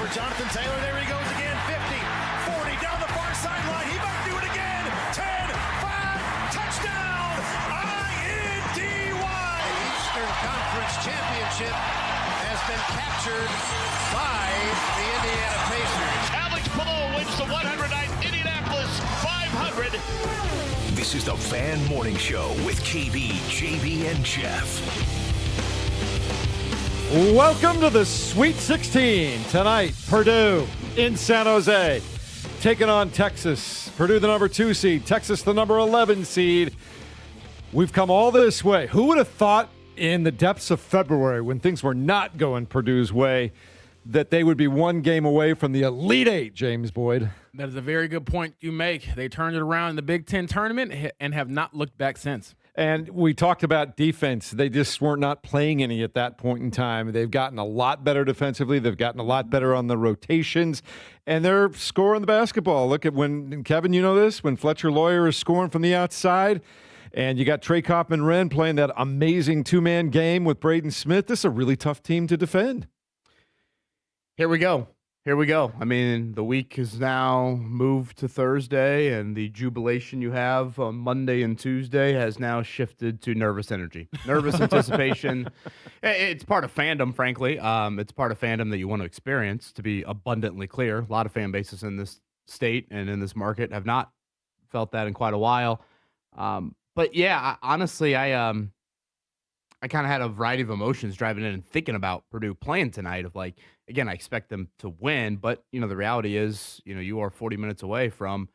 for Jonathan Taylor. There he goes again. 50, 40, down the far sideline. He might do it again. 10, 5, touchdown. I-N-D-Y. The Eastern Conference Championship has been captured by the Indiana Pacers. Alex Palou wins the 109th Indianapolis 500. This is the Fan Morning Show with KB, JB, and Jeff. Welcome to the Sweet 16. Tonight, Purdue in San Jose, taking on Texas. Purdue the number 2 seed, Texas the number 11 seed. We've come all this way. Who would have thought in the depths of February, when things were not going Purdue's way, that they would be one game away from the Elite Eight, James Boyd? That is a very good point you make. They turned it around in the Big Ten tournament and have not looked back since. And we talked about defense. They just weren't not playing any at that point in time. They've gotten a lot better defensively. They've gotten a lot better on the rotations. And they're scoring the basketball. Look at when, Kevin, you know this, when Fletcher Lawyer is scoring from the outside, and you got Trey Kaufman-Wren playing that amazing two-man game with Braden Smith. This is a really tough team to defend. Here we go. I mean, the week is now moved to Thursday, and the jubilation you have on Monday and Tuesday has now shifted to nervous energy, nervous anticipation. It's part of fandom, frankly. It's part of fandom that you want to experience, to be abundantly clear. A lot of fan bases in this state and in this market have not felt that in quite a while. But yeah, honestly, I kind of had a variety of emotions driving in and thinking about Purdue playing tonight of like, again, I expect them to win, but the reality is, you are 40 minutes away from,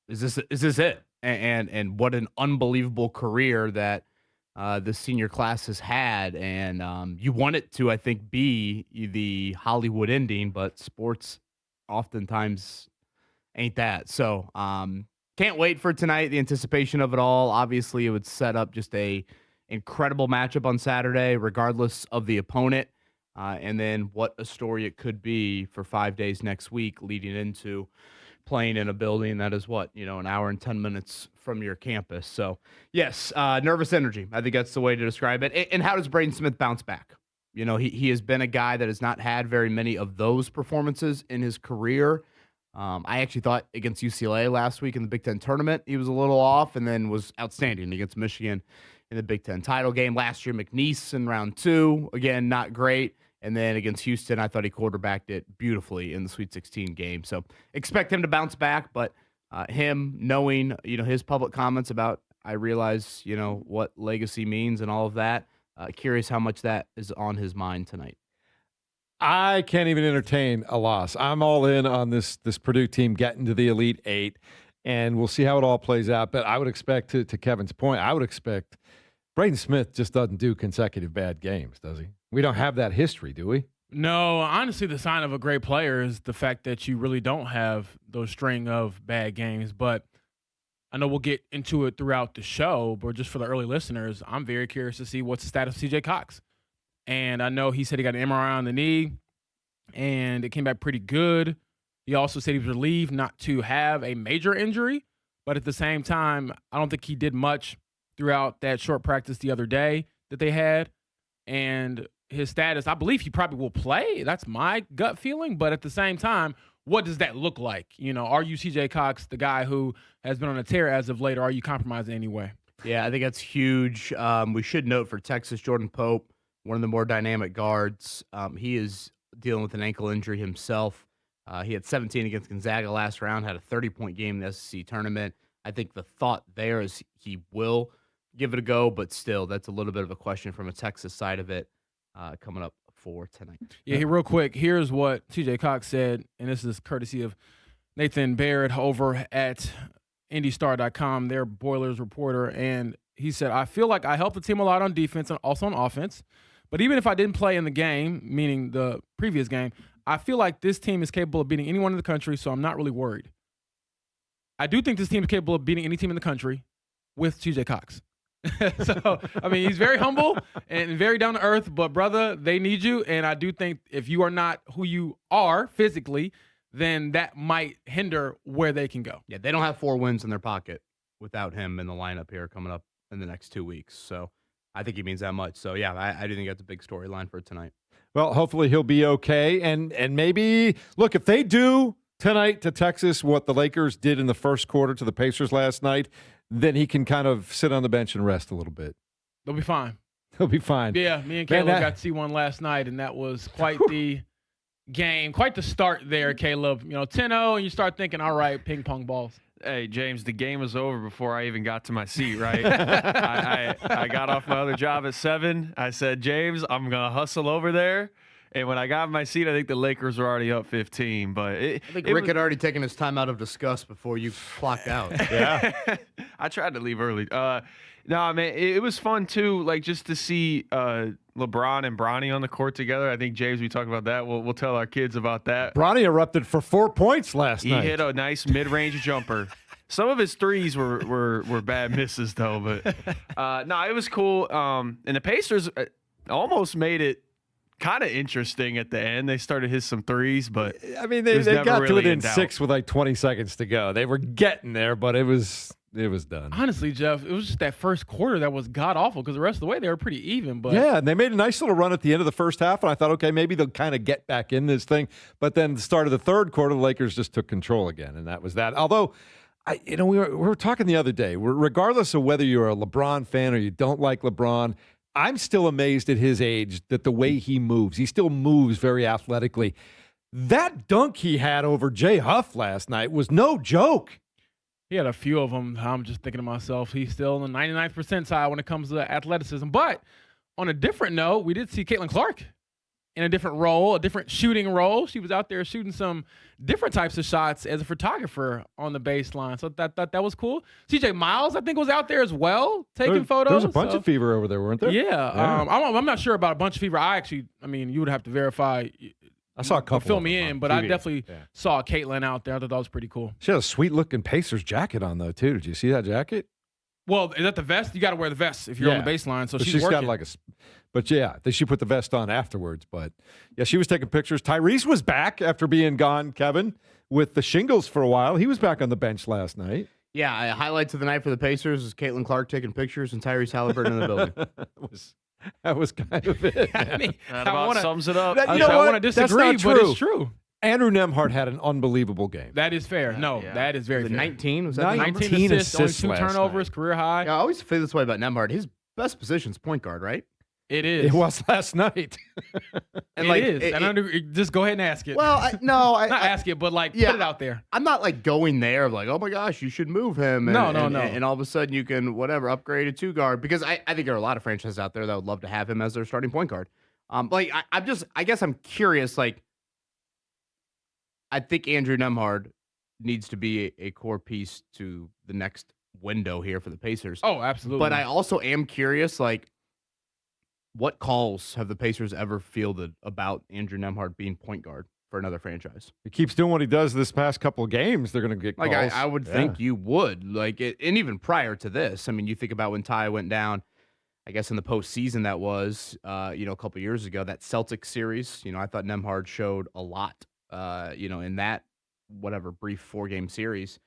is this it? And what an unbelievable career that the senior class has had. And you want it to, I think, be the Hollywood ending, but sports oftentimes ain't that. So can't wait for tonight, the anticipation of it all. Obviously, it would set up just a incredible matchup on Saturday, regardless of the opponent. And then what a story it could be for 5 days next week leading into playing in a building that is an hour and 10 minutes from your campus. So, yes, nervous energy. I think that's the way to describe it. And how does Braden Smith bounce back? He has been a guy that has not had very many of those performances in his career. I actually thought against UCLA last week in the Big Ten tournament, he was a little off and then was outstanding against Michigan in the Big Ten title game. Last year, McNeese in round 2, again, not great. And then against Houston, I thought he quarterbacked it beautifully in the Sweet 16 game. So expect him to bounce back, but him knowing, his public comments about, I realize, what legacy means and all of that, curious how much that is on his mind tonight. I can't even entertain a loss. I'm all in on this Purdue team getting to the Elite Eight, and we'll see how it all plays out. But I would expect, to Kevin's point, I would expect Braden Smith just doesn't do consecutive bad games, does he? We don't have that history, do we? No, honestly, the sign of a great player is the fact that you really don't have those string of bad games. But I know we'll get into it throughout the show, but just for the early listeners, I'm very curious to see what's the status of CJ Cox. And I know he said he got an MRI on the knee, and it came back pretty good. He also said he was relieved not to have a major injury, but at the same time, I don't think he did much throughout that short practice the other day that they had. And his status, I believe he probably will play. That's my gut feeling. But at the same time, what does that look like? Are you CJ Cox, the guy who has been on a tear as of late, or are you compromised in any way? Yeah, I think that's huge. We should note for Texas, Jordan Pope, one of the more dynamic guards. He is dealing with an ankle injury himself. He had 17 against Gonzaga last round, had a 30-point game in the SEC tournament. I think the thought there is he will give it a go, but still, that's a little bit of a question from a Texas side of it coming up for tonight. Yeah, real quick, here's what CJ Cox said, and this is courtesy of Nathan Barrett over at IndyStar.com, their Boilers reporter, and he said, I feel like I helped the team a lot on defense and also on offense, but even if I didn't play in the game, meaning the previous game, I feel like this team is capable of beating anyone in the country, so I'm not really worried. I do think this team is capable of beating any team in the country with CJ Cox. So, I mean, he's very humble and very down to earth, but brother, they need you. And I do think if you are not who you are physically, then that might hinder where they can go. Yeah, they don't have 4 wins in their pocket without him in the lineup here coming up in the next 2 weeks. So I think he means that much. So, yeah, I do think that's a big storyline for tonight. Well, hopefully he'll be okay. And maybe, look, if they do tonight to Texas what the Lakers did in the first quarter to the Pacers last night, then he can kind of sit on the bench and rest a little bit. They'll be fine. He'll be fine. Yeah, me and Caleb got to see one last night, and that was quite the game, quite the start there, Caleb. 10-0, and you start thinking, all right, ping pong balls. Hey, James, the game was over before I even got to my seat, right? I got off my other job at 7. I said, James, I'm going to hustle over there. And when I got my seat, I think the Lakers were already up 15. But I think Rick had already taken his time out of disgust before you clocked out. Yeah. I tried to leave early. No, man, it was fun, too, like just to see LeBron and Bronny on the court together. I think, James, we talked about that. We'll tell our kids about that. Bronny erupted for 4 points last night. He hit a nice mid-range jumper. Some of his threes were bad misses, though. But, no, it was cool. And the Pacers almost made it kind of interesting at the end. They started to hit some threes, but I mean, they got to within 6 with like 20 seconds to go. They were getting there, but it was done. Honestly, Jeff, it was just that first quarter that was god-awful because the rest of the way they were pretty even. But yeah, and they made a nice little run at the end of the first half, and I thought, okay, maybe they'll kind of get back in this thing. But then the start of the third quarter, the Lakers just took control again, and that was that. Although, we were talking the other day, regardless of whether you're a LeBron fan or you don't like LeBron, I'm still amazed at his age that the way he moves. He still moves very athletically. That dunk he had over Jay Huff last night was no joke. he had a few of them. I'm just thinking to myself, he's still in the 99th percentile when it comes to athleticism. But on a different note, we did see Caitlin Clark in a different role, a different shooting role. She was out there shooting some different types of shots as a photographer on the baseline. So that was cool. CJ Miles, I think, was out there as well, taking photos. There was a bunch of fever over there, weren't there? Yeah. I'm not sure about a bunch of fever. You would have to verify. I saw a couple. Fill me in, but I definitely saw Caitlin out there. I thought that was pretty cool. She had a sweet-looking Pacers jacket on, though, too. Did you see that jacket? Well, is that the vest? You got to wear the vest if you're on the baseline. So she's working. Got but yeah, she put the vest on afterwards. But yeah, she was taking pictures. Tyrese was back after being gone, Kevin, with the shingles for a while. He was back on the bench last night. Yeah, highlights of the night for the Pacers is Caitlin Clark taking pictures and Tyrese Halliburton in the building. That was kind of it. I mean, that about sums it up. I want to disagree, but it's true. Andrew Nembhard had an unbelievable game. That is fair. That is very fair. 19? Was that 19 assists, only 2 turnovers, career high. Yeah, I always feel this way about Nembhard. His best position is point guard, right? It is. It was last night. And it is. Just go ahead and ask it. Well, not ask it, but put it out there. I'm not going there like, oh my gosh, you should move him. And, no. And all of a sudden you can upgrade a 2-guard, because I think there are a lot of franchises out there that would love to have him as their starting point guard. I guess I'm curious. I think Andrew Nembhard needs to be a core piece to the next window here for the Pacers. Oh, absolutely. But I also am curious, what calls have the Pacers ever fielded about Andrew Nembhard being point guard for another franchise? He keeps doing what he does this past couple of games. They're going to get calls. I would think you would. And even prior to this, you think about when Ty went down, I guess in the postseason that was, a couple of years ago, that Celtics series. I thought Nembhard showed a lot, in that brief 4-game series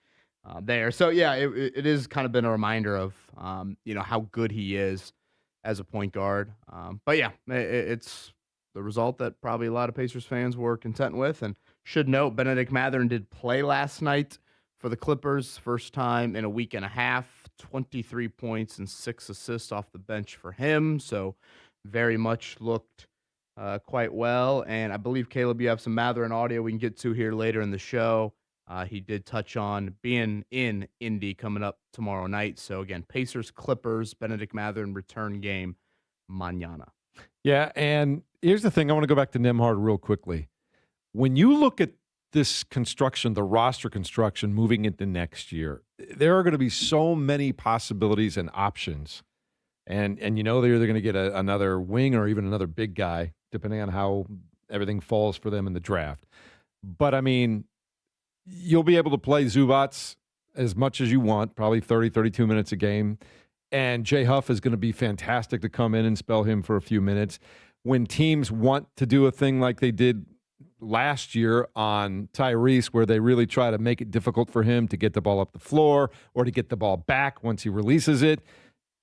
there. So, yeah, it is kind of been a reminder of, how good he is as a point guard. But yeah, it's the result that probably a lot of Pacers fans were content with. And should note, Benedict Mathurin did play last night for the Clippers, first time in a week and a half, 23 points and 6 assists off the bench for him. So very much looked quite well. And I believe, Caleb, you have some Mathurin audio we can get to here later in the show. He did touch on being in Indy coming up tomorrow night. So, again, Pacers-Clippers, Benedict Mathurin return game, mañana. Yeah, and here's the thing. I want to go back to Nembhard real quickly. When you look at this construction, the roster construction moving into next year, there are going to be so many possibilities and options. And they're either going to get another wing or even another big guy, depending on how everything falls for them in the draft. But, you'll be able to play Zubats as much as you want, probably 30, 32 minutes a game. And Jay Huff is going to be fantastic to come in and spell him for a few minutes. When teams want to do a thing like they did last year on Tyrese, where they really try to make it difficult for him to get the ball up the floor or to get the ball back once he releases it,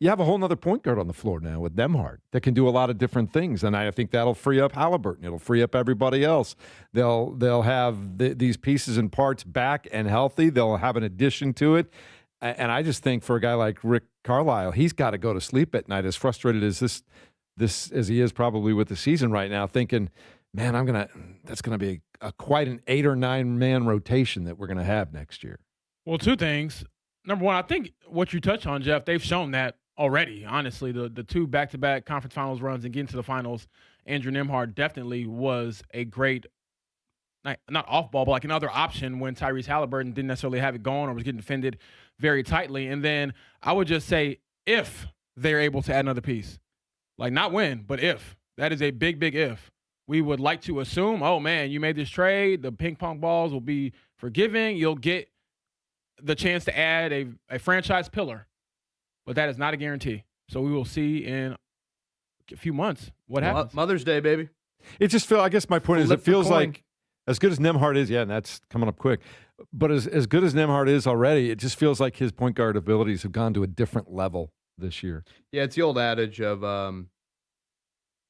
you have a whole nother point guard on the floor now with Nembhard that can do a lot of different things, and I think that'll free up Halliburton. It'll free up everybody else. They'll have these pieces and parts back and healthy. They'll have an addition to it, and I just think for a guy like Rick Carlisle, he's got to go to sleep at night as frustrated as this as he is probably with the season right now, thinking, man, that's gonna be quite an 8 or 9 man rotation that we're gonna have next year. Well, two things. Number one, I think what you touched on, Jeff, they've shown that already. Honestly, the 2 back-to-back conference finals runs and getting to the finals, Andrew Nembhard definitely was a great, not off-ball, but like another option when Tyrese Halliburton didn't necessarily have it going or was getting defended very tightly. And then I would just say if they're able to add another piece, like not when, but if. That is a big, big if. We would like to assume, oh, man, you made this trade. The ping pong balls will be forgiving. You'll get the chance to add a franchise pillar. But that is not a guarantee. So we will see in a few months what happens. Mother's Day, baby. It just feels, I guess my point is, it feels like as good as Nembhard is, yeah, and that's coming up quick. But as good as Nembhard is already, it just feels like his point guard abilities have gone to a different level this year. Yeah, it's the old adage of,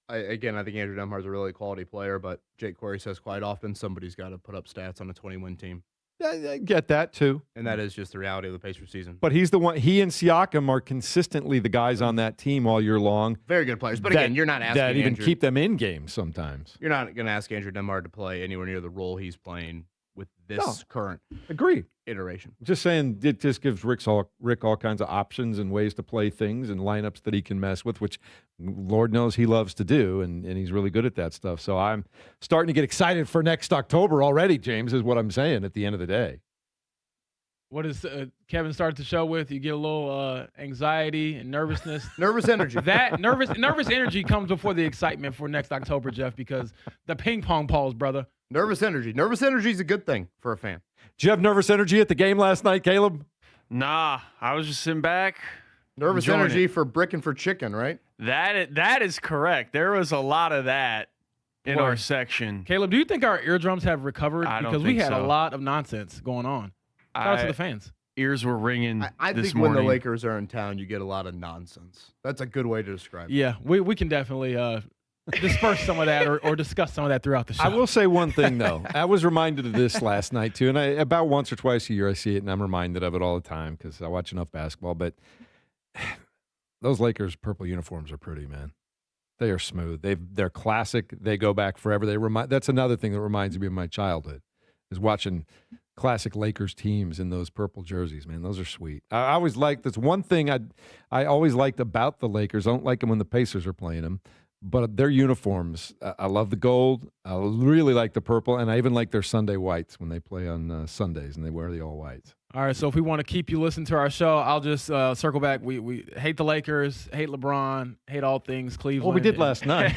I think Andrew Nembhard's a really quality player, but Jake Query says quite often somebody's got to put up stats on a 20-win team. I get that too. And that is just the reality of the Pacers season. But he's the one. He and Siakam are consistently the guys on that team all year long. Very good players. But again, you're not asking that even Andrew, keep them in games sometimes. You're not going to ask Andrew Nembhard to play anywhere near the role he's playing with this current iteration. Just saying, it just gives Rick all kinds of options and ways to play things and lineups that he can mess with, which Lord knows he loves to do, and he's really good at that stuff. So I'm starting to get excited for next October already, James, is what I'm saying at the end of the day. What does Kevin start the show with? You get a little anxiety and nervousness. Nervous energy. That nervous energy comes before the excitement for next October, Jeff, because the ping pong balls, brother. Nervous energy. Nervous energy is a good thing for a fan. Did you have nervous energy at the game last night, Caleb? Nah, I was just sitting back. Nervous energy for brick and for chicken, right? That is correct. There was a lot of that in our section. Caleb, do you think our eardrums have recovered? I don't because we think had so. a lot of nonsense going on. Shout out to the fans. Ears were ringing I this think morning. when the Lakers are in town, you get a lot of nonsense. That's a good way to describe it. Yeah, we can definitely disperse some of that or discuss some of that throughout the show. I will say one thing, though. I was reminded of this last night, too. And about once or twice a year I see it, and I'm reminded of it all the time because I watch enough basketball. But those Lakers purple uniforms are pretty, man. They are smooth. They're classic. They go back forever. That's another thing that reminds me of my childhood, is watching classic Lakers teams in those purple jerseys, man. Those are sweet. I always liked, that's one thing I always liked about the Lakers. I don't like them when the Pacers are playing them, but their uniforms, I love the gold. I really like the purple, and I even like their Sunday whites when they play on Sundays and they wear the all whites. All right, so if we want to keep you listening to our show, I'll just circle back. We hate the Lakers, hate LeBron, hate all things Cleveland. Well, we did last night.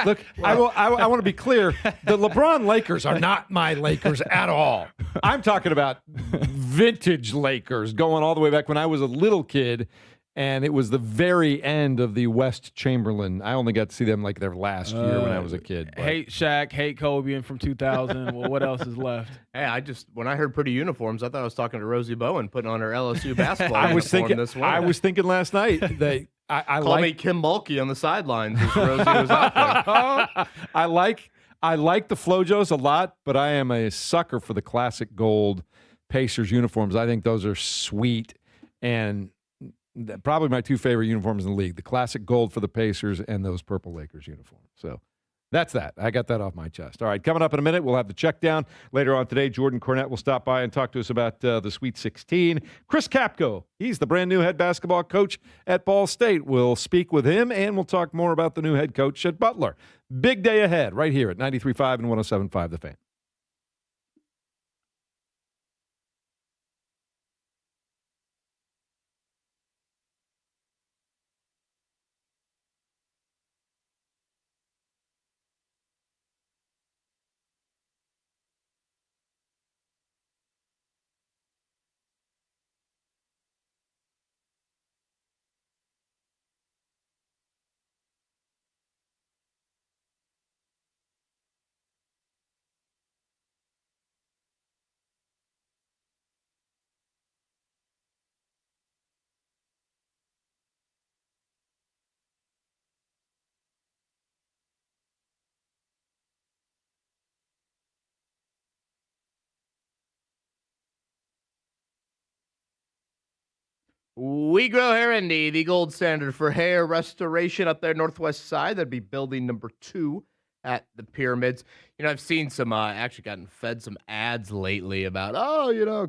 Look, I want to be clear. The LeBron Lakers are not my Lakers at all. I'm talking about vintage Lakers going all the way back when I was a little kid, and it was the very end of the West Chamberlain. I only got to see them like their last year when I was a kid. But. Hate Shaq, hate Kobe, and from 2000. Well, what else is left? Hey, when I heard pretty uniforms, I thought I was talking to Rosie Bowen putting on her LSU basketball uniform this morning. I was thinking last night that I call me Kim Mulkey on the sidelines as Rosie was out there. I like the Flojos a lot, but I am a sucker for the classic gold Pacers uniforms. I think those are sweet, and probably my two favorite uniforms in the league, the classic gold for the Pacers and those purple Lakers uniforms. So that's that. I got that off my chest. All right, coming up in a minute, we'll have the check down. Later on today, Jordan Cornette will stop by and talk to us about the Sweet 16. Chris Capco, he's the brand new head basketball coach at Ball State. We'll speak with him, and we'll talk more about the new head coach at Butler. Big day ahead right here at 93.5 and 107.5 The Fan. We Grow Hair Indy, the gold standard for hair restoration up there northwest side. That'd be building number 2 at the Pyramids. I've seen some, actually gotten fed some ads lately about,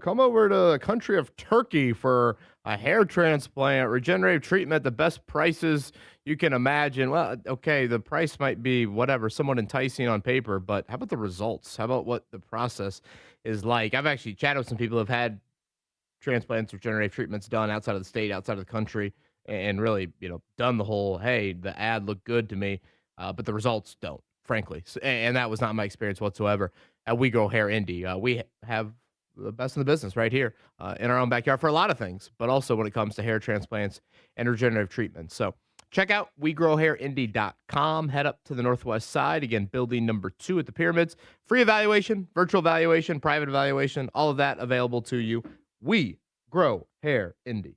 come over to the country of Turkey for a hair transplant, regenerative treatment, the best prices you can imagine. Well, okay, the price might be whatever, somewhat enticing on paper, but how about the results? How about what the process is like? I've actually chatted with some people who have had transplants, regenerative treatments done outside of the state, outside of the country, and really, done the whole, hey, the ad looked good to me, but the results don't, frankly. And that was not my experience whatsoever at We Grow Hair Indy. We have the best in the business right here in our own backyard for a lot of things, but also when it comes to hair transplants and regenerative treatments. So check out WeGrowHairIndy.com. Head up to the northwest side. Again, building number 2 at the Pyramids. Free evaluation, virtual evaluation, private evaluation, all of that available to you. We Grow Hair Indy.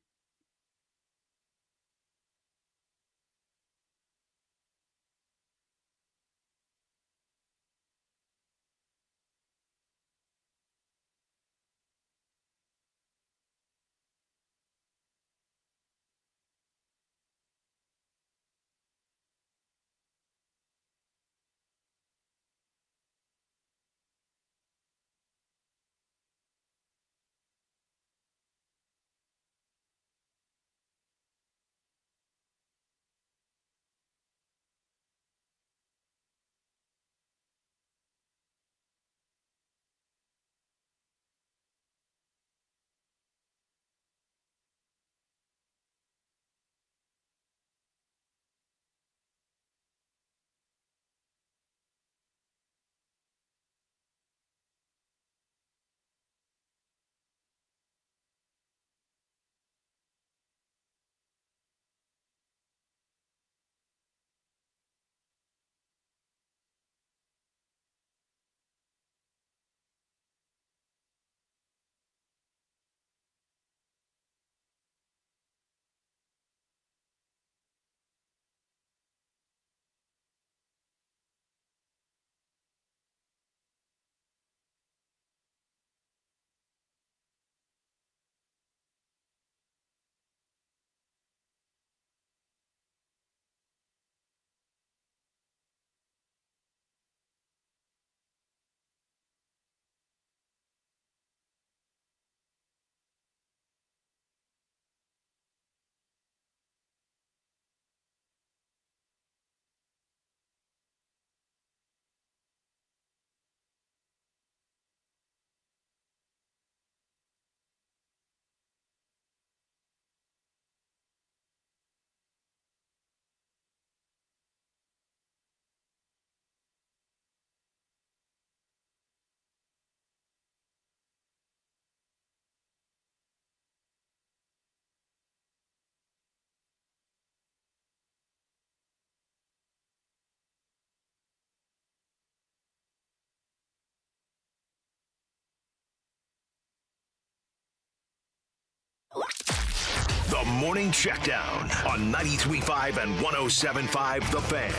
The Morning Checkdown on 93.5 and 107.5 The Fan.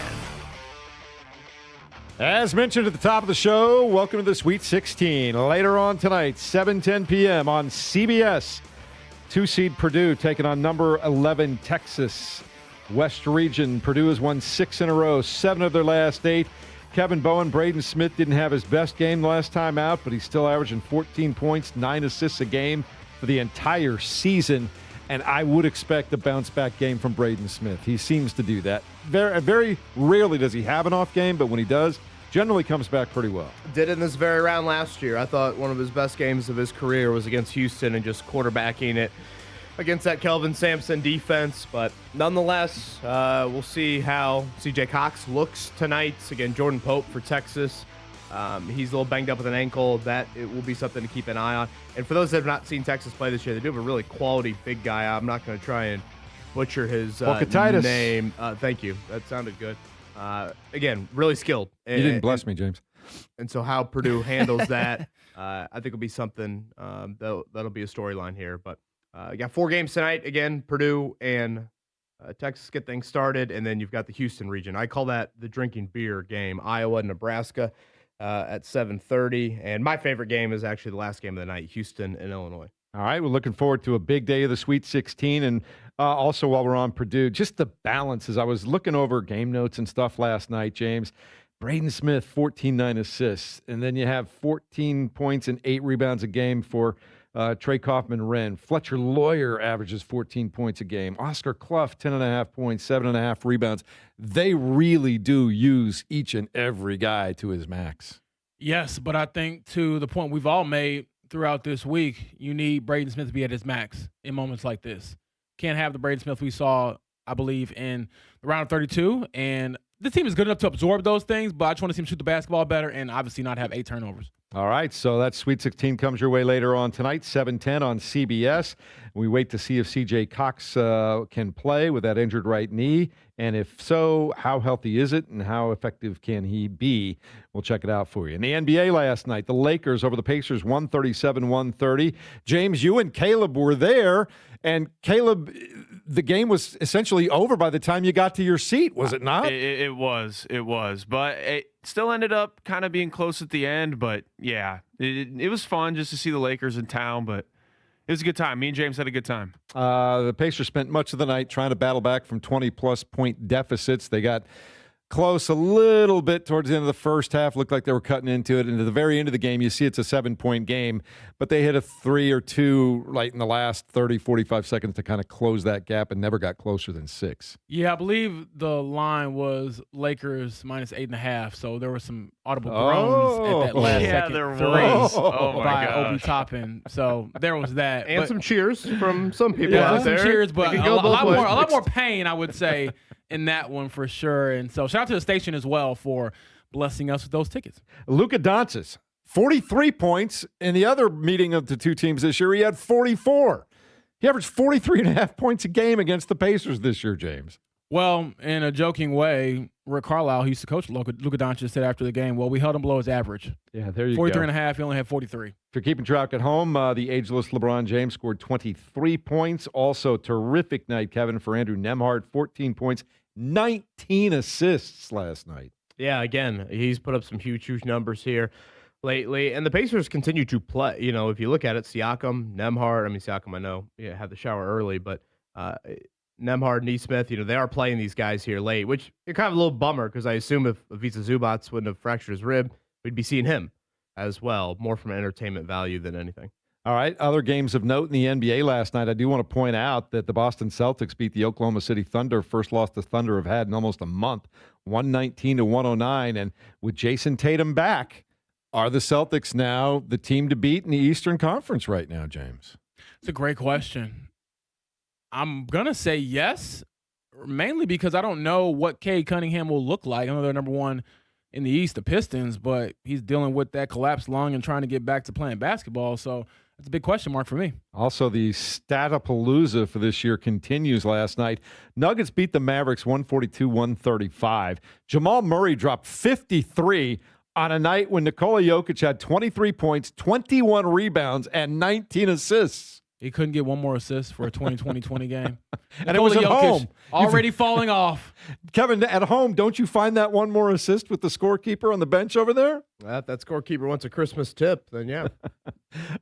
As mentioned at the top of the show, welcome to the Sweet 16. Later on tonight, 7:10 p.m. on CBS. 2-seed Purdue taking on number 11 Texas. West Region, Purdue has won 6 in a row, 7 of their last 8. Kevin Bowen, Braden Smith didn't have his best game the last time out, but he's still averaging 14 points, 9 assists a game for the entire season. And I would expect a bounce-back game from Braden Smith. He seems to do that. Very, very rarely does he have an off game, but when he does, generally comes back pretty well. Did it in this very round last year. I thought one of his best games of his career was against Houston and just quarterbacking it against that Kelvin Sampson defense. But nonetheless, we'll see how C.J. Cox looks tonight. Again, Jordan Pope for Texas. He's a little banged up with an ankle. That it will be something to keep an eye on. And for those that have not seen Texas play this year, they do have a really quality big guy. I'm not going to try and butcher his name. Thank you. That sounded good. Again, really skilled. You didn't bless me, James. And so how Purdue handles that, I think will be something that'll be a storyline here. But you got 4 games tonight. Again, Purdue and Texas get things started. And then you've got the Houston region. I call that the drinking beer game. Iowa and Nebraska. At 7:30, and my favorite game is actually the last game of the night, Houston and Illinois. All right, we're looking forward to a big day of the Sweet 16. And also while we're on Purdue, just the balances. I was looking over game notes and stuff last night, James. Braden Smith, 14-9 assists. And then you have 14 points and 8 rebounds a game for Trey Kaufman-Wren. Fletcher Lawyer averages 14 points a game. Oscar Clough, 10.5 points, 7.5 rebounds. They really do use each and every guy to his max. Yes, but I think to the point we've all made throughout this week, you need Braden Smith to be at his max in moments like this. Can't have the Braden Smith we saw, I believe, in the round of 32. And the team is good enough to absorb those things, but I just want to see him shoot the basketball better and obviously not have 8 turnovers. All right, so that Sweet 16 comes your way later on tonight, 7:10 on CBS. We wait to see if C.J. Cox can play with that injured right knee, and if so, how healthy is it and how effective can he be? We'll check it out for you. In the NBA last night, the Lakers over the Pacers, 137-130. James, you and Caleb were there, and Caleb, the game was essentially over by the time you got to your seat, was it not? It was, but it still ended up kind of being close at the end. But yeah, it was fun just to see the Lakers in town. But it was a good time. Me and James had a good time. The Pacers spent much of the night trying to battle back from 20-plus point deficits. They got close a little bit towards the end of the first half. Looked like they were cutting into it. And to the very end of the game, you see it's a 7-point game. But they hit a 3 or 2 right in the last 30, 45 seconds to kind of close that gap and never got closer than 6. Yeah, I believe the line was Lakers minus 8.5. So there were some audible groans at that last second there three was. Oh my by gosh. Obi Toppin. So there was that. And But- some cheers from some people yeah, out some there. cheers, but It a can go both lot ways. more pain, I would say, in that one for sure. And so shout out to the station as well for blessing us with those tickets. Luka Doncic, 43 points. In the other meeting of the two teams this year, he had 44. He averaged 43.5 points a game against the Pacers this year, James. Well, in a joking way, Rick Carlisle, who used to coach Luka Doncic, said after the game, well, we held him below his average. Yeah, there you 43 go. and a half, he only had 43. If you're keeping track at home, the ageless LeBron James scored 23 points. Also, terrific night, Kevin, for Andrew Nembhard, 14 points, 19 assists last night. Yeah, again, he's put up some huge numbers here lately. And the Pacers continue to play. You know, if you look at it, Siakam, Nembhard, Siakam, I know, had the shower early, but Nembhard, Nesmith, they are playing these guys here late, which is kind of a little bummer because I assume if Ivica Zubac wouldn't have fractured his rib, we'd be seeing him as well, more from an entertainment value than anything. All right, other games of note in the NBA last night. I do want to point out that the Boston Celtics beat the Oklahoma City Thunder, first loss the Thunder have had in almost a month, 119-109. And with Jason Tatum back, are the Celtics now the team to beat in the Eastern Conference right now, James? It's a great question. I'm going to say yes, mainly because I don't know what Cade Cunningham will look like. I know they're number one in the East, the Pistons, but he's dealing with that collapsed lung and trying to get back to playing basketball. So that's a big question mark for me. Also, the Statapalooza for this year continues last night. Nuggets beat the Mavericks 142-135. Jamal Murray dropped 53 on a night when Nikola Jokic had 23 points, 21 rebounds, and 19 assists. He couldn't get one more assist for a 2020 game. And it was at Jokic home. Already falling off. Kevin, at home, don't you find that one more assist with the scorekeeper on the bench over there? That scorekeeper wants a Christmas tip, then yeah.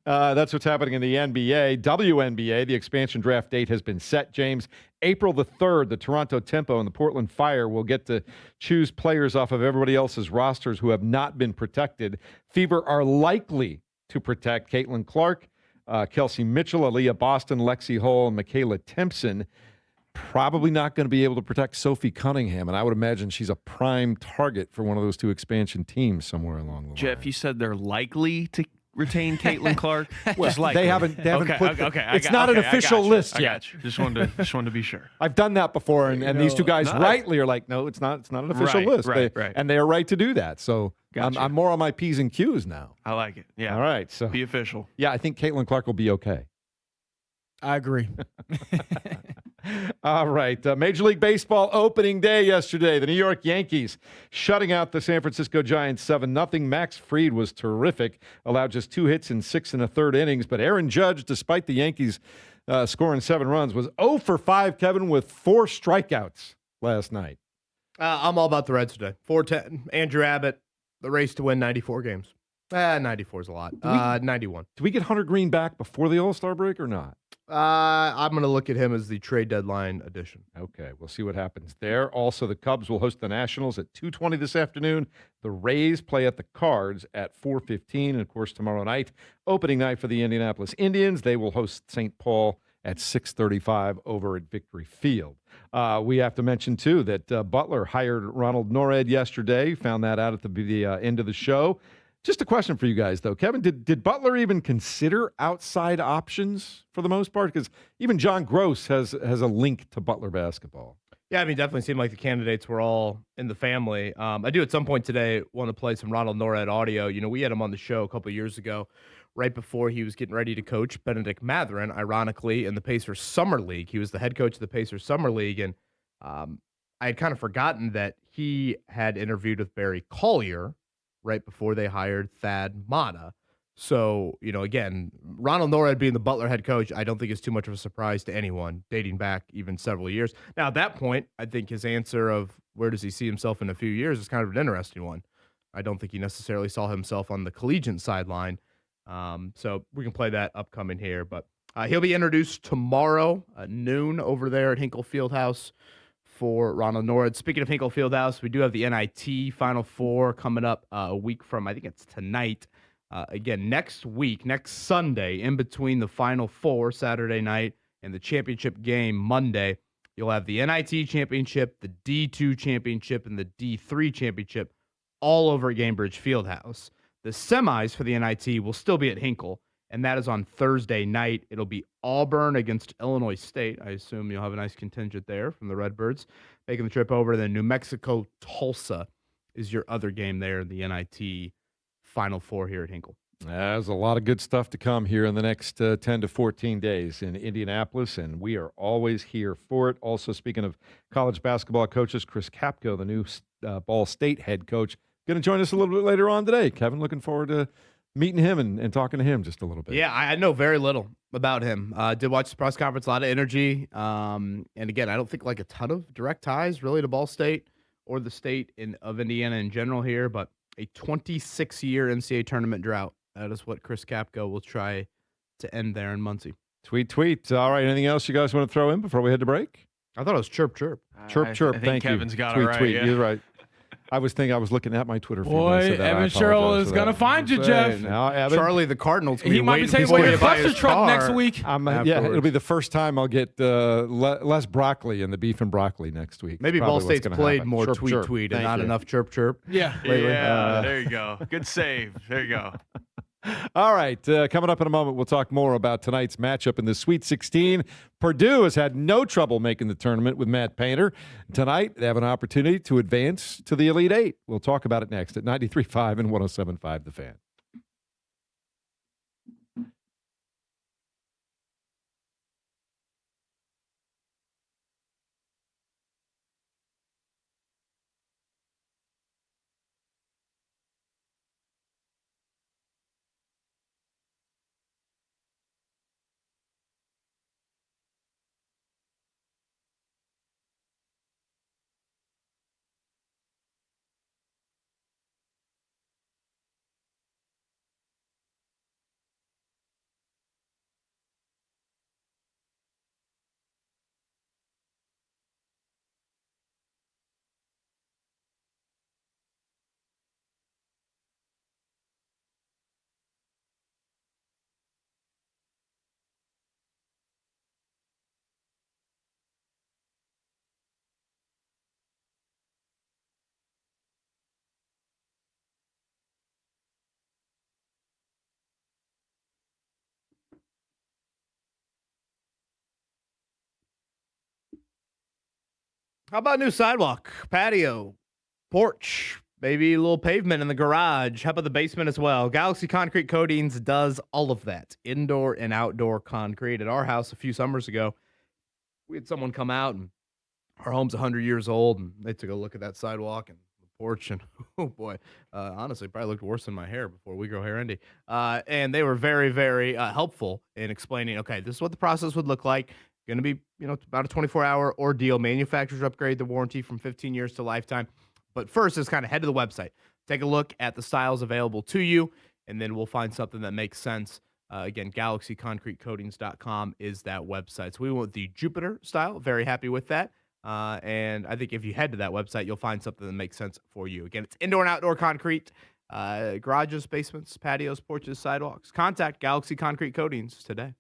That's what's happening in the NBA. WNBA, the expansion draft date has been set, James. April the 3rd, the Toronto Tempo and the Portland Fire will get to choose players off of everybody else's rosters who have not been protected. Fever are likely to protect Caitlin Clark, Kelsey Mitchell, Aaliyah Boston, Lexi Hull, and Michaela Timpson. Probably not going to be able to protect Sophie Cunningham, and I would imagine she's a prime target for one of those two expansion teams somewhere along the line. Jeff, you said they're likely to retain Caitlin Clark. Well, they haven't put. Okay, It's not an official list I yet. got you. Just wanted to be sure. I've done that before, and these two guys rightly are like, no, it's not an official list. Right. And they are right to do that. So Gotcha. I'm more on my P's and Q's now. I like it. Yeah. All right. So Be official. yeah, I think Caitlin Clark will be okay. I agree. All right. Major League Baseball opening day yesterday. The New York Yankees shutting out the San Francisco Giants 7-0. Max Fried was terrific. Allowed just 2 hits in 6 1/3 innings. But Aaron Judge, despite the Yankees scoring 7 runs, was 0 for 5, Kevin, with 4 strikeouts last night. I'm all about the Reds today. 4-10. Andrew Abbott, the race to win 94 games. 94 is a lot. 91. Do we get Hunter Green back before the All-Star break or not? I'm going to look at him as the trade deadline addition. Okay, we'll see what happens there. Also, the Cubs will host the Nationals at 2:20 this afternoon. The Rays play at the Cards at 4:15. And, of course, tomorrow night, opening night for the Indianapolis Indians. They will host St. Paul at 6:35 over at Victory Field. We have to mention, too, that Butler hired Ronald Norred yesterday. Found that out at the end of the show. Just a question for you guys, though. Kevin, did Butler even consider outside options for the most part? Because even John Gross has a link to Butler basketball. Yeah, I mean, definitely seemed like the candidates were all in the family. I do at some point today want to play some Ronald Norred audio. You know, we had him on the show a couple of years ago, right before he was getting ready to coach Benedict Mathurin, ironically, in the Pacers Summer League. He was the head coach of the Pacers Summer League, and I had kind of forgotten that he had interviewed with Barry Collier right before they hired Thad Matta. So, you know, again, Ronald Norred being the Butler head coach, I don't think is too much of a surprise to anyone, dating back even several years. Now, at that point, I think his answer of where does he see himself in a few years is kind of an interesting one. I don't think he necessarily saw himself on the collegiate sideline. So we can play that upcoming here. But he'll be introduced tomorrow at noon over there at Hinkle Fieldhouse for Ronald Norred. Speaking of Hinkle Fieldhouse, we do have the NIT Final Four coming up a week from, I think it's tonight. Again, next week, next Sunday, in between the Final Four, Saturday night, and the championship game Monday, you'll have the NIT championship, the D2 championship, and the D3 championship all over at Gainbridge Fieldhouse. The semis for the NIT will still be at Hinkle, and that is on Thursday night. It'll be Auburn against Illinois State. I assume you'll have a nice contingent there from the Redbirds making the trip over. Then New Mexico, Tulsa is your other game there in the NIT Final Four here at Hinkle. There's a lot of good stuff to come here in the next 10 to 14 days in Indianapolis, and we are always here for it. Also, speaking of college basketball coaches, Chris Capco, the new Ball State head coach, going to join us a little bit later on today. Kevin, looking forward to meeting him and talking to him just a little bit. Yeah, I know very little about him. Did watch the press conference, a lot of energy. And again, I don't think like a ton of direct ties really to Ball State or the state of Indiana in general here, but a 26-year NCAA tournament drought. That is what Chris Capco will try to end there in Muncie. Tweet. All right, anything else you guys want to throw in before we head to break? I thought it was chirp. Chirp. I think Thank Kevin's you. got tweet, it right. Tweet. Yeah. You're right. I was looking at my Twitter feed. Boy, Evan Sherrill is going to find you, Jeff. Now, Evan, Charlie the Cardinals. He might be taking away your cluster truck next week. yeah, it'll be the first time I'll get less broccoli in the beef and broccoli next week. Maybe Ball State's played more tweet and not enough chirp. Yeah. Yeah, there you go. Good save. There you go. All right, coming up in a moment, we'll talk more about tonight's matchup in the Sweet 16. Purdue has had no trouble making the tournament with Matt Painter. Tonight, they have an opportunity to advance to the Elite Eight. We'll talk about it next at 93.5 and 107.5 The Fan. How about new sidewalk, patio, porch, maybe a little pavement in the garage? How about the basement as well? Galaxy Concrete Coatings does all of that, indoor and outdoor concrete. At our house a few summers ago, we had someone come out, and our home's 100 years old, and they took a look at that sidewalk and the porch, and oh boy, honestly, probably looked worse than my hair before We Grow Hair Indy. And they were very, very helpful in explaining, okay, this is what the process would look like. Going to be, about a 24-hour ordeal. Manufacturers upgrade the warranty from 15 years to lifetime. But first is kind of head to the website. Take a look at the styles available to you. and then we'll find something that makes sense. Again, galaxyconcretecoatings.com is that website. So we went the Jupiter style. Very happy with that. And I think if you head to that website, you'll find something that makes sense for you. Again, it's indoor and outdoor concrete, garages, basements, patios, porches, sidewalks. Contact Galaxy Concrete Coatings today.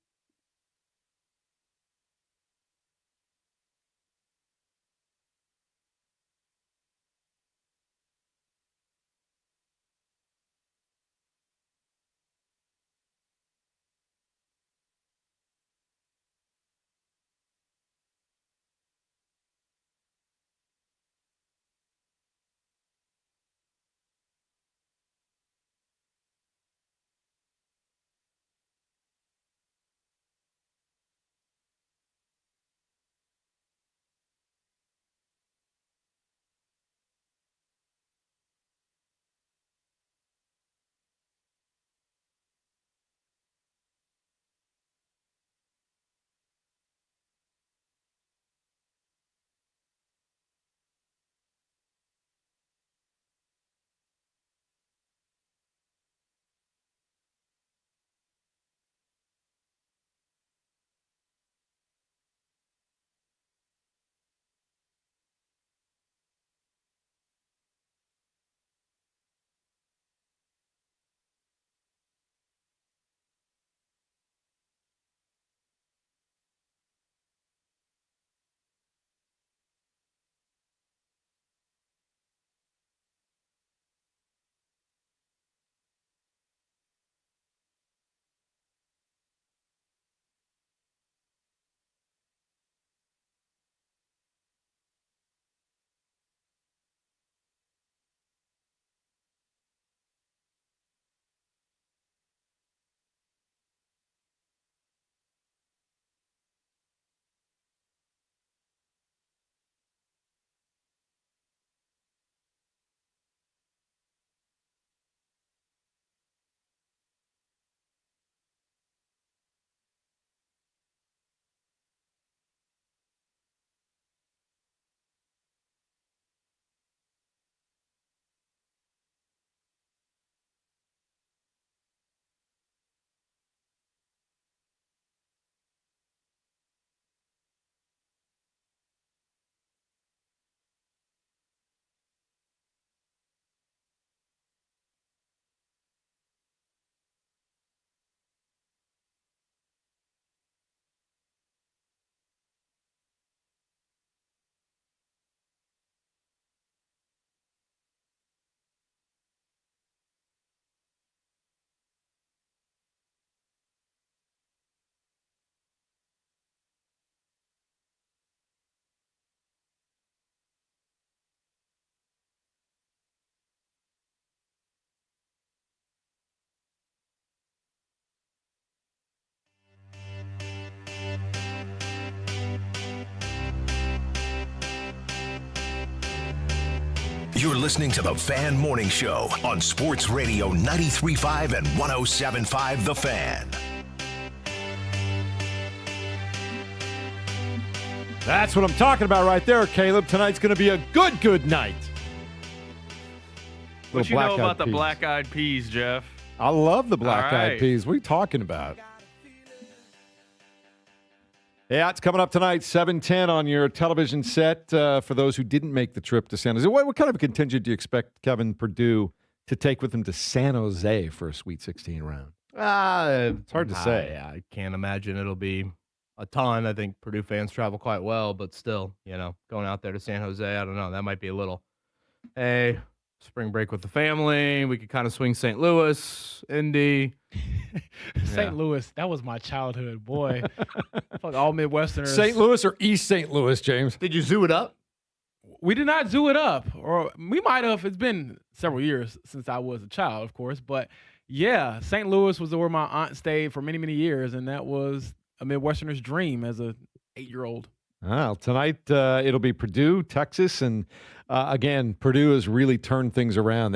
You're listening to the Fan Morning Show on Sports Radio 93.5 and 107.5 The Fan. That's what I'm talking about right there, Caleb. Tonight's going to be a good night. What you know about the Peas. black-eyed peas, Jeff? I love the black-eyed All right. peas. What are you talking about? Yeah, it's coming up tonight, 7:10 on your television set. For those who didn't make the trip to San Jose, what kind of a contingent do you expect Kevin Purdue to take with him to San Jose for a Sweet 16 round? It's hard to say. I can't imagine it'll be a ton. I think Purdue fans travel quite well, but still, going out there to San Jose, I don't know. That might be a little, hey, spring break with the family. We could kind of swing St. Louis, Indy. St. Louis, that was my childhood, boy. Fuck all Midwesterners. St. Louis or East St. Louis, James? Did you zoo it up? We did not zoo it up, or we might have. It's been several years since I was a child, of course, but yeah, St. Louis was where my aunt stayed for many, many years, and that was a Midwesterner's dream as a 8-year-old. Well, tonight it'll be Purdue, Texas, and again, Purdue has really turned things around.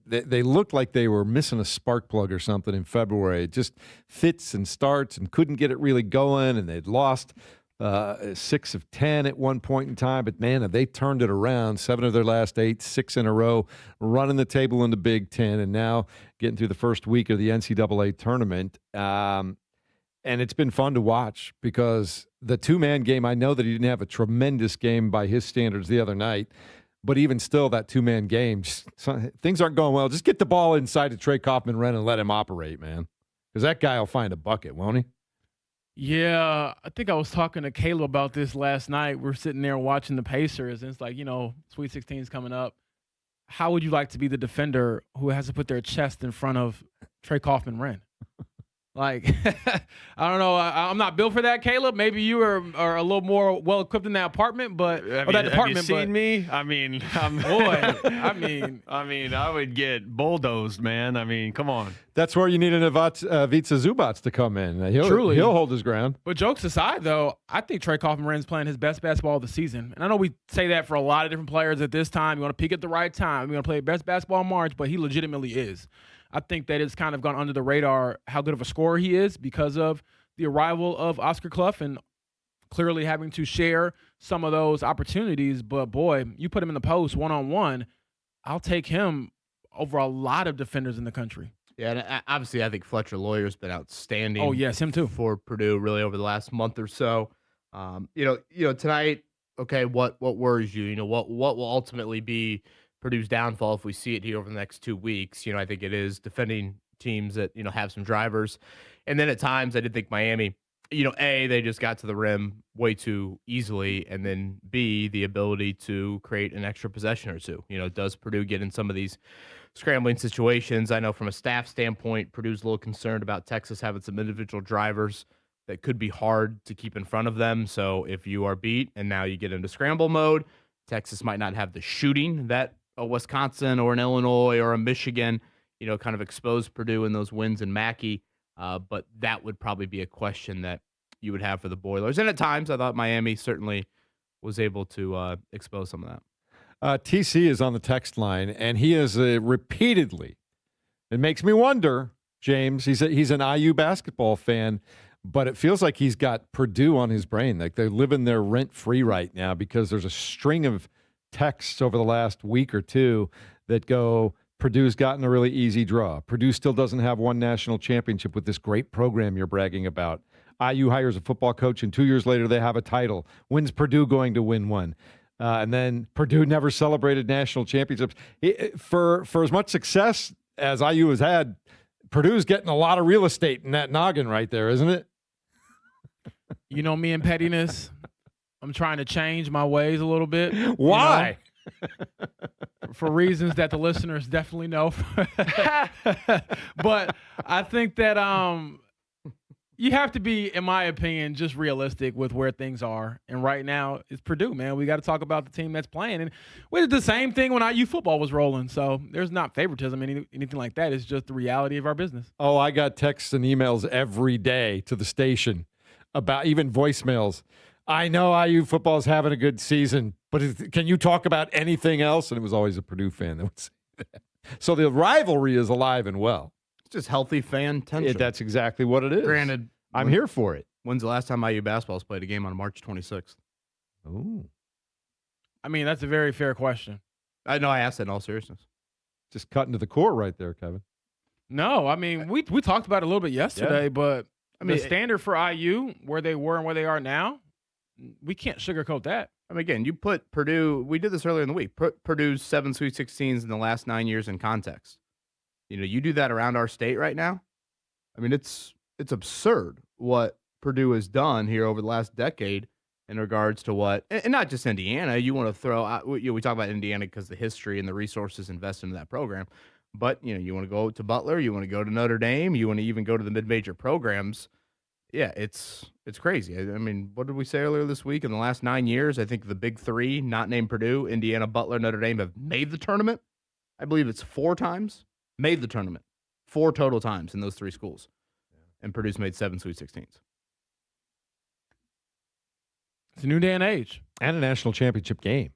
They looked like they were missing a spark plug or something in February. It just fits and starts and couldn't get it really going, and they'd lost 6 of 10 at one point in time. But, man, have they turned it around. 7 of their last 8, 6 in a row, running the table in the Big Ten, and now getting through the first week of the NCAA tournament. And it's been fun to watch because the two-man game, I know that he didn't have a tremendous game by his standards the other night, but even still, that two-man game, things aren't going well. Just get the ball inside to Trey Kaufman-Renn and let him operate, man, because that guy will find a bucket, won't he? Yeah, I think I was talking to Caleb about this last night. We're sitting there watching the Pacers, and it's like, Sweet 16 is coming up. How would you like to be the defender who has to put their chest in front of Trey Kaufman-Renn? Like, I don't know. I'm not built for that, Caleb. Maybe you are a little more well-equipped in that apartment, but that department. Have you seen me? I mean, I would get bulldozed, man. I mean, come on. That's where you need an Ivica Zubac to come in. He'll hold his ground. But jokes aside, though, I think Trey Kaufman-Renn's playing his best basketball of the season. And I know we say that for a lot of different players at this time. You want to peak at the right time. You want to play best basketball in March, but he legitimately is. I think that it's kind of gone under the radar how good of a scorer he is because of the arrival of Oscar Clough and clearly having to share some of those opportunities. But, boy, you put him in the post one-on-one, I'll take him over a lot of defenders in the country. Yeah, and obviously I think Fletcher Lawyer's been outstanding. Oh, yes, him too. For Purdue really over the last month or so. Tonight, okay, what worries you? What will ultimately be Purdue's downfall if we see it here over the next 2 weeks? I think it is defending teams that, have some drivers. And then at times I did think Miami, A, they just got to the rim way too easily. And then B, the ability to create an extra possession or two. Does Purdue get in some of these scrambling situations? I know from a staff standpoint, Purdue's a little concerned about Texas having some individual drivers that could be hard to keep in front of them. So if you are beat and now you get into scramble mode, Texas might not have the shooting that a Wisconsin or an Illinois or a Michigan, kind of expose Purdue in those wins in Mackey. But that would probably be a question that you would have for the Boilers. And at times, I thought Miami certainly was able to expose some of that. TC is on the text line, and he is repeatedly, it makes me wonder, James, he's an IU basketball fan, but it feels like he's got Purdue on his brain. Like they're living there rent-free right now because there's a string of texts over the last week or two that go, Purdue's gotten a really easy draw. Purdue still doesn't have one national championship with this great program you're bragging about. IU hires a football coach, and 2 years later they have a title. When's Purdue going to win one? And then Purdue never celebrated national championships. For as much success as IU has had, Purdue's getting a lot of real estate in that noggin right there, isn't it? Me and pettiness. I'm trying to change my ways a little bit. Why? For reasons that the listeners definitely know. But I think that you have to be, in my opinion, just realistic with where things are. And right now, it's Purdue, man. We got to talk about the team that's playing. And we did the same thing when IU football was rolling. So there's not favoritism, anything like that. It's just the reality of our business. Oh, I got texts and emails every day to the station about even voicemails. I know IU football is having a good season, but can you talk about anything else? And it was always a Purdue fan that would say that. So the rivalry is alive and well. It's just healthy fan tension. That's exactly what it is. Granted, I'm here for it. When's the last time IU basketball's played a game on March 26th? Oh. That's a very fair question. I know I asked that in all seriousness. Just cutting to the core right there, Kevin. No, we talked about it a little bit yesterday, but the standard for IU, where they were and where they are now, we can't sugarcoat that. Again, you put Purdue, we did this earlier in the week, put Purdue's 7 Sweet 16s in the last 9 years in context. You do that around our state right now. It's absurd what Purdue has done here over the last decade in regards to what, and not just Indiana. You want to throw out, we talk about Indiana because the history and the resources invested into that program. But, you want to go to Butler, you want to go to Notre Dame, you want to even go to the mid-major programs. Yeah, it's crazy. What did we say earlier this week? In the last 9 years, I think the big three, not named Purdue, Indiana, Butler, Notre Dame, have made the tournament. I believe it's 4 times. Made the tournament. 4 total times in those 3 schools. And Purdue's made 7 Sweet 16s. It's a new day and age. And a national championship game.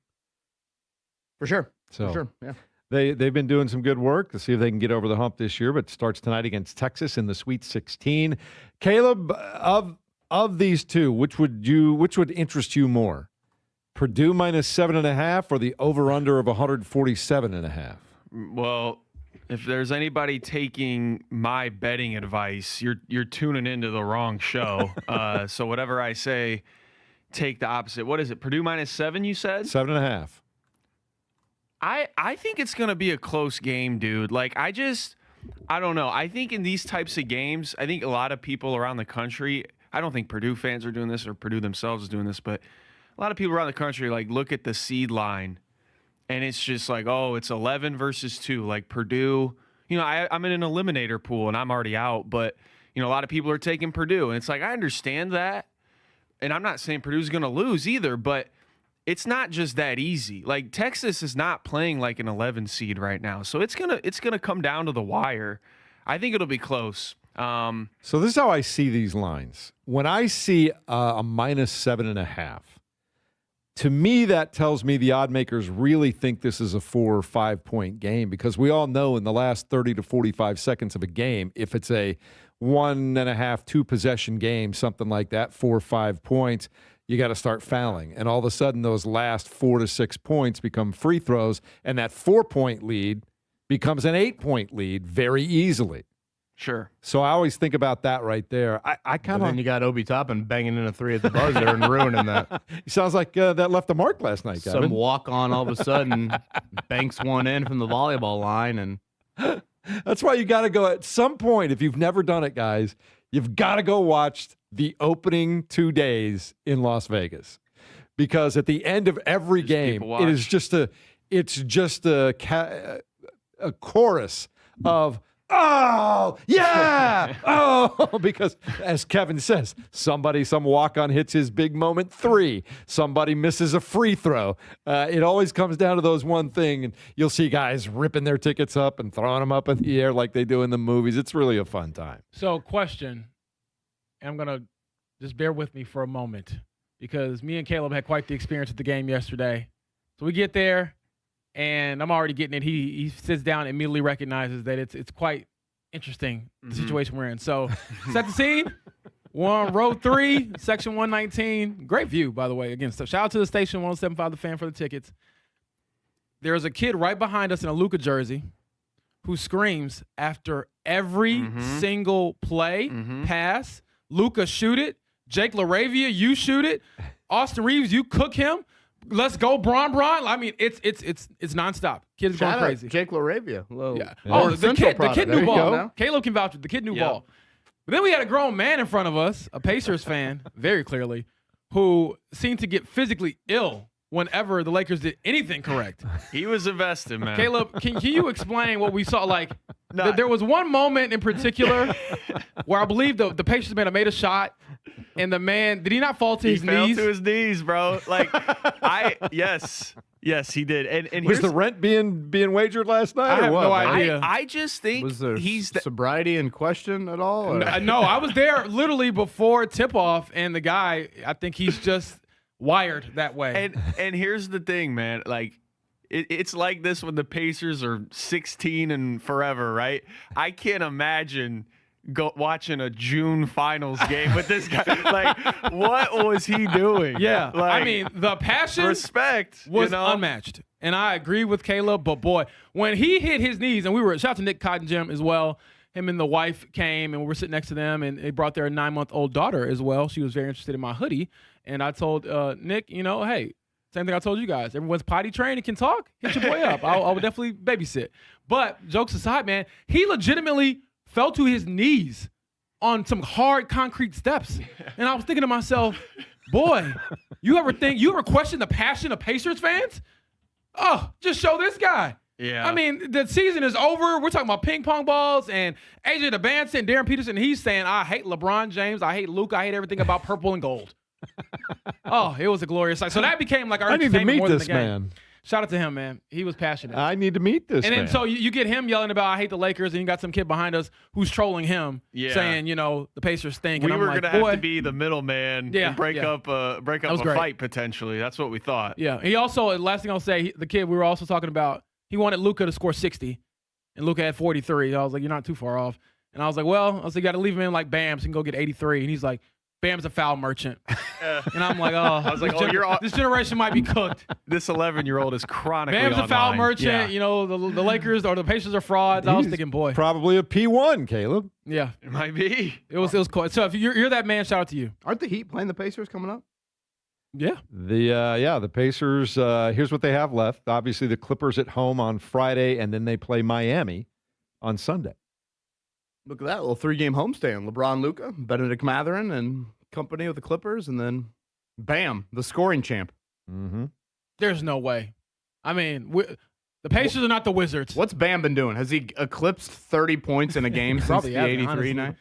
For sure. Yeah. They've been doing some good work to see if they can get over the hump this year, but it starts tonight against Texas in the Sweet 16. Caleb, of of these two, which would interest you more? Purdue minus 7.5 or the over-under of 147.5? Well, if there's anybody taking my betting advice, you're tuning into the wrong show. So whatever I say, take the opposite. What is it? Purdue minus 7, you said? 7.5. I think it's going to be a close game, dude. Like, I don't know. I think in these types of games, I think a lot of people around the country, I don't think Purdue fans are doing this or Purdue themselves is doing this, but a lot of people around the country, like, look at the seed line, and it's just like, oh, it's 11 versus 2. Like, Purdue, I'm in an eliminator pool, and I'm already out, but, a lot of people are taking Purdue, and it's like, I understand that, and I'm not saying Purdue's going to lose either, but it's not just that easy. Like, Texas is not playing like an 11 seed right now, so it's gonna come down to the wire. I think it'll be close. So this is how I see these lines. When I see a minus 7.5, to me that tells me the odd makers really think this is a 4 or 5 point game, because we all know in the last 30 to 45 seconds of a game, if it's a 1.5, 2 possession game, something like that, 4 or 5 points, you got to start fouling. And all of a sudden, those last 4 to 6 points become free throws, and that 4-point lead becomes an 8-point lead very easily. Sure. So I always think about that right there. I kind of. Then you got Obi Toppin banging in a 3 at the buzzer and ruining that. He sounds like that left a mark last night, Kevin. Some walk on all of a sudden banks one in from the volleyball line, and that's why you got to go at some point. If you've never done it, guys, you've got to go watch the opening 2 days in Las Vegas, because at the end of every game, it is just a chorus of oh yeah, oh, because as Kevin says, some walk-on hits his big moment 3, somebody misses a free throw. It always comes down to those one thing, and you'll see guys ripping their tickets up and throwing them up in the air like they do in the movies. It's really a fun time. So, question. I'm going to just bear with me for a moment, because me and Caleb had quite the experience at the game yesterday. So we get there, and I'm already getting it. He sits down and immediately recognizes that it's quite interesting, the situation we're in. So set the scene. We're on row 3, section 119. Great view, by the way. Again, so shout out to the station 107.5 The Fan for the tickets. There's a kid right behind us in a Luka jersey who screams after every single play, pass. Luka, shoot it. Jake LaRavia, you shoot it. Austin Reeves, you cook him. Let's go, Bron. I mean, it's nonstop. Kid is going crazy. Jake LaRavia. Yeah. Oh, the kid knew ball. Caleb can vouch for the kid knew ball. But then we had a grown man in front of us, a Pacers fan, very clearly, who seemed to get physically ill whenever the Lakers did anything correct. He was invested, man. Caleb, can you explain what we saw? Like, there was one moment in particular where I believe the Pacers man made a shot, and the man, did he not fall to his knees? He fell to his knees, bro. Like, yes, he did. And was the rent being wagered last night? I have no idea. I just think was there sobriety in question at all? Or? No, I was there literally before tip-off, and the guy, I think he's just wired that way. And here's the thing, man. Like, it's like this when the Pacers are 16 and forever, right? I can't imagine watching a June finals game with this guy. Like, what was he doing? Yeah, like, I mean, the passion, respect was unmatched. And I agree with Caleb, but boy, when he hit his knees, and shout out to Nick Cottingham as well. Him and the wife came, and we were sitting next to them, and they brought their 9-month-old daughter as well. She was very interested in my hoodie. And I told Nick, hey, same thing I told you guys. Everyone's potty trained and can talk. Hit your boy up. I would definitely babysit. But jokes aside, man, he legitimately fell to his knees on some hard concrete steps. And I was thinking to myself, boy, you ever question the passion of Pacers fans? Oh, just show this guy. Yeah. I mean, the season is over. We're talking about ping pong balls and AJ DeBanson and Darren Peterson. He's saying, I hate LeBron James. I hate Luka. I hate everything about purple and gold. Oh, it was a glorious sight. So that became like our entertainment. I need to more meet than this the game. Man. Shout out to him, man. He was passionate. I need to meet this man. And then so you get him yelling about I hate the Lakers, and you got some kid behind us who's trolling him, saying, the Pacers stink. We and were going to have to be the middleman and break up a fight potentially. That's what we thought. Yeah. He also, last thing I'll say, the kid we were also talking about, he wanted Luka to score 60, and Luka had 43. I was like, you're not too far off. And I was like, you got to leave him in like Bam so he can go get 83. And he's like, Bam's a foul merchant. And I'm like, oh, I was like, this generation might be cooked. This 11-year-old is chronically Bam's a foul online. merchant. Yeah. You know, the Lakers or the Pacers are frauds. I was thinking, boy. Probably a P1, Caleb. Yeah. It might be. It was cool. So if you're that man, shout out to you. Aren't the Heat playing the Pacers coming up? Yeah. The Pacers, here's what they have left. Obviously, the Clippers at home on Friday, and then they play Miami on Sunday. Look at that little 3-game homestand. LeBron, Luka, Benedict Mathurin, and company with the Clippers, and then bam, the scoring champ. Mm-hmm. There's no way. I mean, the Pacers are not the Wizards. What's Bam been doing? Has he eclipsed 30 points in a game since Probably the hasn't, 83 honestly. night?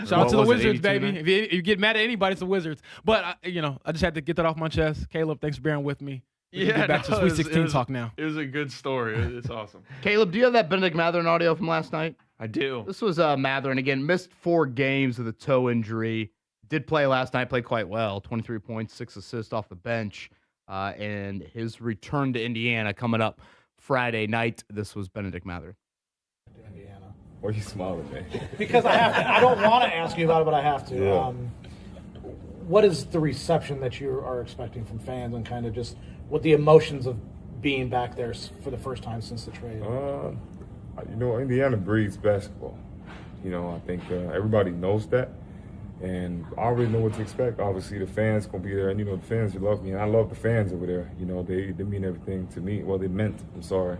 Shout out to the was it, Wizards, 82 baby. night? If you get mad at anybody, it's the Wizards. But, I just had to get that off my chest. Caleb, thanks for bearing with me. We can get back to Sweet 16 talk now. It was a good story. It's awesome. Caleb, do you have that Benedict Mathurin audio from last night? I do. This was Mathurin, again, missed 4 games with a toe injury. Did play last night, played quite well. 23 points, 6 assists off the bench. And his return to Indiana coming up Friday night. This was Benedict Mathurin. Why are you smiling, man? Because I have to. I don't want to ask you about it, but I have to. Yeah. What is the reception that you are expecting from fans and kind of just what the emotions of being back there for the first time since the trade? Indiana breeds basketball. I think everybody knows that. And I already know what to expect. Obviously, the fans going to be there. And, the fans, they love me. And I love the fans over there. They mean everything to me. Well, they meant, I'm sorry.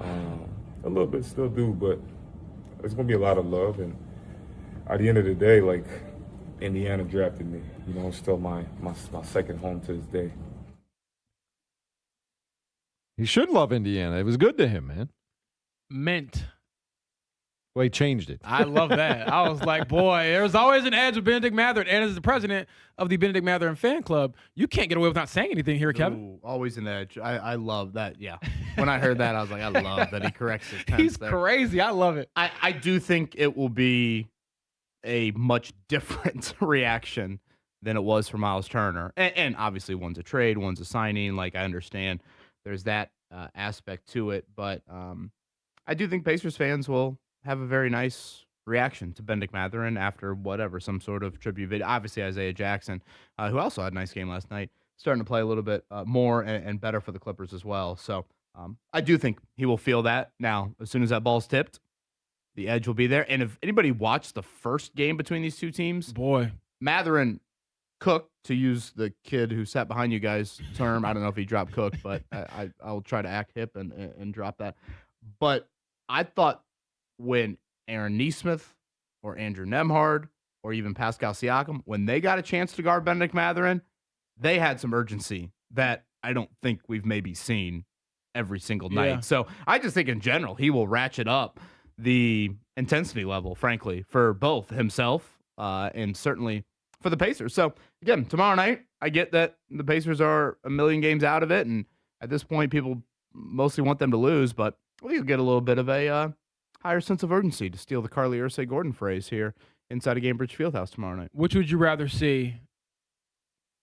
A little bit still do, but there's going to be a lot of love. And at the end of the day, Indiana drafted me. It's still my second home to this day. He should love Indiana. It was good to him, man. Meant. Well, he changed it. I love that. I was like, boy, there's always an edge with Benedict Mathurin. And as the president of the Benedict Mathurin fan club, you can't get away without saying anything here, Kevin. Ooh, always an edge. I love that. Yeah. When I heard that, I was like, I love that he corrects his tense He's there. crazy. I love it. I do think it will be a much different reaction than it was for Miles Turner. And obviously, one's a trade, one's a signing. I understand there's that aspect to it. But I do think Pacers fans will have a very nice reaction to Benedict Mathurin after some sort of tribute video. Obviously, Isaiah Jackson, who also had a nice game last night, starting to play a little bit more and better for the Clippers as well. So I do think he will feel that. Now, as soon as that ball's tipped, the edge will be there. And if anybody watched the first game between these two teams, boy, Mathurin cooked, to use the kid who sat behind you guys' term. I don't know if he dropped cook, but I'll try to act hip and drop that. But I thought when Aaron Nesmith or Andrew Nembhard or even Pascal Siakam, when they got a chance to guard Benedict Mathurin, they had some urgency that I don't think we've maybe seen every single night. Yeah. So I just think in general, he will ratchet up the intensity level, frankly, for both himself and certainly for the Pacers. So again, tomorrow night, I get that the Pacers are a million games out of it. And at this point, people mostly want them to lose, but we'll get a little bit of a higher sense of urgency, to steal the Carly Ursay-Gordon phrase here, inside of Gainbridge Fieldhouse tomorrow night. Which would you rather see?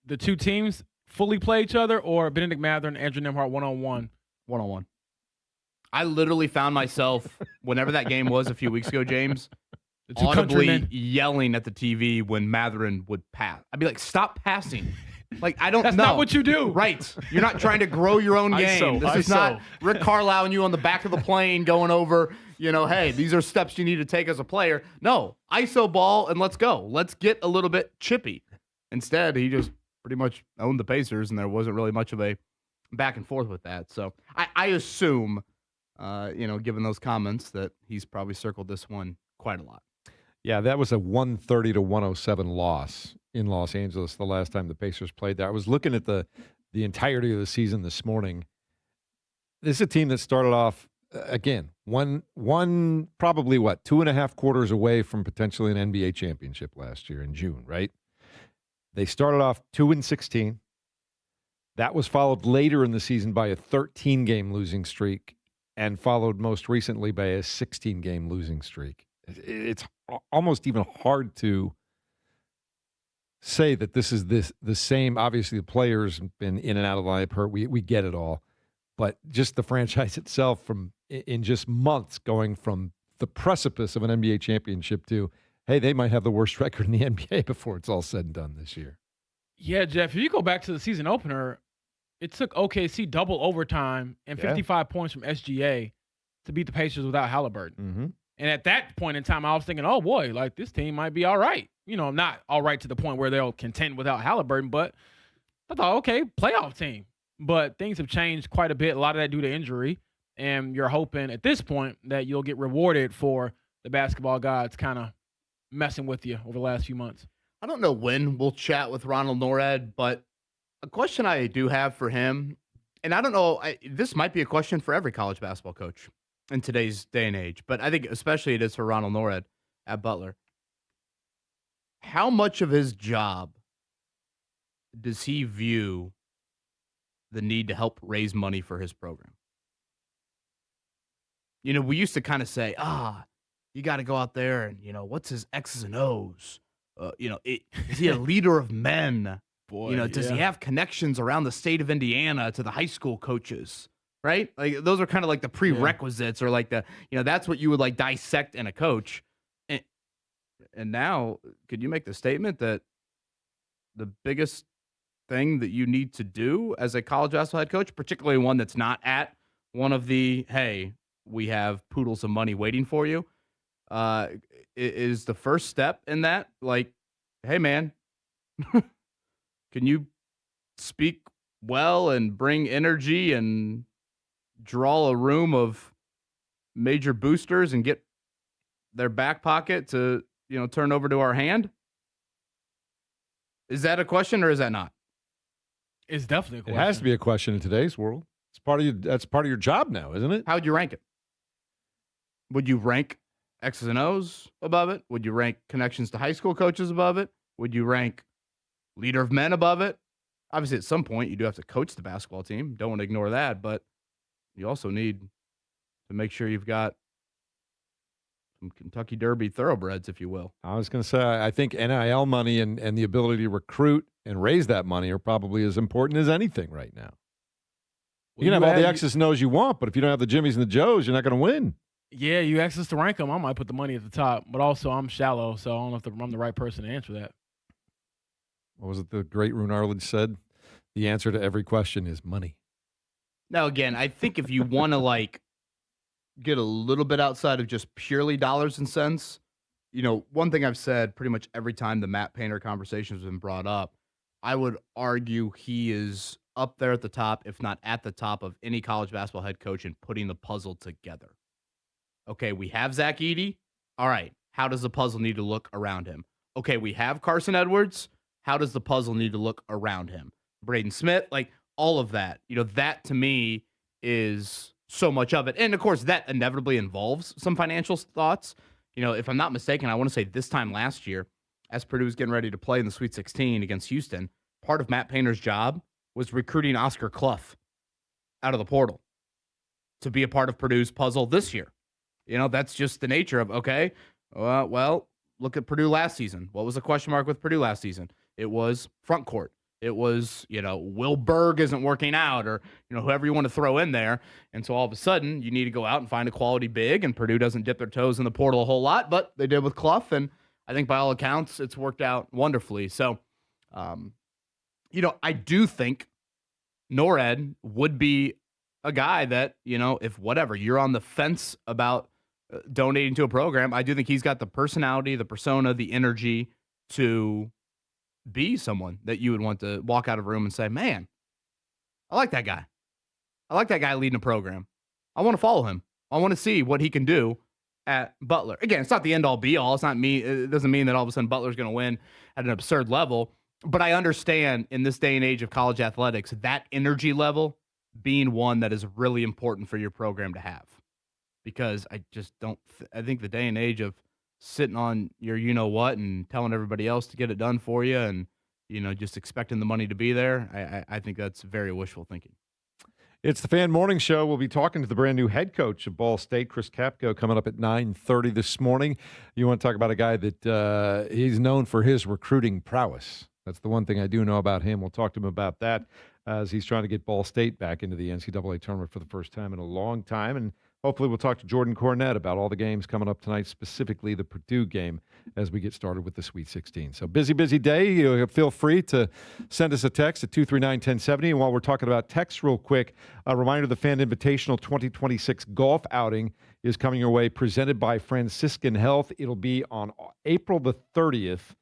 The two teams fully play each other, or Benedict Mathurin and Andrew Nembhard one-on-one? One-on-one. I literally found myself, whenever that game was a few weeks ago, James, audibly yelling at the TV when Mathurin would pass. I'd be like, stop passing. I don't know. That's not what you do. Right. You're not trying to grow your own game. This is not Rick Carlisle and you on the back of the plane going over, hey, these are steps you need to take as a player. No, ISO ball and let's go. Let's get a little bit chippy. Instead, he just pretty much owned the Pacers, and there wasn't really much of a back and forth with that. So I assume, given those comments, that he's probably circled this one quite a lot. Yeah, that was a 130-107 loss in Los Angeles the last time the Pacers played there. I was looking at the entirety of the season this morning. This is a team that started off, again, one probably, 2.5 quarters away from potentially an NBA championship last year in June, right? They started off 2-16. That was followed later in the season by a 13-game losing streak and followed most recently by a 16-game losing streak. It's almost even hard to say that this is the same. Obviously, the players have been in and out of the lineup hurt. We get it all. But just the franchise itself, in just months, going from the precipice of an NBA championship to hey, they might have the worst record in the NBA before it's all said and done this year. Yeah, Jeff, if you go back to the season opener, it took OKC double overtime and 55 points from SGA to beat the Pacers without Halliburton. Mm-hmm. And at that point in time, I was thinking, oh, boy, like this team might be all right. Not all right to the point where they'll contend without Halliburton, but I thought, okay, playoff team. But things have changed quite a bit, a lot of that due to injury. And you're hoping at this point that you'll get rewarded for the basketball gods kind of messing with you over the last few months. I don't know when we'll chat with Ronald Norred, but a question I do have for him, and I don't know, this might be a question for every college basketball coach in today's day and age, but I think especially it is for Ronald Norred at Butler. How much of his job does he view the need to help raise money for his program? We used to kind of say, you got to go out there and, what's his X's and O's? Is he a leader of men? Boy, does he have connections around the state of Indiana to the high school coaches? Right? Like those are kind of like the prerequisites or like that's what you would like dissect in a coach. And now, could you make the statement that the biggest thing that you need to do as a college basketball head coach, particularly one that's not at one of the, hey, we have poodles of money waiting for you, is the first step in that, like, hey, man, can you speak well and bring energy and draw a room of major boosters and get their back pocket to, turn over to our hand? Is that a question or is that not? It's definitely a question. It has to be a question in today's world. That's part of your job now, isn't it? How would you rank it? Would you rank X's and O's above it? Would you rank connections to high school coaches above it? Would you rank leader of men above it? Obviously, at some point, you do have to coach the basketball team. Don't want to ignore that, but you also need to make sure you've got some Kentucky Derby thoroughbreds, if you will. I was going to say, I think NIL money and the ability to recruit and raise that money are probably as important as anything right now. You can have all the X's and O's you want, but if you don't have the Jimmys and the Joes, you're not going to win. Yeah, you asked us to rank them. I might put the money at the top, but also I'm shallow, so I don't know if I'm the right person to answer that. What was it the great Rune Arledge said? The answer to every question is money. Now, again, I think if you want to, get a little bit outside of just purely dollars and cents, one thing I've said pretty much every time the Matt Painter conversation has been brought up, I would argue he is up there at the top, if not at the top of any college basketball head coach in putting the puzzle together. Okay, we have Zach Edey. All right, how does the puzzle need to look around him? Okay, we have Carson Edwards. How does the puzzle need to look around him? Braden Smith, all of that. That to me is so much of it. And of course, that inevitably involves some financial thoughts. If I'm not mistaken, I want to say this time last year, as Purdue was getting ready to play in the Sweet 16 against Houston, part of Matt Painter's job was recruiting Oscar Clough out of the portal to be a part of Purdue's puzzle this year. That's just the nature of, okay, well, look at Purdue last season. What was the question mark with Purdue last season? It was front court. It was, Will Berg isn't working out or, whoever you want to throw in there. And so all of a sudden you need to go out and find a quality big, and Purdue doesn't dip their toes in the portal a whole lot, but they did with Clough. And I think by all accounts, it's worked out wonderfully. So, I do think Norred would be a guy that, if whatever, you're on the fence about donating to a program, I do think he's got the personality, the persona, the energy to be someone that you would want to walk out of a room and say, man, I like that guy. I like that guy leading a program. I want to follow him. I want to see what he can do at Butler. Again, it's not the end-all be-all. It's not me. It doesn't mean that all of a sudden Butler's going to win at an absurd level. But I understand in this day and age of college athletics, that energy level being one that is really important for your program to have. Because I just don't I think the day and age of sitting on your you-know-what and telling everybody else to get it done for you and, just expecting the money to be there, I think that's very wishful thinking. It's the Fan Morning Show. We'll be talking to the brand new head coach of Ball State, Chris Capco, coming up at 9:30 this morning. You want to talk about a guy that he's known for his recruiting prowess. That's the one thing I do know about him. We'll talk to him about that as he's trying to get Ball State back into the NCAA tournament for the first time in a long time. And hopefully we'll talk to Jordan Cornette about all the games coming up tonight, specifically the Purdue game, as we get started with the Sweet 16. So busy day. You feel free to send us a text at 239-1070. And while we're talking about texts real quick, a reminder, the Fan Invitational 2026 golf outing is coming your way, presented by Franciscan Health. It'll be on April the 30th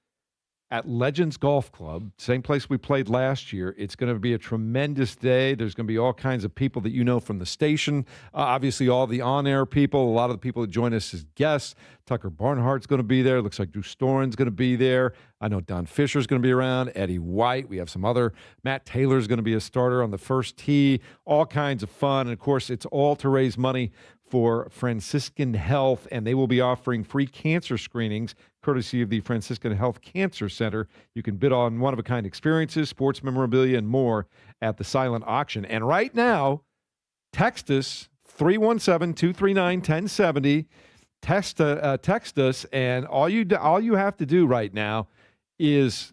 at Legends Golf Club, same place we played last year. It's going to be a tremendous day. There's going to be all kinds of people that you know from the station. Obviously, all the on-air people, a lot of the people that join us as guests. Tucker Barnhart's going to be there. Looks like Drew Storen's going to be there. I know Don Fisher's going to be around. Eddie White. We have some other. Matt Taylor's going to be a starter on the first tee. All kinds of fun. And, of course, it's all to raise money for Franciscan Health, and they will be offering free cancer screenings courtesy of the Franciscan Health Cancer Center. You can bid on one-of-a-kind experiences, sports memorabilia, and more at the silent auction. And right now, text us, 317-239-1070. Text us, and all you have to do right now is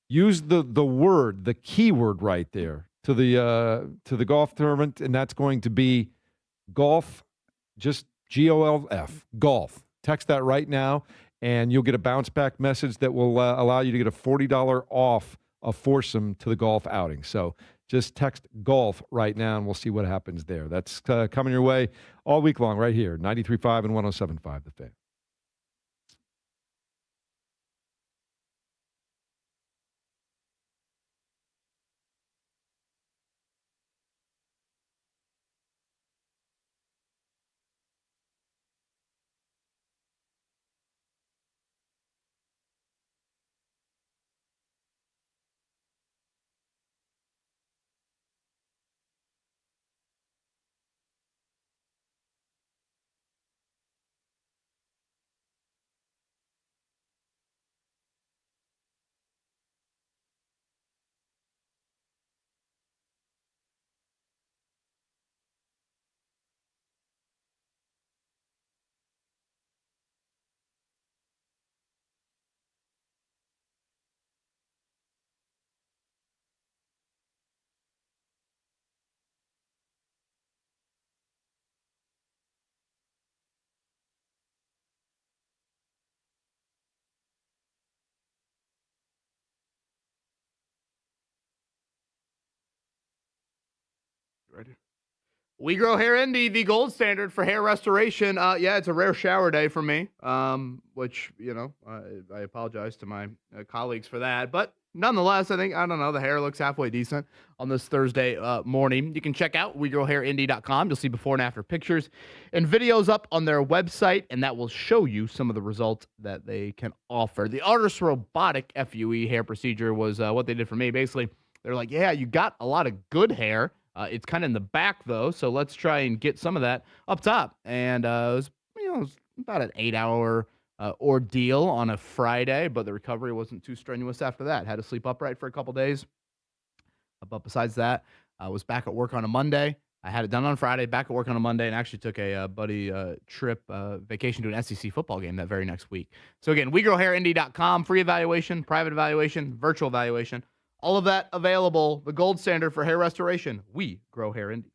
use the keyword right there to the golf tournament, and that's going to be golf. Just GOLF, golf. Text that right now, and you'll get a bounce back message that will allow you to get a $40 off a foursome to the golf outing. So just text golf right now, and we'll see what happens there. That's coming your way all week long right here, 93.5 and 107.5 The Fan. Right here. We Grow Hair Indy, the gold standard for hair restoration. Yeah, it's a rare shower day for me, which, I apologize to my colleagues for that. But nonetheless, I don't know, the hair looks halfway decent on this Thursday morning. You can check out WeGrowHairIndy.com. You'll see before and after pictures and videos up on their website, and that will show you some of the results that they can offer. The Artist Robotic FUE hair procedure was what they did for me. Basically, they're like, yeah, you got a lot of good hair. It's kind of in the back, though, so let's try and get some of that up top. And it was about an 8-hour ordeal on a Friday, but the recovery wasn't too strenuous after that. Had to sleep upright for a couple days. But besides that, I was back at work on a Monday. I had it done on Friday, back at work on a Monday, and actually took a buddy trip, vacation to an SEC football game that very next week. So, again, WeGrowHairIndy.com, free evaluation, private evaluation, virtual evaluation. All of that available, the gold standard for hair restoration. We Grow Hair Indy.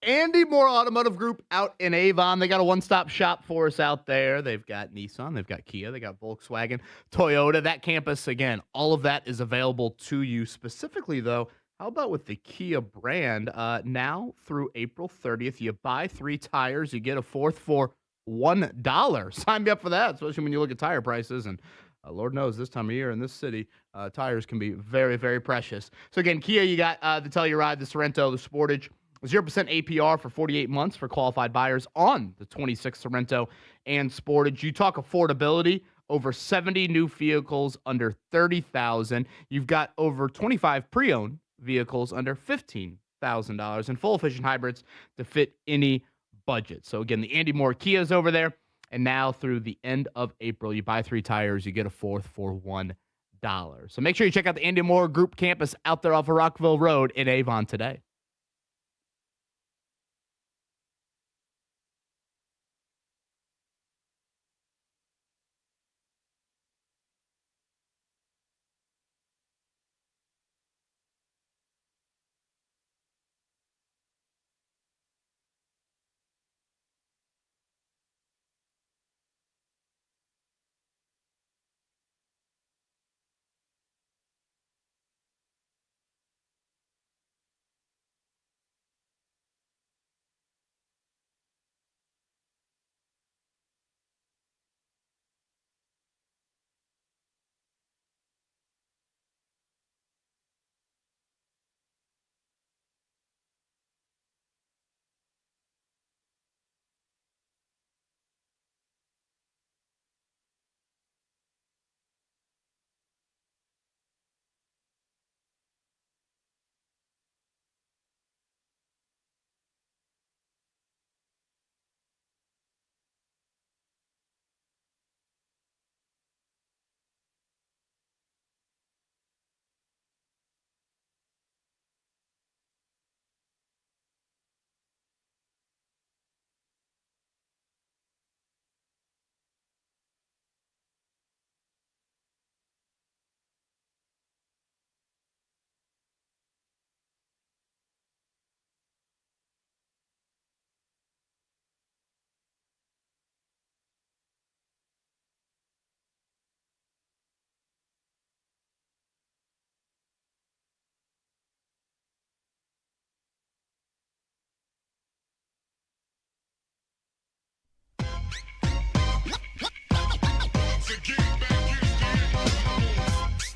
Andy Moore Automotive Group out in Avon. They got a one-stop shop for us out there. They've got Nissan, they've got Kia, they got Volkswagen, Toyota. That campus, again, all of that is available to you. Specifically, though, How about with the Kia brand? Now through April 30th, you buy 3 tires, you get a fourth for $1. Sign me up for that, especially when you look at tire prices. And Lord knows this time of year in this city, tires can be very, very precious. So again, Kia, you got the Telluride, the Sorrento, the Sportage. 0% APR for 48 months for qualified buyers on the 26 Sorrento and Sportage. You talk affordability, over 70 new vehicles under $30,000. You've got over 25 pre-owned vehicles under $15,000 and full efficient hybrids to fit any budget. So again, the Andy Moore Kia's over there. And now through the end of April, you buy 3 tires, you get a fourth for $1. So make sure you check out the Andy Moore Group campus out there off of Rockville Road in Avon today.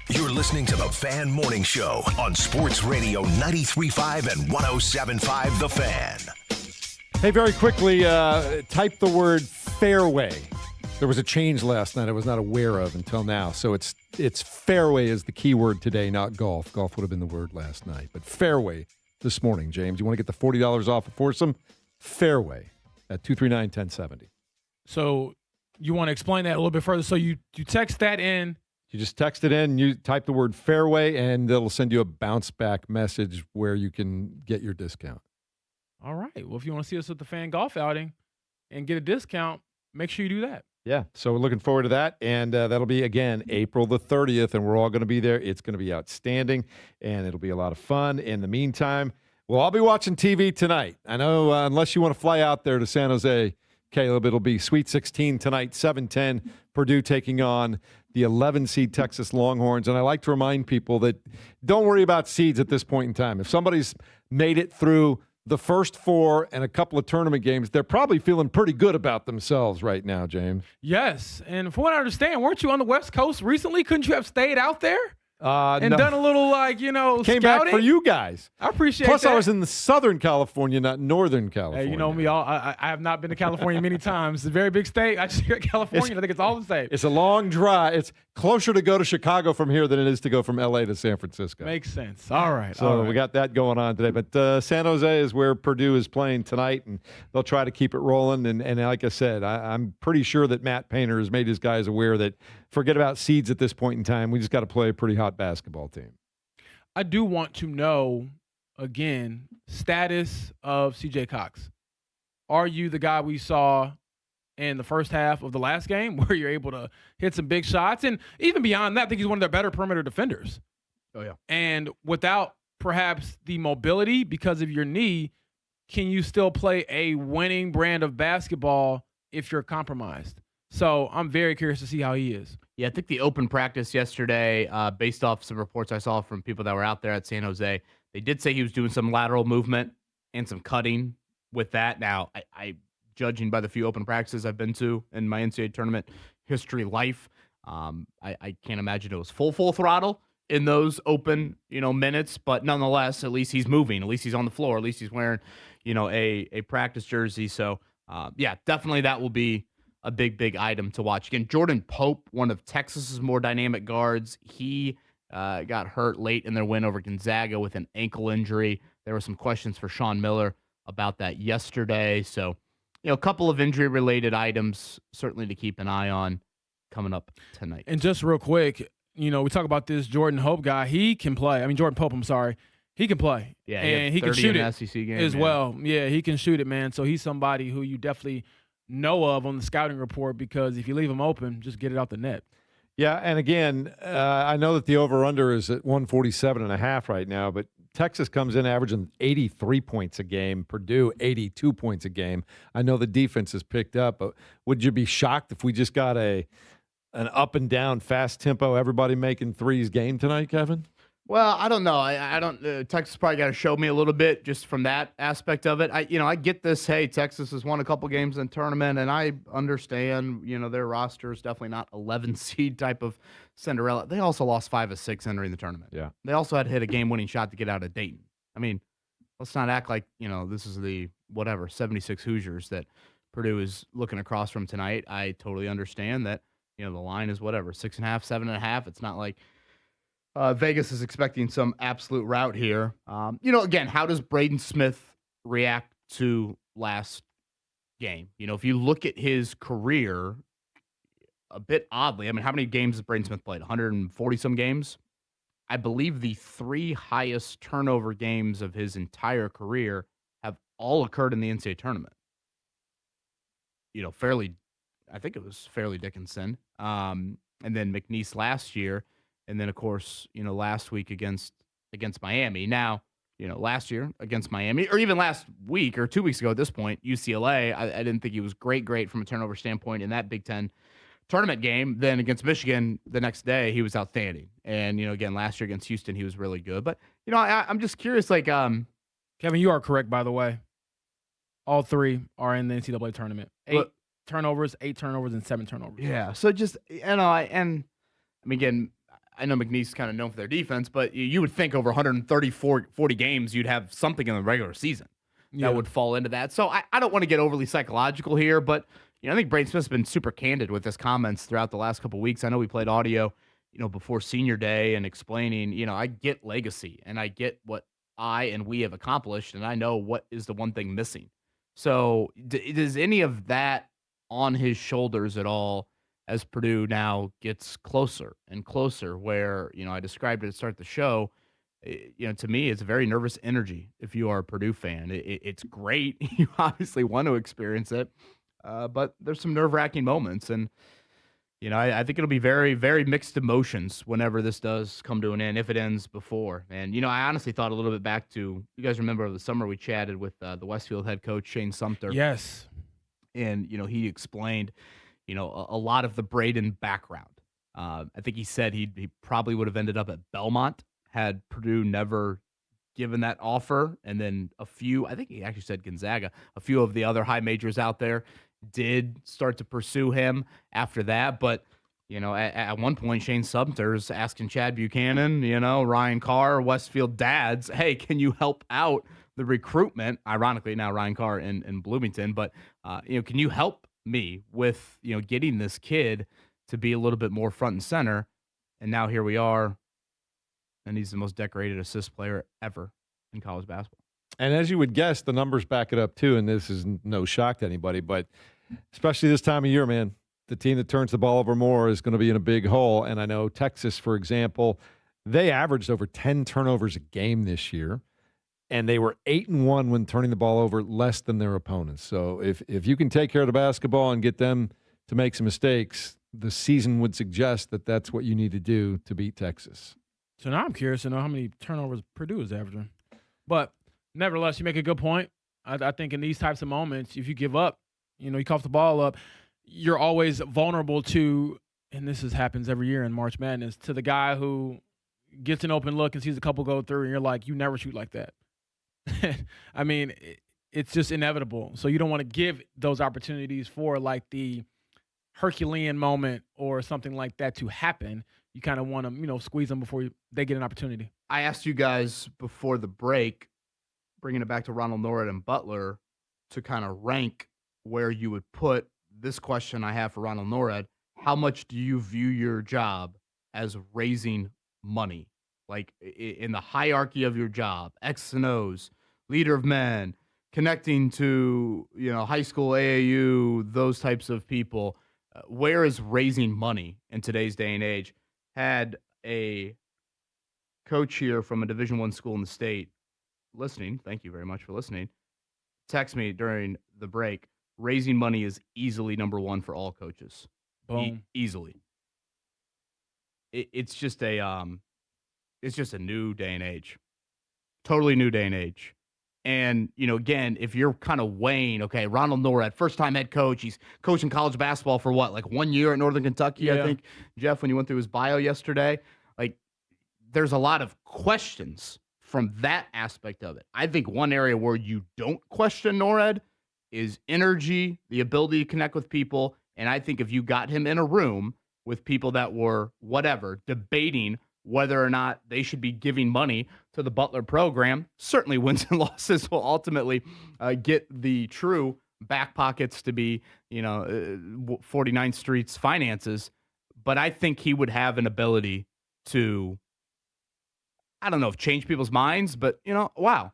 You're listening to the Fan Morning Show on Sports Radio 93.5 and 107.5 The Fan. Hey, very quickly, type the word fairway. There was a change last night I was not aware of until now. So it's fairway is the key word today, not golf. Golf would have been the word last night. But fairway this morning, James. You want to get the $40 off a foursome? Fairway at 239-1070. So you want to explain that a little bit further? So you text that in. You just text it in, you type the word fairway, and it'll send you a bounce back message where you can get your discount. All right. Well, if you want to see us at the Fan Golf outing and get a discount, make sure you do that. Yeah. So we're looking forward to that. And that'll be, again, April the 30th, and we're all going to be there. It's going to be outstanding, and it'll be a lot of fun. In the meantime, we'll all be watching TV tonight. I know unless you want to fly out there to San Jose, Caleb, it'll be Sweet 16 tonight, 7:10, Purdue taking on the 11-seed Texas Longhorns. And I like to remind people that don't worry about seeds at this point in time. If somebody's made it through the first 4 and a couple of tournament games, they're probably feeling pretty good about themselves right now, James. Yes. And from what I understand, weren't you on the West Coast recently? Couldn't you have stayed out there? And no. done a little, Came scouting? back for you guys. I appreciate Plus, that. I was in the Southern California, not Northern California. Hey, you know me, I have not been to California many times. It's a very big state. I just hear California. I think it's all the same. It's a long drive. It's closer to go to Chicago from here than it is to go from L.A. to San Francisco. Makes sense. All right. So we got that going on today. But San Jose is where Purdue is playing tonight, and they'll try to keep it rolling. And like I said, I'm pretty sure that Matt Painter has made his guys aware that forget about seeds at this point in time. We just got to play a pretty hot basketball team. I do want to know, again, status of C.J. Cox. Are you the guy we saw in the first half of the last game where you're able to hit some big shots? And even beyond that, I think he's one of their better perimeter defenders. Oh, yeah. And without perhaps the mobility because of your knee, can you still play a winning brand of basketball if you're compromised? So I'm very curious to see how he is. Yeah, I think the open practice yesterday, based off some reports I saw from people that were out there at San Jose, They did say he was doing some lateral movement and some cutting with that. Now, I judging by the few open practices I've been to in my NCAA tournament history life, I can't imagine it was full throttle in those open, minutes. But nonetheless, at least he's moving. At least he's on the floor. At least he's wearing, a practice jersey. So, yeah, definitely that will be a big item to watch. Again, Jordan Pope, one of Texas's more dynamic guards, he got hurt late in their win over Gonzaga with an ankle injury. There were some questions for Sean Miller about that yesterday. So, a couple of injury-related items certainly to keep an eye on coming up tonight. And just real quick, we talk about this Jordan Pope guy. He can play. Jordan Pope, I'm sorry. He can play. Yeah, and he can shoot it SEC game, as well. Yeah, he can shoot it, man. So he's somebody who you definitely know of on the scouting report, because if you leave him open, just get it out the net. Yeah, and again, I know that the over-under is at 147.5 right now, but Texas comes in averaging 83 points a game, Purdue 82 points a game. I know the defense has picked up, but would you be shocked if we just got an up-and-down, fast-tempo, everybody making threes game tonight, Kevin? Well, I don't know. I don't. Texas probably got to show me a little bit just from that aspect of it. I get this. Hey, Texas has won a couple games in the tournament, and I understand. Their roster is definitely not 11 seed type of Cinderella. They also lost 5 of 6 entering the tournament. Yeah. They also had to hit a game-winning shot to get out of Dayton. Let's not act like this is the 76 Hoosiers that Purdue is looking across from tonight. I totally understand that. The line is 6.5, 7.5. It's not like Vegas is expecting some absolute rout here. Again, how does Braden Smith react to last game? If you look at his career, a bit oddly, how many games has Braden Smith played? 140-some games? I believe the 3 highest turnover games of his entire career have all occurred in the NCAA tournament. I think it was Fairleigh Dickinson. And then McNeese last year. And then, of course, last week against Miami. Now, last year against Miami, or even last week or 2 weeks ago at this point, UCLA, I didn't think he was great from a turnover standpoint in that Big Ten tournament game. Then against Michigan the next day, he was outstanding. And, again, last year against Houston, he was really good. But, I'm just curious, Kevin, you are correct, by the way. All 3 are in the NCAA tournament. 8 turnovers, 8 turnovers, and 7 turnovers. Yeah, so just, again, I know McNeese is kind of known for their defense, but you would think over 40 games, you'd have something in the regular season that would fall into that. So I don't want to get overly psychological here, but I think Braden Smith's been super candid with his comments throughout the last couple of weeks. I know we played audio, before senior day and explaining, I get legacy and I get what I and we have accomplished, and I know what is the one thing missing. So does any of that on his shoulders at all as Purdue now gets closer and closer, where, I described it at the start of the show, to me, it's a very nervous energy if you are a Purdue fan. It's great. You obviously want to experience it, but there's some nerve-wracking moments. And, I think it'll be very, very mixed emotions whenever this does come to an end, if it ends before. And, I honestly thought a little bit back to, you guys remember the summer we chatted with the Westfield head coach, Shane Sumter. Yes. And, he explained, a lot of the Braden background. I think he said he probably would have ended up at Belmont had Purdue never given that offer. And then I think he actually said Gonzaga, a few of the other high majors out there did start to pursue him after that. But, at one point, Shane Sumter's asking Chad Buchanan, Ryan Carr, Westfield dads, hey, can you help out the recruitment? Ironically, now Ryan Carr in Bloomington. But, can you help me with, getting this kid to be a little bit more front and center? And now here we are, and he's the most decorated assist player ever in college basketball. And as you would guess, the numbers back it up too, and this is no shock to anybody, but especially this time of year, man, the team that turns the ball over more is going to be in a big hole. And I know Texas, for example, they averaged over 10 turnovers a game this year, and they were 8-1 when turning the ball over less than their opponents. So if you can take care of the basketball and get them to make some mistakes, the season would suggest that that's what you need to do to beat Texas. So now I'm curious to know how many turnovers Purdue is averaging. But nevertheless, you make a good point. I think in these types of moments, if you give up, you cough the ball up, you're always vulnerable to, and this happens every year in March Madness, to the guy who, gets an open look and sees a couple go through, and you're like, you never shoot like that. I mean, it's just inevitable. So you don't want to give those opportunities for like the Herculean moment or something like that to happen. You kind of want to, squeeze them before they get an opportunity. I asked you guys before the break, bringing it back to Ronald Norwood and Butler, to kind of rank where you would put this question I have for Ronald Norwood. How much do you view your job as raising money? Like in the hierarchy of your job, X and O's, leader of men, connecting to, high school AAU, those types of people. Where is raising money in today's day and age? Had a coach here from a Division I school in the state listening. Thank you very much for listening. Text me during the break. Raising money is easily number one for all coaches. Boom. Easily. It's just a new day and age. Totally new day and age. And, again, if you're kind of weighing, okay, Ronald Norwood, first-time head coach, he's coaching college basketball for what, like 1 year at Northern Kentucky, I think, Jeff, when you went through his bio yesterday. Like, there's a lot of questions from that aspect of it. I think one area where you don't question Norwood is energy, the ability to connect with people. And I think if you got him in a room with people that were, debating whether or not they should be giving money to the Butler program, certainly wins and losses will ultimately get the true back pockets to be, 49th Street's finances. But I think he would have an ability to, I don't know if change people's minds, but, wow,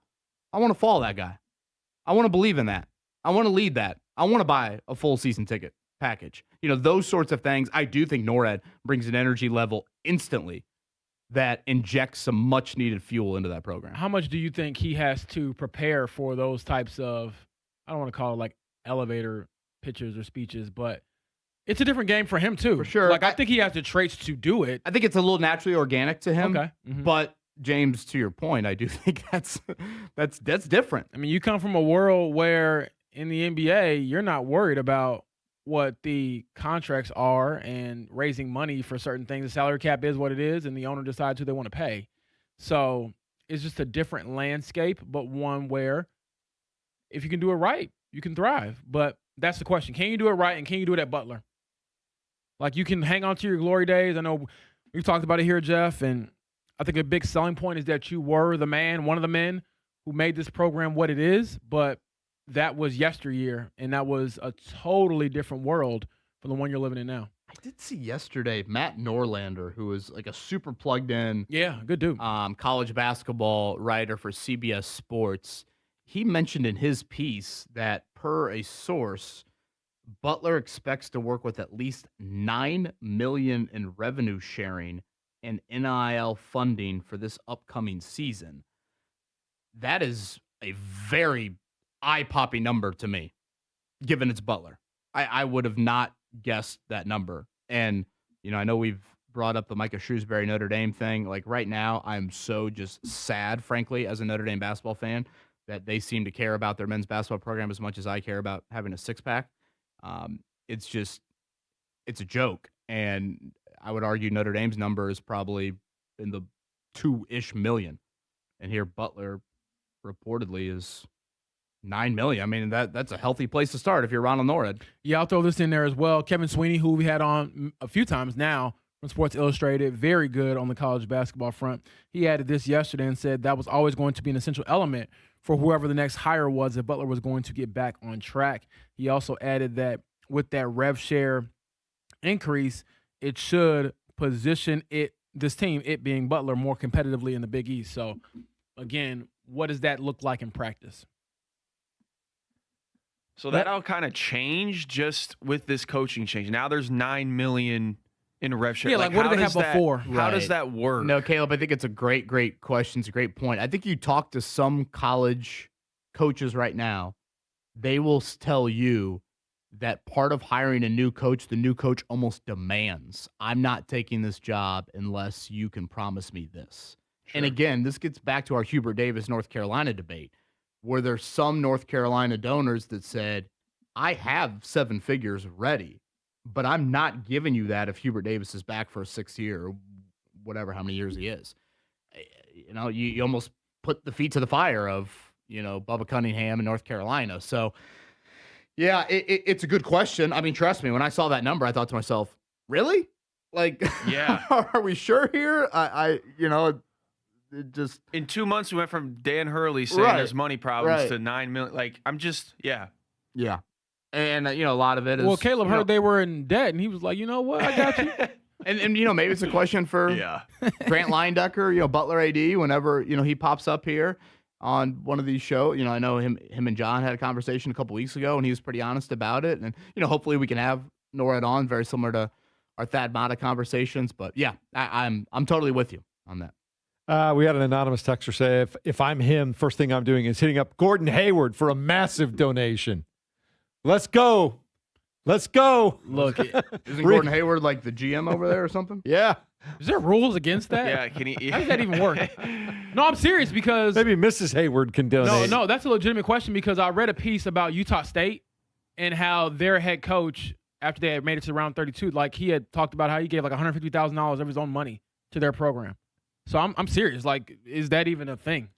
I want to follow that guy. I want to believe in that. I want to lead that. I want to buy a full season ticket package. Those sorts of things. I do think NORAD brings an energy level instantly that injects some much needed fuel into that program. How much do you think he has to prepare for those types of, I don't want to call it like elevator pitches or speeches, but it's a different game for him too. For sure. Like I think he has the traits to do it. I think it's a little naturally organic to him. Okay. Mm-hmm. But James, to your point, I do think that's different. I mean, you come from a world where in the NBA, you're not worried about what the contracts are and raising money for certain things. The salary cap is what it is, and the owner decides who they want to pay. So it's just a different landscape, but one where if you can do it right, you can thrive. But that's the question. Can you do it right, and can you do it at Butler? Like, you can hang on to your glory days. I know we've talked about it here, Jeff, and I think a big selling point is that you were the man, one of the men who made this program what it is, but that was yesteryear, and that was a totally different world from the one you're living in now. I did see yesterday Matt Norlander, who is like a super plugged in, good dude, college basketball writer for CBS Sports. He mentioned in his piece that per a source, Butler expects to work with at least $9 million in revenue sharing and NIL funding for this upcoming season. That is a very eye-popping number to me, given it's Butler. I would have not guessed that number. And, I know we've brought up the Micah Shrewsbury Notre Dame thing. Like, right now, I'm so just sad, frankly, as a Notre Dame basketball fan, that they seem to care about their men's basketball program as much as I care about having a six-pack. It's a joke. And I would argue Notre Dame's number is probably in the 2-ish million. And here Butler reportedly is $9 million. I mean, that's a healthy place to start if you're Ronald Norwood. Yeah, I'll throw this in there as well. Kevin Sweeney, who we had on a few times now from Sports Illustrated, very good on the college basketball front. He added this yesterday and said that was always going to be an essential element for whoever the next hire was if Butler was going to get back on track. He also added that with that rev share increase, it should position this team, it being Butler, more competitively in the Big East. So, again, what does that look like in practice? So that all kind of changed just with this coaching change. Now there's $9 million in rev share. Yeah, like what did they have before? How does that work? No, Caleb, I think it's a great question. It's a great point. I think you talk to some college coaches right now, they will tell you that part of hiring a new coach, the new coach almost demands, I'm not taking this job unless you can promise me this. Sure. And again, this gets back to our Hubert Davis, North Carolina debate, where there's some North Carolina donors that said, I have 7 figures ready, but I'm not giving you that if Hubert Davis is back for a 6th year or whatever, how many years he is. you almost put the feet to the fire of, Bubba Cunningham in North Carolina. So, yeah, it's a good question. I mean, trust me, when I saw that number, I thought to myself, really? Like, yeah, are we sure here? It just in 2 months we went from Dan Hurley saying there's money problems to $9 million. Like, I'm just yeah. And a lot of it is Caleb heard they were in debt, and he was like, you know what, I got you. and maybe it's a question for Grant Leyendecker, Butler AD, whenever he pops up here on one of these shows. I know him and John had a conversation a couple weeks ago, and he was pretty honest about it. And hopefully we can have Norad on, very similar to our Thad Matta conversations. But yeah, I'm totally with you on that. We had an anonymous texter say, if I'm him, first thing I'm doing is hitting up Gordon Hayward for a massive donation. Let's go. Look, isn't Gordon Hayward like the GM over there or something? Yeah. Is there rules against that? Yeah. Can he? How does that even work? No, I'm serious because maybe Mrs. Hayward can donate. No, that's a legitimate question because I read a piece about Utah State and how their head coach, after they had made it to round 32, like he had talked about how he gave like $150,000 of his own money to their program. So I'm serious. Like, is that even a thing?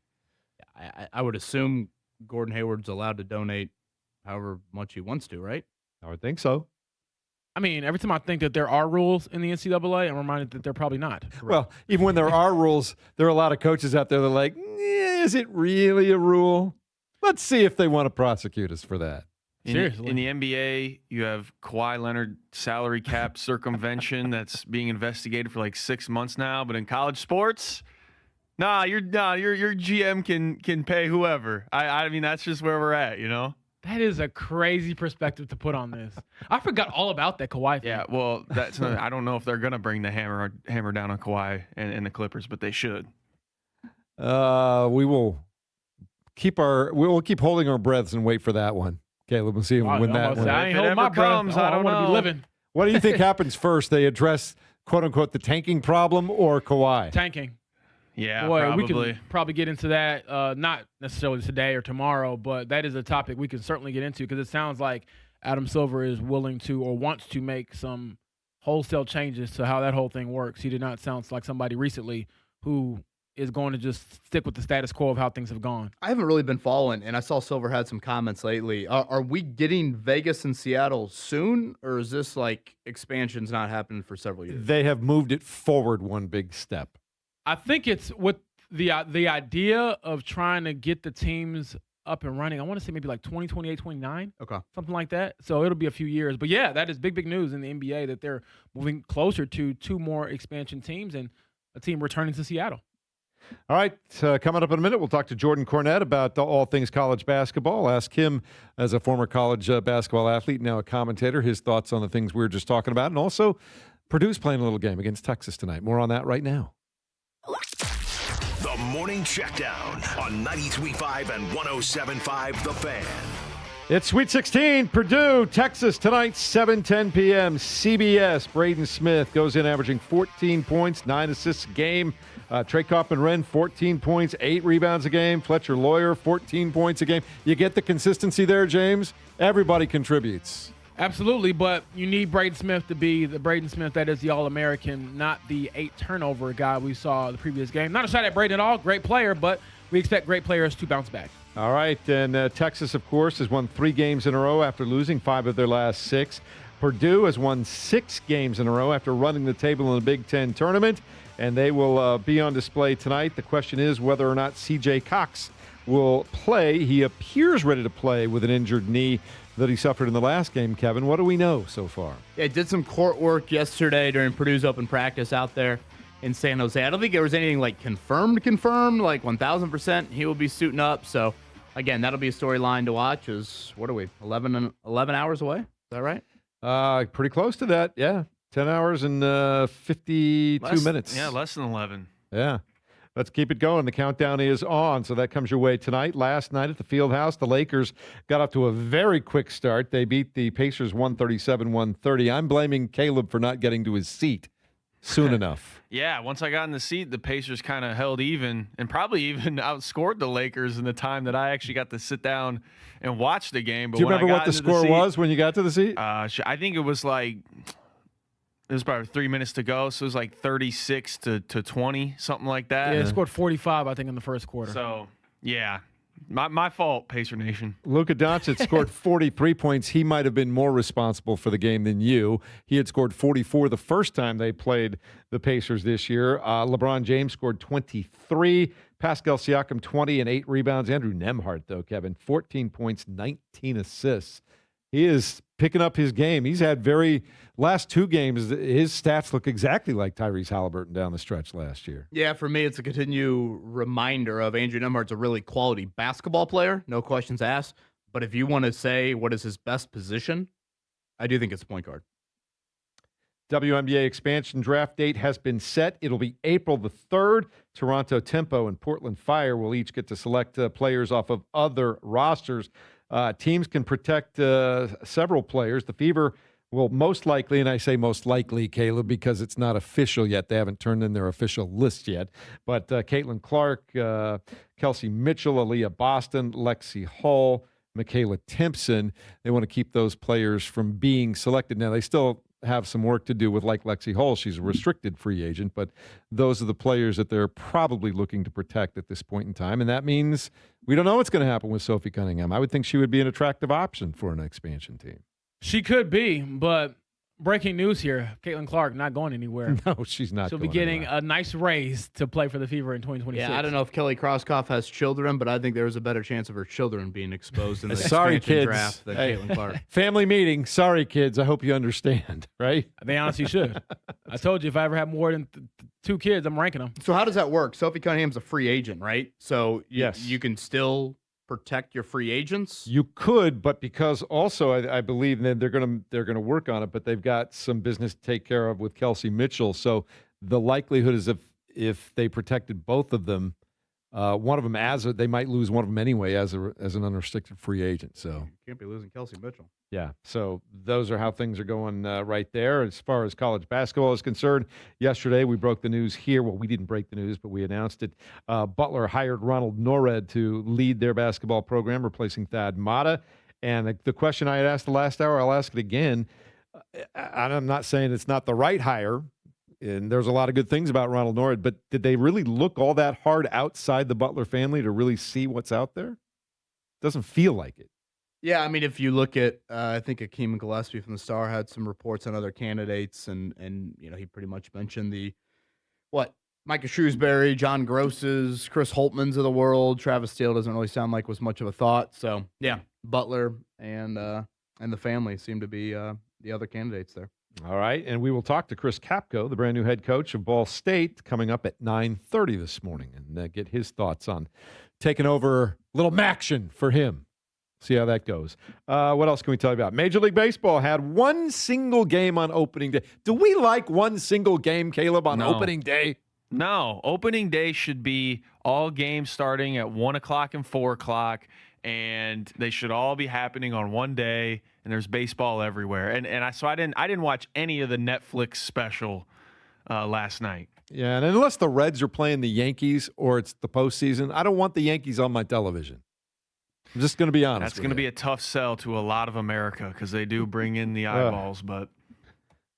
I would assume Gordon Hayward's allowed to donate however much he wants to, right? I would think so. I mean, every time I think that there are rules in the NCAA, I'm reminded that they're probably not. Well, even when there are rules, there are a lot of coaches out there that are like, is it really a rule? Let's see if they want to prosecute us for that. Seriously. In the NBA, you have Kawhi Leonard salary cap circumvention that's being investigated for like 6 months now. But in college sports, your GM can pay whoever. I mean, that's just where we're at, That is a crazy perspective to put on this. I forgot all about that Kawhi thing. Yeah, well, I don't know if they're gonna bring the hammer down on Kawhi and the Clippers, but they should. We will keep holding our breaths and wait for that one. Caleb, we'll see when that one. I ain't holding my breath. I don't want to be living. What do you think happens first? They address "quote unquote" the tanking problem or Kawhi? Tanking. Yeah, boy, probably. We can probably get into that, not necessarily today or tomorrow, but that is a topic we can certainly get into because it sounds like Adam Silver is willing to or wants to make some wholesale changes to how that whole thing works. He did not sound like somebody recently who is going to just stick with the status quo of how things have gone. I haven't really been following, and I saw Silver had some comments lately. Are we getting Vegas and Seattle soon, or is this like expansion's not happening for several years? They have moved it forward one big step. I think it's with the idea of trying to get the teams up and running. I want to say maybe like 2028, 29. Okay. Something like that. So it'll be a few years. But yeah, that is big news in the NBA that they're moving closer to 2 more expansion teams and a team returning to Seattle. All right, coming up in a minute, we'll talk to Jordan Cornette about all things college basketball. Ask him, as a former college basketball athlete, now a commentator, his thoughts on the things we were just talking about. And also, Purdue's playing a little game against Texas tonight. More on that right now. The Morning Checkdown on 93.5 and 107.5 The Fan. It's Sweet 16, Purdue, Texas, tonight, 7:10 p.m., CBS. Braden Smith goes in averaging 14 points, 9 assists a game. Trey Kaufman-Renn, 14 points, 8 rebounds a game. Fletcher Lawyer, 14 points a game. You get the consistency there, James? Everybody contributes. Absolutely, but you need Braden Smith to be the Braden Smith that is the All-American, not the 8-turnover guy we saw the previous game. Not a shot at Braden at all. Great player, but we expect great players to bounce back. All right, and Texas, of course, has won 3 games in a row after losing 5 of their last 6. Purdue has won 6 games in a row after running the table in the Big Ten tournament, and they will be on display tonight. The question is whether or not C.J. Cox will play. He appears ready to play with an injured knee that he suffered in the last game. Kevin, what do we know so far? Yeah, did some court work yesterday during Purdue's open practice out there in San Jose. I don't think there was anything like confirmed, like 1,000% he will be suiting up. So, again, that'll be a storyline to watch. What are we, 11 hours away? Is that right? Pretty close to that, yeah. 10 hours and 52 minutes. Yeah, less than 11. Yeah. Let's keep it going. The countdown is on, so that comes your way tonight. Last night at the Fieldhouse, the Lakers got off to a very quick start. They beat the Pacers 137-130. I'm blaming Caleb for not getting to his seat soon enough. Yeah, once I got in the seat, the Pacers kind of held even and probably even outscored the Lakers in the time that I actually got to sit down and watch the game. But do you remember what the score was when you got to the seat? I think it was like It was probably 3 minutes to go, so it was like 36 to 20, something like that. Yeah, they scored 45, I think, in the first quarter. So, yeah. My fault, Pacer Nation. Luka Doncic scored 43 points. He might have been more responsible for the game than you. He had scored 44 the first time they played the Pacers this year. LeBron James scored 23. Pascal Siakam, 20 and 8 rebounds. Andrew Nembhard, though, Kevin, 14 points, 19 assists. He is picking up his game. He's had last 2 games, his stats look exactly like Tyrese Halliburton down the stretch last year. Yeah, for me, it's a continued reminder of Andrew Nembhard's a really quality basketball player, no questions asked. But if you want to say what is his best position, I do think it's point guard. WNBA expansion draft date has been set. It'll be April the 3rd. Toronto Tempo and Portland Fire will each get to select players off of other rosters. Teams can protect several players. The Fever will most likely, and I say most likely, Caleb, because it's not official yet. They haven't turned in their official list yet. But Caitlin Clark, Kelsey Mitchell, Aaliyah Boston, Lexi Hull, Michaela Timpson, they want to keep those players from being selected. Now, they still have some work to do with, like Lexi Hull. She's a restricted free agent, but those are the players that they're probably looking to protect at this point in time. And that means we don't know what's going to happen with Sophie Cunningham. I would think she would be an attractive option for an expansion team. She could be, but breaking news here, Caitlin Clark not going anywhere. No, she's not. She'll be getting a nice raise to play for the Fever in 2026. Yeah, I don't know if Kelly Krauskopf has children, but I think there's a better chance of her children being exposed in the Sorry, expansion kids. draft than Caitlin Clark. Family meeting. Sorry, kids. I hope you understand, right? They honestly should. I told you if I ever have more than 2 kids, I'm ranking them. So how does that work? Sophie Cunningham's a free agent, right? So yes, you can still protect your free agents? You could, but because also I believe that they're gonna work on it, but they've got some business to take care of with Kelsey Mitchell. So the likelihood is if they protected both of them, one of them they might lose one of them anyway as an unrestricted free agent. So you can't be losing Kelsey Mitchell. Yeah, so those are how things are going right there. As far as college basketball is concerned, yesterday we broke the news here. Well, we didn't break the news, but we announced it. Butler hired Ronald Norred to lead their basketball program, replacing Thad Matta. And the question I had asked the last hour, I'll ask it again. I'm not saying it's not the right hire, and there's a lot of good things about Ronald Norred, but did they really look all that hard outside the Butler family to really see what's out there? Doesn't feel like it. Yeah, I mean, if you look at, I think Akeem Gillespie from the Star had some reports on other candidates, and he pretty much mentioned Micah Shrewsbury, John Grosses, Chris Holtmans of the world. Travis Steele doesn't really sound like was much of a thought. So yeah, Butler and the family seem to be the other candidates there. All right, and we will talk to Chris Capco, the brand new head coach of Ball State, coming up at 9:30 this morning, and get his thoughts on taking over a little Maction for him. See how that goes. What else can we tell you about? Major League Baseball had one single game on opening day. Do we like one single game, Caleb, on opening day? No. Opening day should be all games starting at 1 o'clock and 4 o'clock, and they should all be happening on one day, and there's baseball everywhere. And I didn't watch any of the Netflix special last night. Yeah, and unless the Reds are playing the Yankees or it's the postseason, I don't want the Yankees on my television. I'm just going to be honest. That's going to be a tough sell to a lot of America because they do bring in the eyeballs. But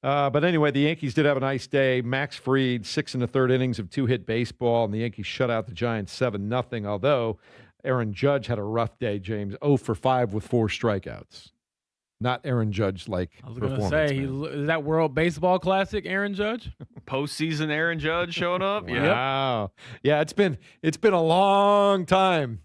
anyway, the Yankees did have a nice day. Max Fried, 6 1/3 innings of 2-hit baseball, and the Yankees shut out the Giants 7-0. Although Aaron Judge had a rough day, James, 0 for 5 with 4 strikeouts. Not Aaron Judge like performance. I was going to say, is that World Baseball Classic Aaron Judge? Postseason Aaron Judge showing up. Wow. Yeah, it's been a long time.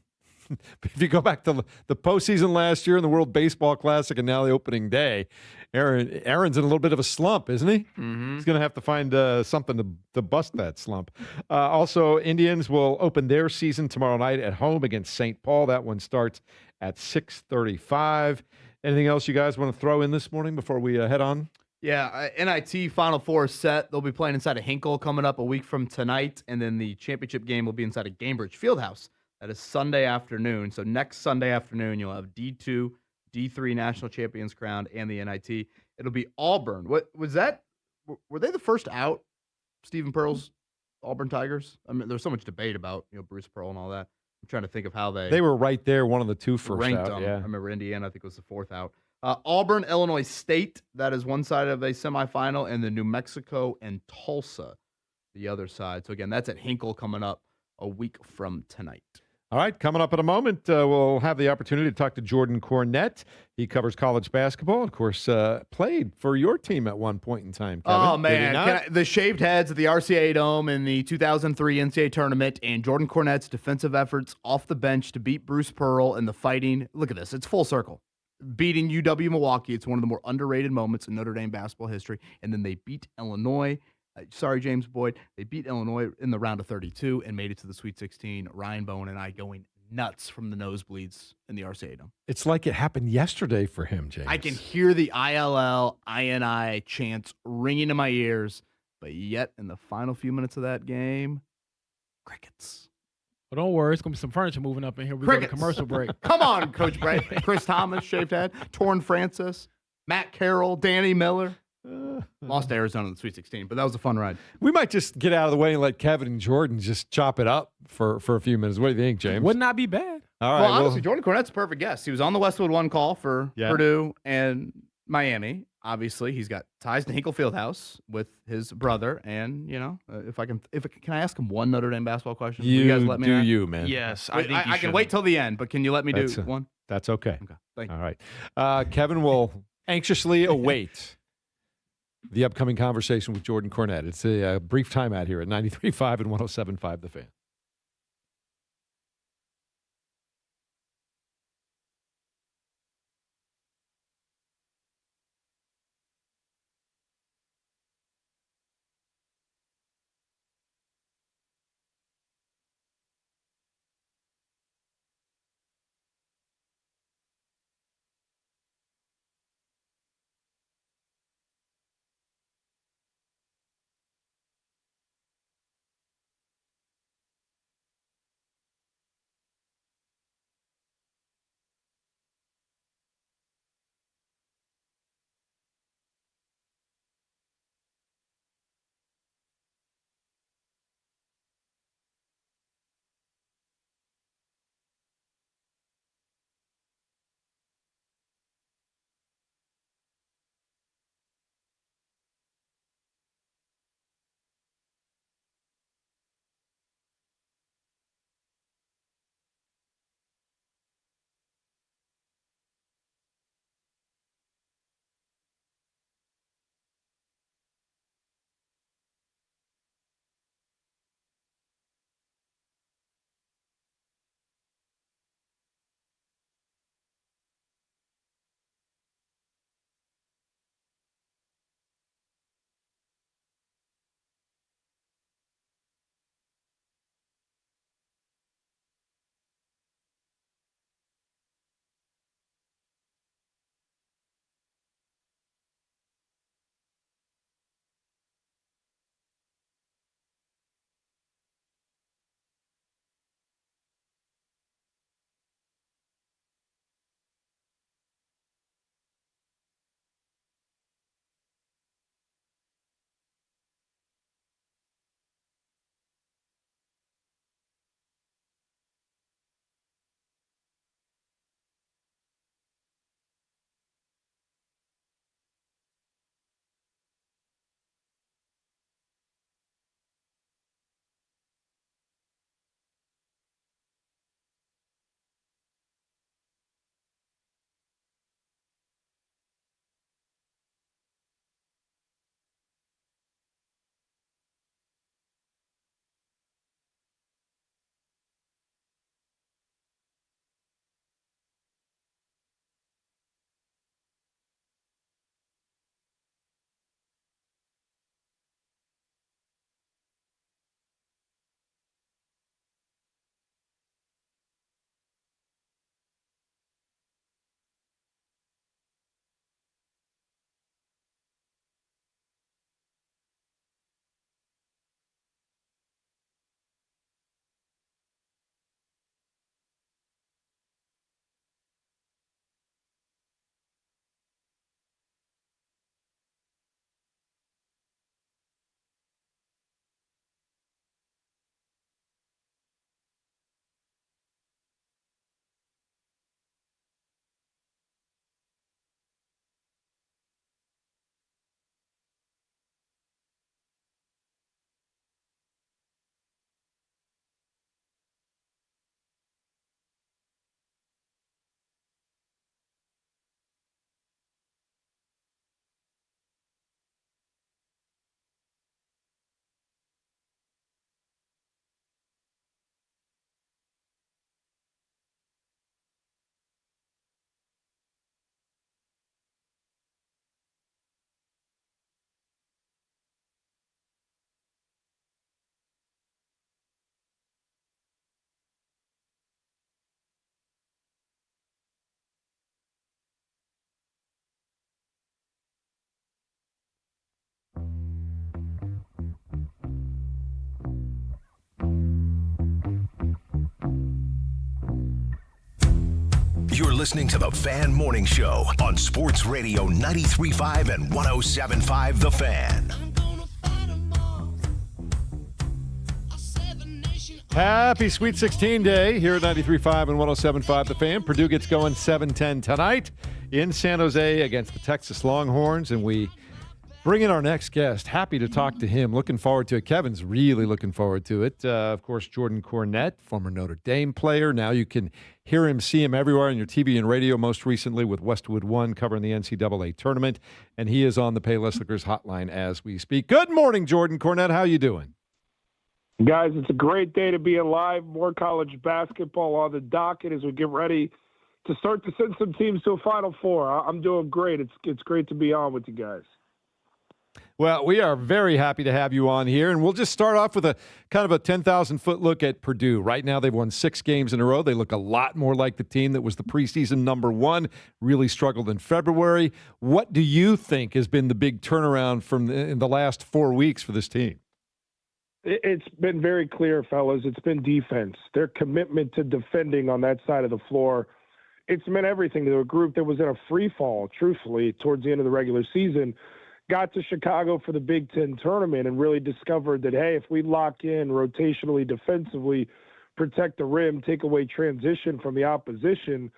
If you go back to the postseason last year and the World Baseball Classic and now the opening day, Aaron's in a little bit of a slump, isn't he? Mm-hmm. He's going to have to find something to bust that slump. Also, Indians will open their season tomorrow night at home against St. Paul. That one starts at 6:35. Anything else you guys want to throw in this morning before we head on? Yeah, NIT Final Four is set. They'll be playing inside of Hinkle coming up a week from tonight, and then the championship game will be inside of Gainbridge Fieldhouse. That is Sunday afternoon. So next Sunday afternoon, you'll have D2, D3 national champions crowned, and the NIT. It'll be Auburn. What was that? Were they the first out? Stephen Pearl's Auburn Tigers. I mean, there's so much debate about Bruce Pearl and all that. I'm trying to think of how they were right there, one of the two first ranked out. them. Yeah. I remember Indiana. I think was the 4th out. Auburn, Illinois State, that is one side of a semifinal, and then New Mexico and Tulsa, the other side. So, again, that's at Hinkle coming up a week from tonight. All right, coming up in a moment, we'll have the opportunity to talk to Jordan Cornette. He covers college basketball. Of course, played for your team at one point in time, Kevin. Oh, man. The shaved heads at the RCA Dome in the 2003 NCAA tournament and Jordan Cornette's defensive efforts off the bench to beat Bruce Pearl and the fighting. Look at this. It's full circle. Beating UW Milwaukee. It's one of the more underrated moments in Notre Dame basketball history. And then they beat Illinois. Sorry, James Boyd. They beat Illinois in the round of 32 and made it to the Sweet 16. Ryan Bowen and I going nuts from the nosebleeds in the RCA Dome. It's like it happened yesterday for him, James. I can hear the ILL, INI chants ringing in my ears, but yet in the final few minutes of that game, crickets. Well, don't worry. It's going to be some furniture moving up in here. We go to commercial break. Come on, Coach Bray. Chris Thomas, shaved head. Torrin Francis, Matt Carroll, Danny Miller. Lost to Arizona in the Sweet 16, but that was a fun ride. We might just get out of the way and let Kevin and Jordan just chop it up for a few minutes. What do you think, James? Would not be bad. All right. Well, honestly, Jordan Cornette's a perfect guest. He was on the Westwood One call for Purdue and Miami. Obviously, he's got ties to Hinkle Fieldhouse with his brother. And, can I ask him one Notre Dame basketball question? You guys let me do ask? you, man. Yes, I can wait till the end, but can you let me do one? That's okay. Okay, thank you. All right. Kevin will anxiously await the upcoming conversation with Jordan Cornette. It's a brief timeout here at 93.5 and 107.5 The Fan. listening to the Fan Morning Show on Sports Radio 93.5 and 107.5 The Fan. Happy Sweet 16 Day here at 93.5 and 107.5 The Fan. Purdue gets going 7-10 tonight in San Jose against the Texas Longhorns, and we bring in our next guest. Happy to talk to him. Looking forward to it. Kevin's really looking forward to it. Of course, Jordan Cornette, former Notre Dame player. Now you can hear him, see him everywhere on your TV and radio, most recently with Westwood One covering the NCAA tournament. And he is on the Payless Liquors hotline as we speak. Good morning, Jordan Cornette. How you doing? Guys, it's a great day to be alive. More college basketball on the docket as we get ready to start to send some teams to a Final Four. I'm doing great. It's great to be on with you guys. Well, we are very happy to have you on here, and we'll just start off with a kind of a 10,000-foot look at Purdue. Right now, they've won 6 games in a row. They look a lot more like the team that was the preseason number 1, really struggled in February. What do you think has been the big turnaround in the last 4 weeks for this team? It's been very clear, fellas. It's been defense. Their commitment to defending on that side of the floor. It's meant everything to a group that was in a free fall, truthfully, towards the end of the regular season. Got to Chicago for the Big Ten tournament and really discovered that, hey, if we lock in rotationally, defensively, protect the rim, take away transition from the opposition,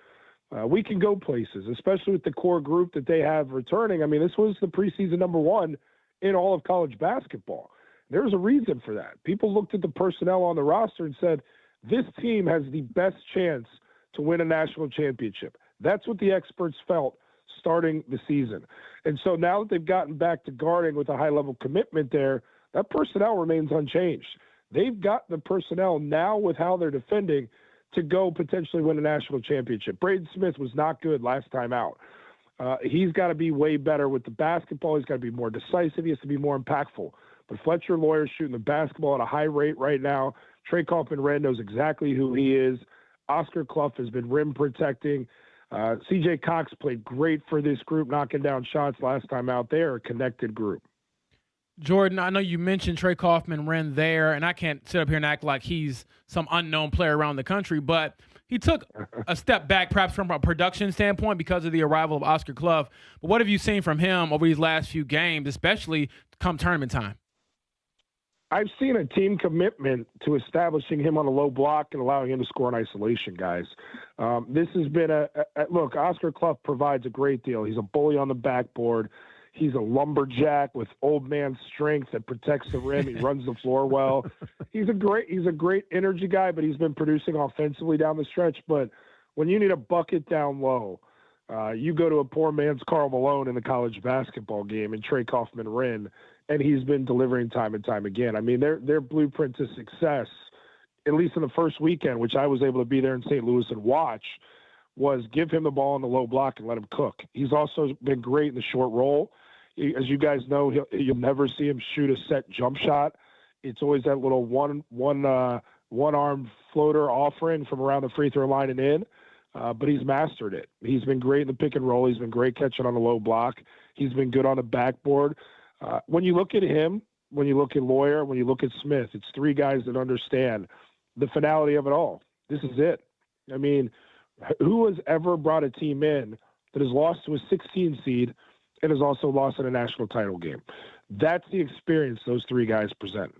we can go places, especially with the core group that they have returning. I mean, this was the preseason number 1 in all of college basketball. There's a reason for that. People looked at the personnel on the roster and said, this team has the best chance to win a national championship. That's what the experts felt starting the season. And so now that they've gotten back to guarding with a high-level commitment there, that personnel remains unchanged. They've got the personnel now with how they're defending to go potentially win a national championship. Braden Smith was not good last time out. He's got to be way better with the basketball. He's got to be more decisive. He has to be more impactful. But Fletcher Lawyer's shooting the basketball at a high rate right now. Trey Kaufman-Renn knows exactly who he is. Oscar Clough has been rim protecting. C.J. Cox played great for this group, knocking down shots last time out. They are a connected group. Jordan, I know you mentioned Trey Kaufman-Renn there, and I can't sit up here and act like he's some unknown player around the country, but he took a step back perhaps from a production standpoint because of the arrival of Oscar Clough. But what have you seen from him over these last few games, especially come tournament time? I've seen a team commitment to establishing him on a low block and allowing him to score in isolation, guys. This has been look, Oscar Clough provides a great deal. He's a bully on the backboard. He's a lumberjack with old man strength that protects the rim. He runs the floor well. He's a great energy guy, but he's been producing offensively down the stretch. But when you need a bucket down low, you go to a poor man's Karl Malone in the college basketball game and Trey Kaufman-Renn, and he's been delivering time and time again. I mean, their blueprint to success, at least in the first weekend, which I was able to be there in St. Louis and watch, was give him the ball on the low block and let him cook. He's also been great in the short roll. As you guys know, you'll never see him shoot a set jump shot. It's always that little one-arm floater offering from around the free throw line and in. But he's mastered it. He's been great in the pick and roll. He's been great catching on the low block. He's been good on the backboard. When you look at him, when you look at Lawyer, when you look at Smith, it's 3 guys that understand the finality of it all. This is it. I mean, who has ever brought a team in that has lost to a 16 seed and has also lost in a national title game? That's the experience those 3 guys present.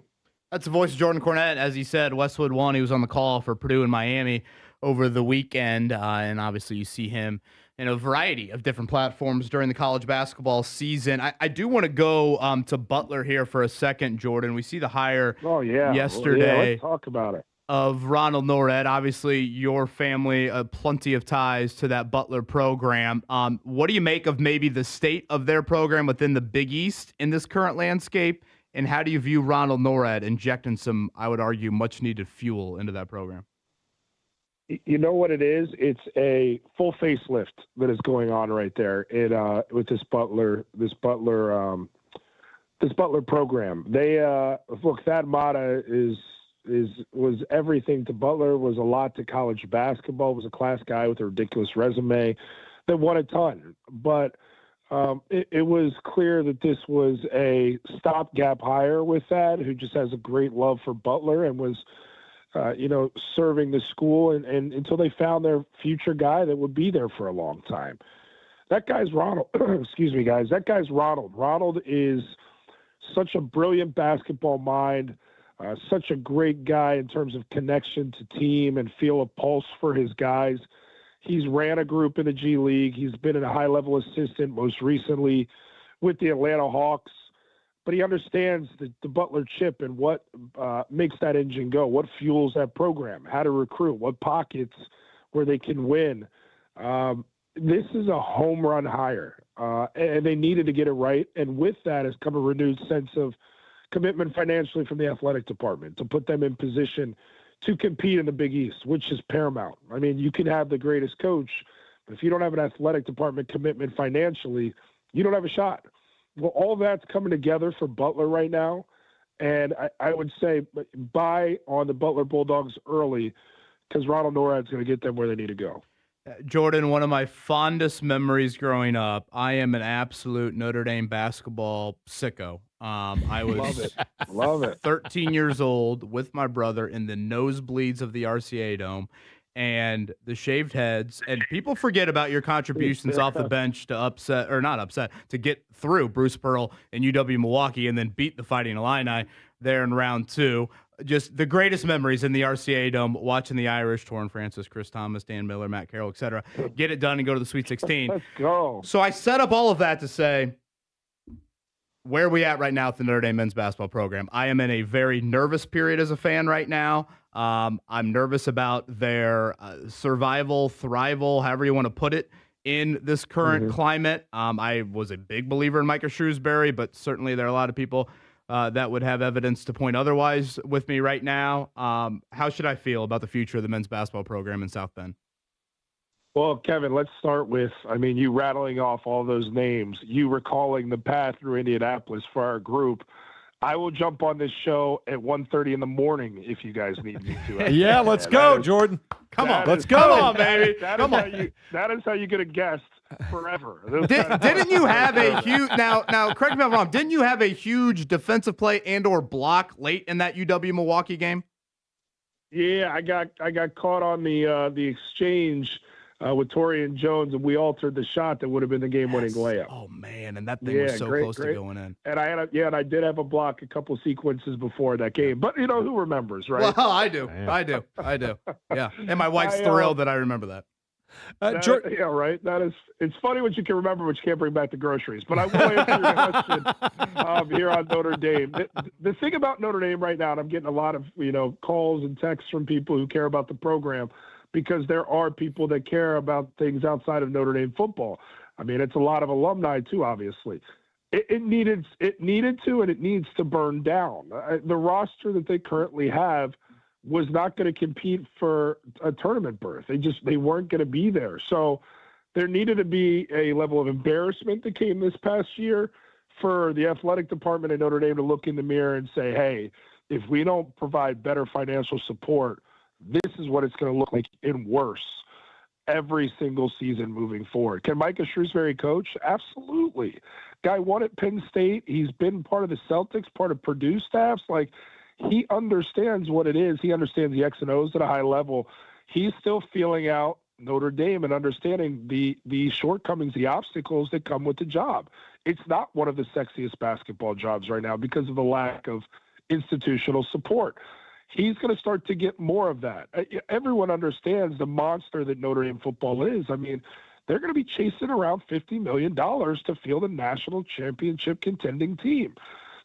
That's the voice of Jordan Cornette. As he said, Westwood One, he was on the call for Purdue and Miami over the weekend, and obviously you see him in a variety of different platforms during the college basketball season. I do want to go to Butler here for a second, Jordan. We see the hire yesterday. Let's talk about it. Of Ronald Norred. Obviously, your family, plenty of ties to that Butler program. What do you make of maybe the state of their program within the Big East in this current landscape? And how do you view Ronald Norred injecting some, I would argue, much-needed fuel into that program? You know what it is? It's a full facelift that is going on right there with this Butler program. They look, Thad Matta was everything to Butler, was a lot to college basketball, was a class guy with a ridiculous resume that won a ton. But it was clear that this was a stopgap hire with Thad, who just has a great love for Butler and was serving the school and until they found their future guy that would be there for a long time. That guy's Ronald. Excuse me, guys. That guy's Ronald. Ronald is such a brilliant basketball mind, such a great guy in terms of connection to team and feel a pulse for his guys. He's ran a group in the G League. He's been a high-level assistant most recently with the Atlanta Hawks. But he understands the Butler chip and what makes that engine go, what fuels that program, how to recruit, what pockets where they can win. This is a home run hire, and they needed to get it right. And with that has come a renewed sense of commitment financially from the athletic department to put them in position to compete in the Big East, which is paramount. I mean, you can have the greatest coach, but if you don't have an athletic department commitment financially, you don't have a shot. Well, all that's coming together for Butler right now, and I would say buy on the Butler Bulldogs early because Ronald Norad's going to get them where they need to go. Jordan, one of my fondest memories growing up, I am an absolute Notre Dame basketball sicko. I was Love it. 13 years old with my brother in the nosebleeds of the RCA Dome and the shaved heads. And people forget about your contributions off the bench to get through Bruce Pearl and UW Milwaukee and then beat the Fighting Illini there in round 2. Just the greatest memories in the RCA Dome, watching the Irish, Torrin Francis, Chris Thomas, Dan Miller, Matt Carroll, etc. Get it done and go to the Sweet 16. Let's go. So I set up all of that to say, where are we at right now with the Notre Dame men's basketball program? I am in a very nervous period as a fan right now. I'm nervous about their survival, thrival, however you want to put it, in this current climate. I was a big believer in Micah Shrewsbury, but certainly there are a lot of people that would have evidence to point otherwise with me right now. How should I feel about the future of the men's basketball program in South Bend? Well, Kevin, let's start with, you rattling off all those names, you recalling the path through Indianapolis for our group. I will jump on this show at 1:30 in the morning if you guys need me to. Yeah, let's go, Jordan. Come on, let's go. Come on, baby. That is how you get a guest forever. Didn't you have a huge now? Correct me if I'm wrong. Didn't you have a huge defensive play and/or block late in that UW Milwaukee game? Yeah, I got caught on the exchange with Torian Jones, and we altered the shot that would have been the game-winning layup. Oh man, and that thing was so close to going in. And I did have a block a couple sequences before that game, but who remembers, right? Well, I do. Yeah, and my wife's thrilled that I remember that. Yeah, right. It's funny what you can remember, but you can't bring back the groceries. But I will answer your question here on Notre Dame. The thing about Notre Dame right now, and I'm getting a lot of calls and texts from people who care about the program, because there are people that care about things outside of Notre Dame football. It's a lot of alumni too, obviously. It needed to, and it needs to burn down. The roster that they currently have was not going to compete for a tournament berth. They weren't going to be there. So there needed to be a level of embarrassment that came this past year for the athletic department at Notre Dame to look in the mirror and say, hey, if we don't provide better financial support, this is what it's going to look like and worse every single season moving forward. Can Micah Shrewsbury coach? Absolutely. Guy won at Penn State. He's been part of the Celtics, part of Purdue staffs. He understands what it is. He understands the X and O's at a high level. He's still feeling out Notre Dame and understanding the shortcomings, the obstacles that come with the job. It's not one of the sexiest basketball jobs right now because of the lack of institutional support. He's going to start to get more of that. Everyone understands the monster that Notre Dame football is. They're going to be chasing around $50 million to field a national championship contending team.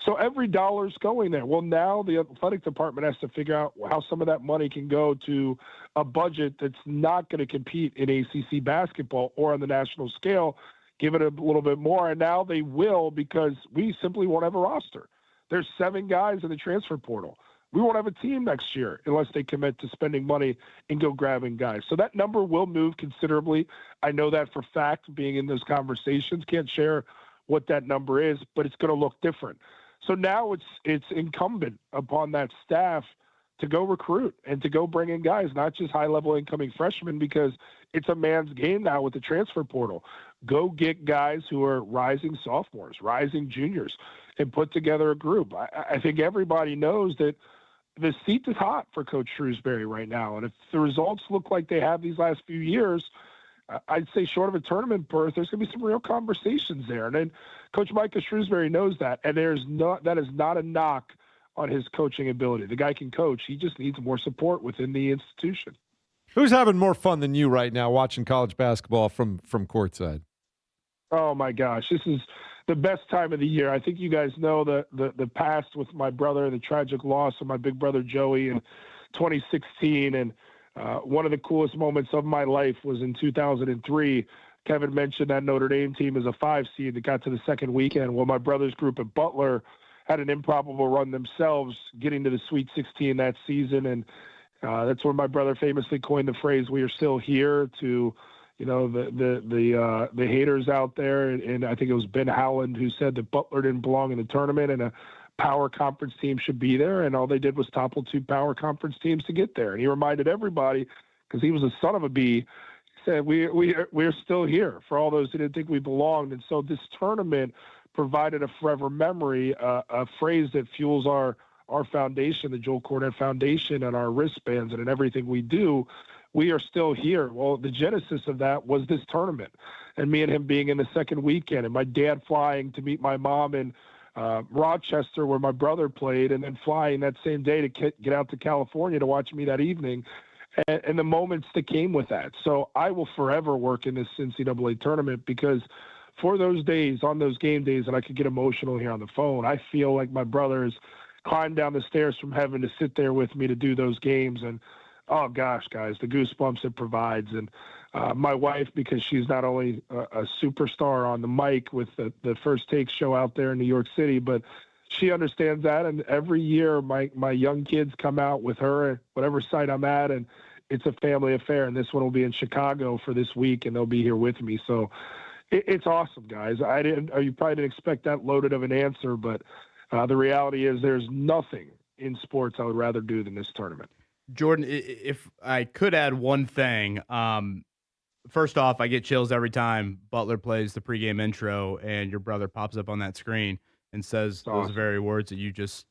So every dollar's going there. Well, now the athletic department has to figure out how some of that money can go to a budget that's not going to compete in ACC basketball or on the national scale, give it a little bit more. And now they will, because we simply won't have a roster. There's 7 guys in the transfer portal. We won't have a team next year unless they commit to spending money and go grabbing guys. So that number will move considerably. I know that for fact, being in those conversations. Can't share what that number is, but it's going to look different. So now it's incumbent upon that staff to go recruit and to go bring in guys, not just high-level incoming freshmen, because it's a man's game now with the transfer portal. Go get guys who are rising sophomores, rising juniors, and put together a group. I think everybody knows that the seat is hot for Coach Shrewsbury right now. And if the results look like they have these last few years, I'd say short of a tournament berth, there's going to be some real conversations there. And then Coach Micah Shrewsbury knows that. And that is not a knock on his coaching ability. The guy can coach. He just needs more support within the institution. Who's having more fun than you right now watching college basketball from courtside? Oh, my gosh. This is the best time of the year. I think you guys know the past with my brother, the tragic loss of my big brother Joey in 2016. And one of the coolest moments of my life was in 2003. Kevin mentioned that Notre Dame team is a 5 seed that got to the second weekend. Well, my brother's group at Butler had an improbable run themselves, getting to the Sweet 16 that season. And that's where my brother famously coined the phrase, "We are still here," to the haters out there. And I think it was Ben Howland who said that Butler didn't belong in the tournament and a power conference team should be there. And all they did was topple 2 power conference teams to get there. And he reminded everybody, because he was a son of a bee, he said, we're still here for all those who didn't think we belonged. And so this tournament provided a forever memory, a phrase that fuels our foundation, the Joel Cornette Foundation, and our wristbands and in everything we do. We are still here. Well, the genesis of that was this tournament and me and him being in the second weekend and my dad flying to meet my mom in Rochester where my brother played, and then flying that same day to get out to California to watch me that evening, and the moments that came with that. So I will forever work in this NCAA tournament, because for those days, on those game days, and I could get emotional here on the phone, I feel like my brother has climbed down the stairs from heaven to sit there with me to do those games. And oh gosh, guys, the goosebumps it provides. And my wife, because she's not only a superstar on the mic with the First Take show out there in New York City, but she understands that. And every year my young kids come out with her at whatever site I'm at, and it's a family affair. And this one will be in Chicago for this week, and they'll be here with me. So it's awesome, guys. You probably didn't expect that loaded of an answer, but the reality is there's nothing in sports I would rather do than this tournament. Jordan, if I could add one thing, first off, I get chills every time Butler plays the pregame intro and your brother pops up on that screen and says those very words that you just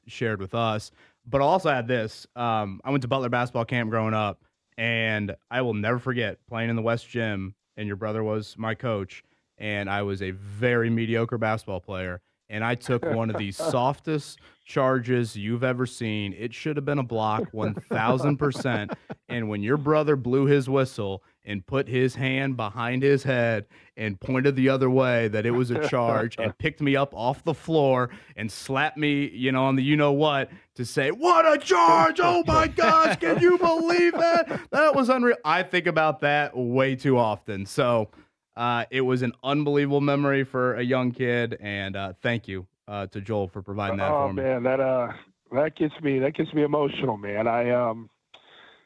shared with us. But I'll also add this. I went to Butler basketball camp growing up, and I will never forget playing in the West Gym, and your brother was my coach, and I was a very mediocre basketball player. And I took one of the softest charges you've ever seen. It should have been a block, 1,000%. And when your brother blew his whistle and put his hand behind his head and pointed the other way that it was a charge, and picked me up off the floor and slapped me, on the you-know-what to say, "What a charge! Oh, my gosh, can you believe that?" That was unreal. I think about that way too often. So it was an unbelievable memory for a young kid, and thank you to Joel for providing that for me. Oh man, that gets me emotional, man.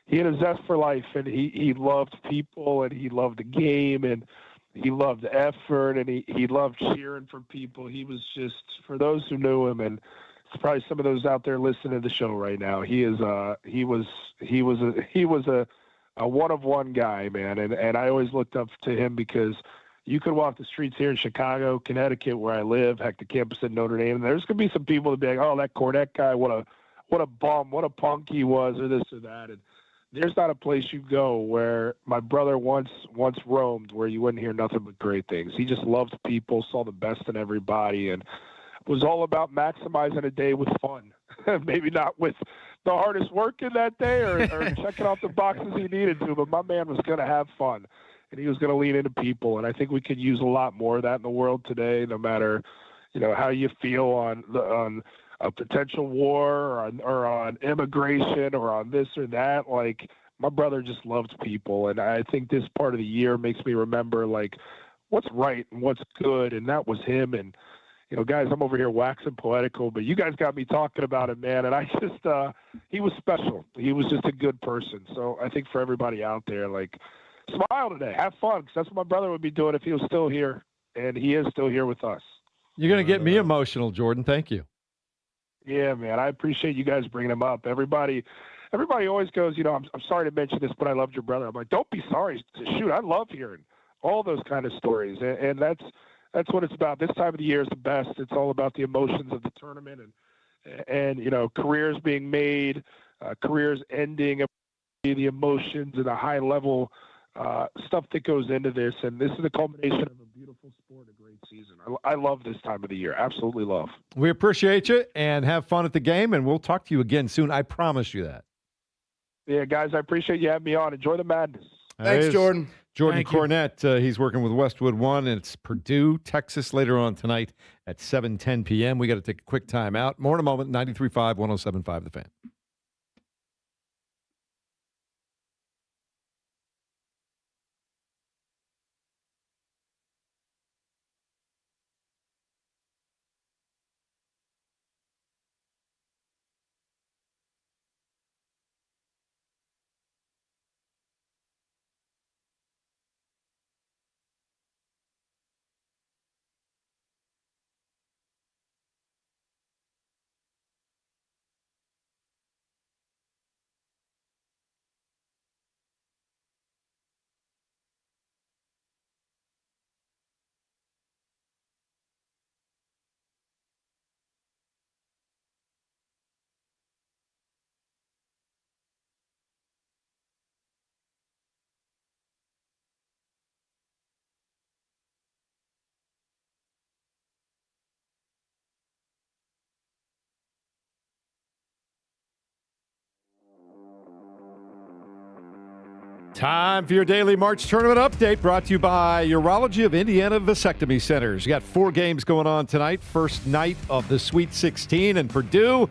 He had a zest for life, and he loved people, and he loved the game, and he loved the effort, and he loved cheering for people. He was just, for those who knew him, and it's probably some of those out there listening to the show right now, he was a one-of-one guy, man, and I always looked up to him, because you could walk the streets here in Chicago, Connecticut, where I live, heck, the campus at Notre Dame, and there's going to be some people that be like, "Oh, that Cornette guy, what a bum, what a punk he was," or this or that. And there's not a place you go where my brother once roamed where you wouldn't hear nothing but great things. He just loved people, saw the best in everybody, and was all about maximizing a day with fun. Maybe not with the hardest work in that day or checking off the boxes he needed to, but my man was going to have fun, and he was going to lean into people. And I think we could use a lot more of that in the world today, no matter, how you feel on a potential war or on immigration or on this or that. Like, my brother just loved people. And I think this part of the year makes me remember, like, what's right and what's good. And that was him. And, guys, I'm over here waxing poetical, but you guys got me talking about it, man. And I just, he was special. He was just a good person. So I think for everybody out there, like, smile today, have fun, because that's what my brother would be doing if he was still here. And he is still here with us. You're going to get me emotional, Jordan. Thank you. Yeah, man. I appreciate you guys bringing him up. Everybody always goes, I'm sorry to mention this, but I loved your brother. I'm like, don't be sorry. Shoot, I love hearing all those kind of stories. And that's what it's about. This time of the year is the best. It's all about the emotions of the tournament. And and careers being made, careers ending, the emotions and the high level stuff that goes into this. And this is the culmination of a beautiful sport, a great season. I love this time of the year. Absolutely love. We appreciate you and have fun at the game, and we'll talk to you again soon. I promise you that. Yeah, guys, I appreciate you having me on. Enjoy the madness. Thanks, Jordan. Jordan Cornette, he's working with Westwood One, and it's Purdue, Texas later on tonight at 7:10 p.m. We got to take a quick time out. More in a moment, 93.5, 107.5 The Fan. Time for your daily March tournament update, brought to you by Urology of Indiana Vasectomy Centers. You got 4 games going on tonight. First night of the Sweet 16, and Purdue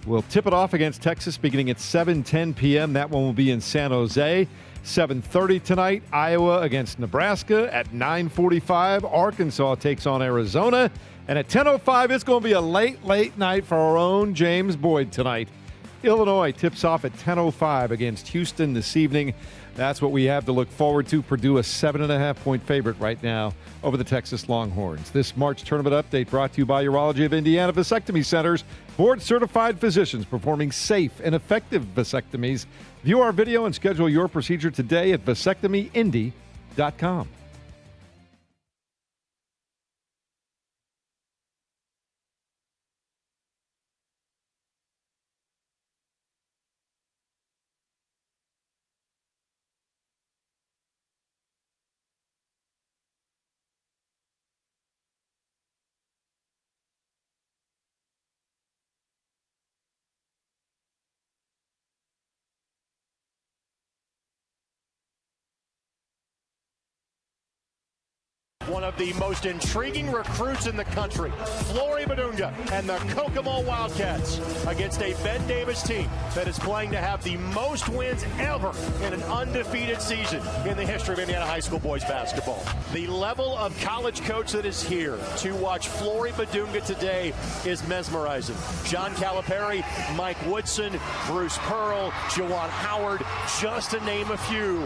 will tip it off against Texas beginning at 7:10 p.m. That one will be in San Jose. 7:30 tonight, Iowa against Nebraska. At 9:45, Arkansas takes on Arizona. And at 10:05, it's going to be a late night for our own James Boyd tonight. Illinois tips off at 10:05 against Houston this evening. That's what we have to look forward to. Purdue, a 7.5-point favorite right now over the Texas Longhorns. This March tournament update brought to you by Urology of Indiana Vasectomy Centers, board-certified physicians performing safe and effective vasectomies. View our video and schedule your procedure today at vasectomyindy.com. One of the most intriguing recruits in the country, Flory Badunga and the Kokomo Wildcats against a Ben Davis team that is playing to have the most wins ever in an undefeated season in the history of Indiana high school boys basketball. The level of college coach that is here to watch Flory Badunga today is mesmerizing. John Calipari, Mike Woodson, Bruce Pearl, Juwan Howard, just to name a few.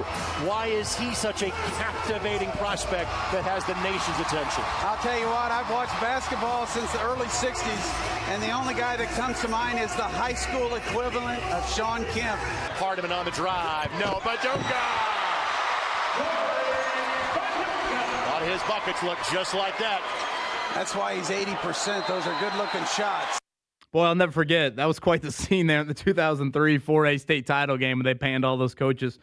Why is he such a captivating prospect that has the nation's attention? I'll tell you what, I've watched basketball since the early 60s, and the only guy that comes to mind is the high school equivalent of Sean Kemp. Hardiman on the drive. No, Badunga! A lot of his buckets look just like that. That's why he's 80%. Those are good-looking shots. Boy, I'll never forget. That was quite the scene there in the 2003 4A state title game when they panned all those coaches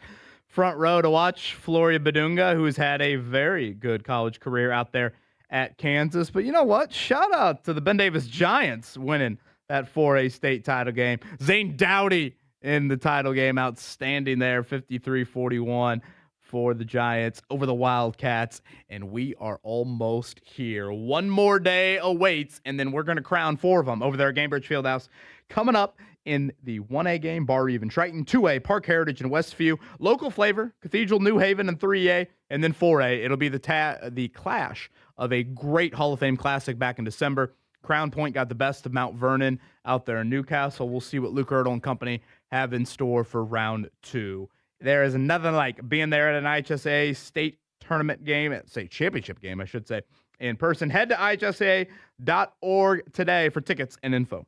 front row to watch Flory Badunga, who has had a very good college career out there at Kansas. But you know what? Shout out to the Ben Davis Giants winning that 4A state title game. Zane Dowdy in the title game, outstanding there, 53-41 for the Giants over the Wildcats. And we are almost here. One more day awaits, and then we're going to crown 4 of them over there at Gamebridge Fieldhouse. Coming up in the 1A game, Bar Even Triton, 2A, Park Heritage and Westview, local flavor, Cathedral, New Haven, and 3A, and then 4A. It'll be the clash of a great Hall of Fame classic back in December. Crown Point got the best of Mount Vernon out there in Newcastle. We'll see what Luke Ertl and company have in store for round 2. There is nothing like being there at an IHSA state tournament game, championship game, I should say, in person. Head to IHSA.org today for tickets and info.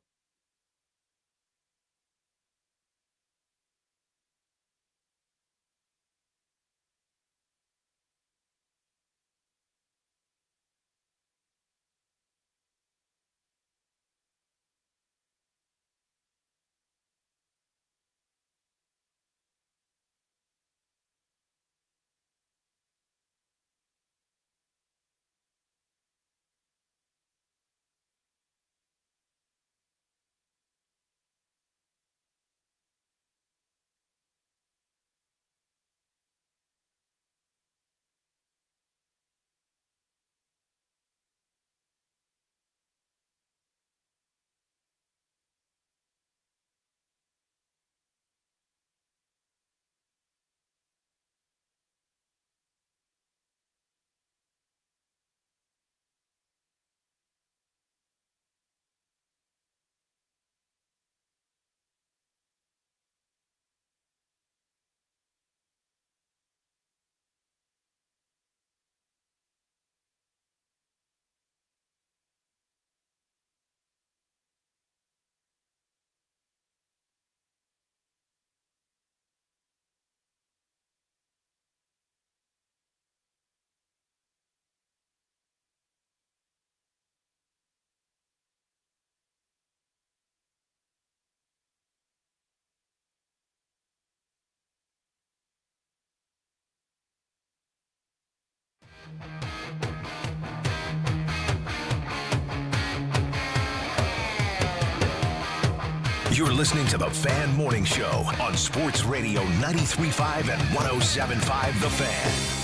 You're listening to the Fan Morning Show on Sports Radio 93.5 and 107.5 The Fan.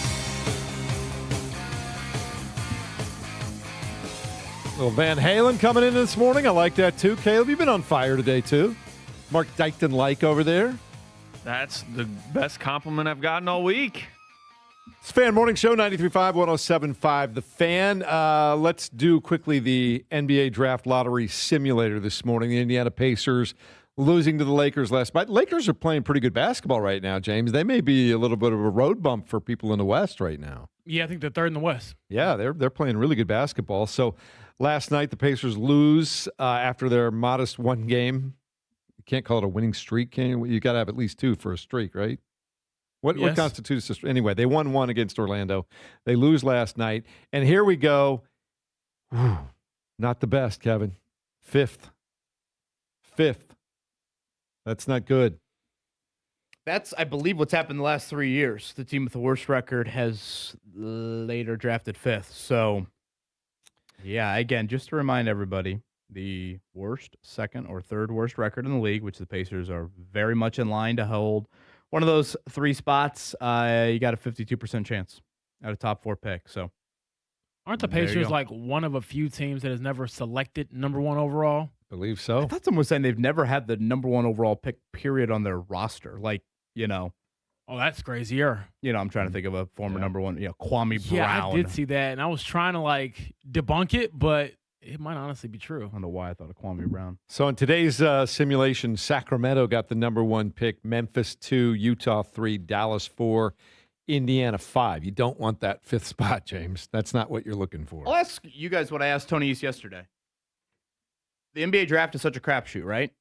Little Van Halen coming in this morning. I like that too. Caleb, you've been on fire today too. Mark Dykton-like over there. That's the best compliment I've gotten all week. It's Fan Morning Show, 93.5, 107.5 The Fan. Let's do quickly the NBA Draft Lottery Simulator this morning. The Indiana Pacers losing to the Lakers last night. Lakers are playing pretty good basketball right now, James. They may be a little bit of a road bump for people in the West right now. Yeah, I think they're third in the West. Yeah, they're playing really good basketball. So last night the Pacers lose after their modest one game. You can't call it a winning streak, can you? You got to have at least two for a streak, right? What constitutes a streak? Anyway, they won one against Orlando. They lose last night. And here we go. Whew. Not the best, Kevin. Fifth. That's not good. That's, I believe, what's happened the last 3 years. The team with the worst record has later drafted fifth. So, yeah, again, just to remind everybody, the worst, second, or third worst record in the league, which the Pacers are very much in line to hold. One of those three spots, you got a 52% chance at a top four pick. So, aren't the Pacers like one of a few teams that has never selected number one overall? I believe so. I thought someone was saying they've never had the number one overall pick, period, on their roster. Like, you know. Oh, that's crazier. You know, I'm trying to think of a former number one, Kwame Brown. Yeah, I did see that, and I was trying to, like, debunk it, but it might honestly be true. I don't know why I thought of Kwame Brown. So in today's simulation, Sacramento got the number one pick, Memphis 2, Utah 3, Dallas 4, Indiana 5. You don't want that fifth spot, James. That's not what you're looking for. I'll ask you guys what I asked Tony East yesterday. The NBA draft is such a crapshoot, right?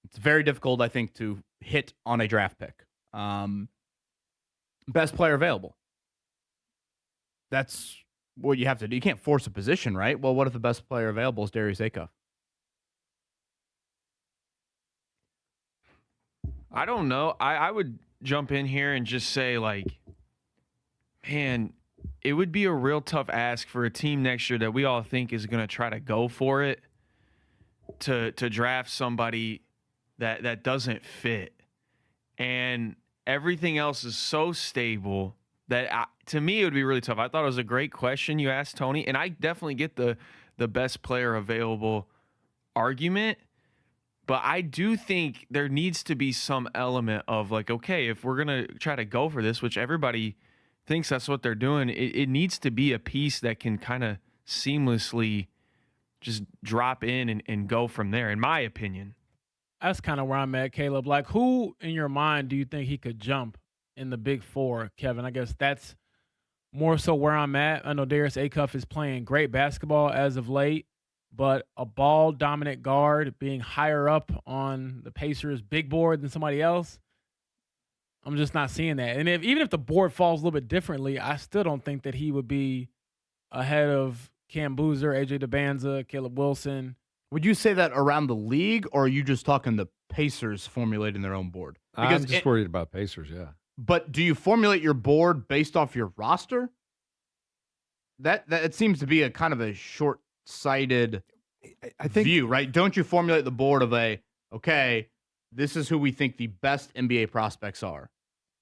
It's very difficult, I think, to hit on a draft pick. Best player available. That's what you have to do. You can't force a position, right? Well, what if the best player available is Darius Acuff? I don't know. I would jump in here and just say, like, man, it would be a real tough ask for a team next year that we all think is going to try to go for it to draft somebody that doesn't fit. And everything else is so stable that to me it would be really tough. I thought it was a great question you asked, Tony, and I definitely get the best player available argument. But I do think there needs to be some element of like, okay, if we're going to try to go for this, which everybody thinks that's what they're doing, it needs to be a piece that can kind of seamlessly just drop in and go from there, in my opinion. That's kind of where I'm at, Caleb. Like, who in your mind do you think he could jump in the big four, Kevin? I guess that's more so where I'm at. I know Darius Acuff is playing great basketball as of late, but a ball-dominant guard being higher up on the Pacers' big board than somebody else, I'm just not seeing that. And even if the board falls a little bit differently, I still don't think that he would be ahead of Cam Boozer, AJ DeBanza, Caleb Wilson. Would you say that around the league, or are you just talking the Pacers formulating their own board? Because I'm just worried about Pacers, yeah. But do you formulate your board based off your roster? That it seems to be a kind of a short-sighted view, right? Don't you formulate the board of okay, this is who we think the best NBA prospects are.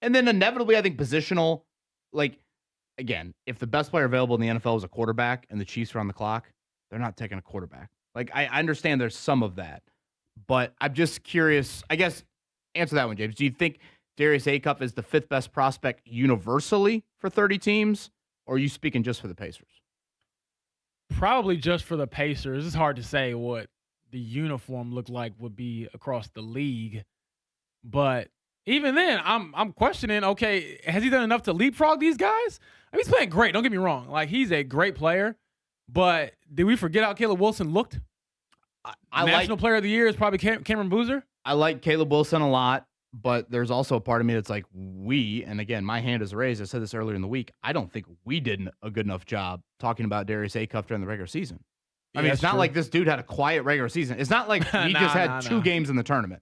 And then inevitably, I think positional, like, again, if the best player available in the NFL is a quarterback and the Chiefs are on the clock, they're not taking a quarterback. Like, I understand there's some of that, but I'm just curious. I guess, answer that one, James. Do you think Darius Acuff is the fifth best prospect universally for 30 teams, or are you speaking just for the Pacers? Probably just for the Pacers. It's hard to say what the uniform look like would be across the league, but even then, I'm questioning, okay, has he done enough to leapfrog these guys? I mean, he's playing great. Don't get me wrong. Like, he's a great player. But did we forget how Caleb Wilson looked? National Player of the Year is probably Cameron Boozer. I like Caleb Wilson a lot, but there's also a part of me that's like, and again, my hand is raised. I said this earlier in the week. I don't think we did a good enough job talking about Darius Acuff during the regular season. I mean, it's not like this dude had a quiet regular season. It's not like he just had two games in the tournament.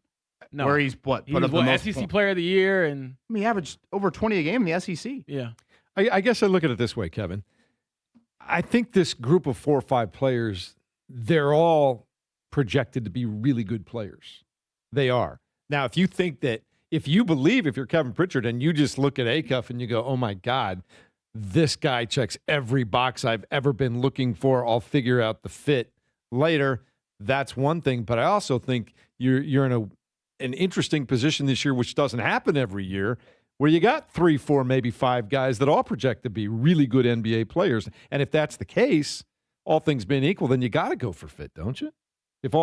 No. Where he's put up the most SEC Player of the Year. And I mean, he averaged over 20 a game in the SEC. Yeah. I guess I look at it this way, Kevin. I think this group of 4 or 5 players, they're all projected to be really good players. They are. Now, if you believe if you're Kevin Pritchard and you just look at Acuff and you go, oh my God, this guy checks every box I've ever been looking for. I'll figure out the fit later. That's one thing. But I also think you're in an interesting position this year, which doesn't happen every year, where you got 3, 4, maybe 5 guys that all project to be really good NBA players. And if that's the case, all things being equal, then you got to go for fit, don't you? If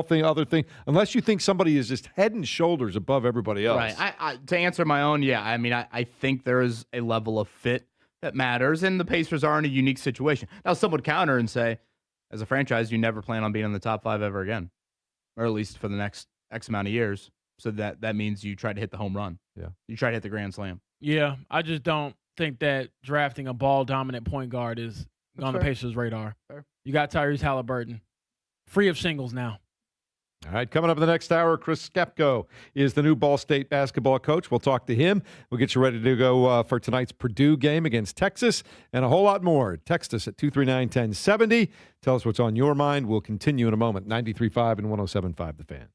unless you think somebody is just head and shoulders above everybody else. Right. To answer my own, yeah. I mean, I think there is a level of fit that matters, and the Pacers are in a unique situation. Now, some would counter and say, as a franchise, you never plan on being in the top 5 ever again, or at least for the next X amount of years. So that means you try to hit the home run. Yeah. You try to hit the grand slam. Yeah, I just don't think that drafting a ball-dominant point guard is on the Pacers' radar. Fair. You got Tyrese Halliburton, free of shingles now. All right, coming up in the next hour, Chris Capco is the new Ball State basketball coach. We'll talk to him. We'll get you ready to go for tonight's Purdue game against Texas and a whole lot more. Text us at 239-1070. Tell us what's on your mind. We'll continue in a moment. 93.5 and 107.5 The Fan.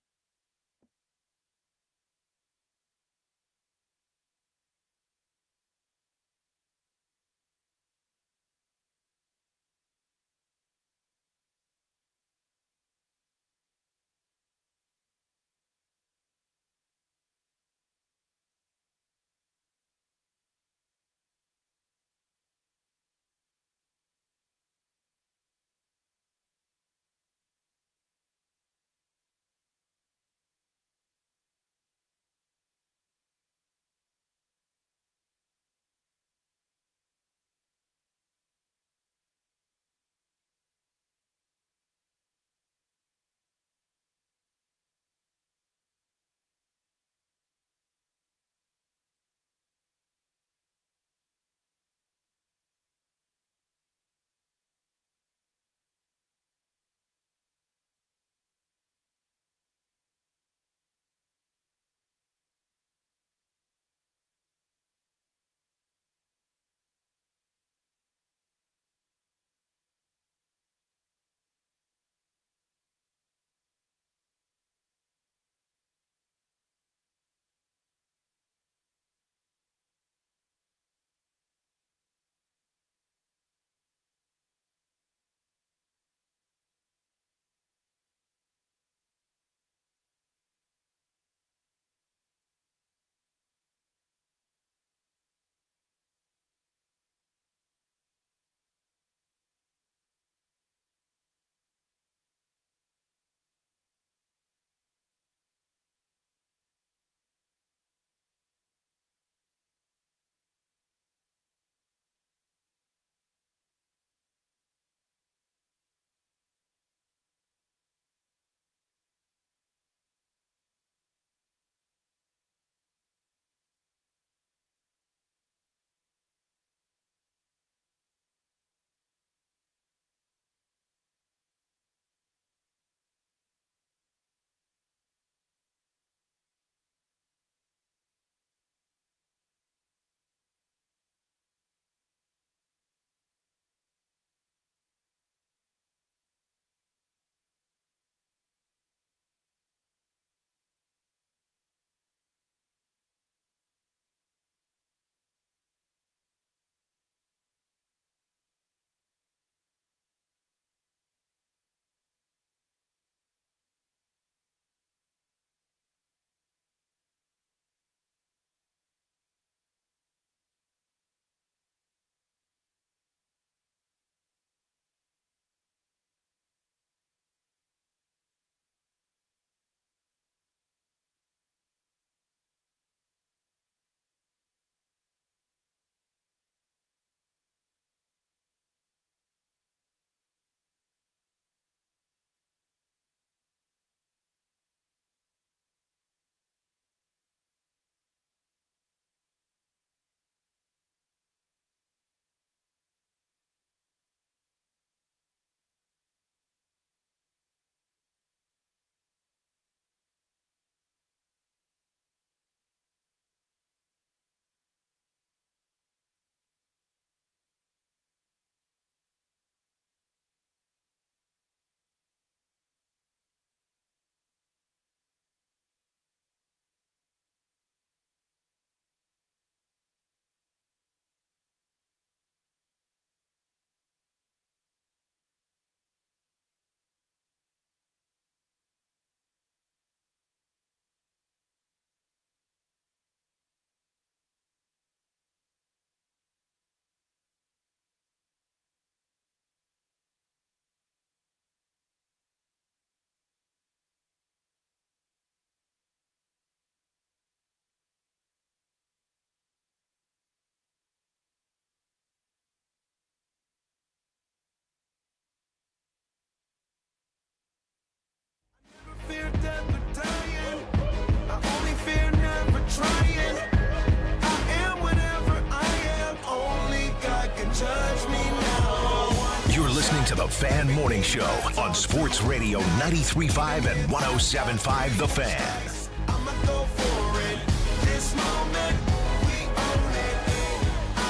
to the Fan Morning Show on Sports Radio 93.5 and 107.5 The Fan.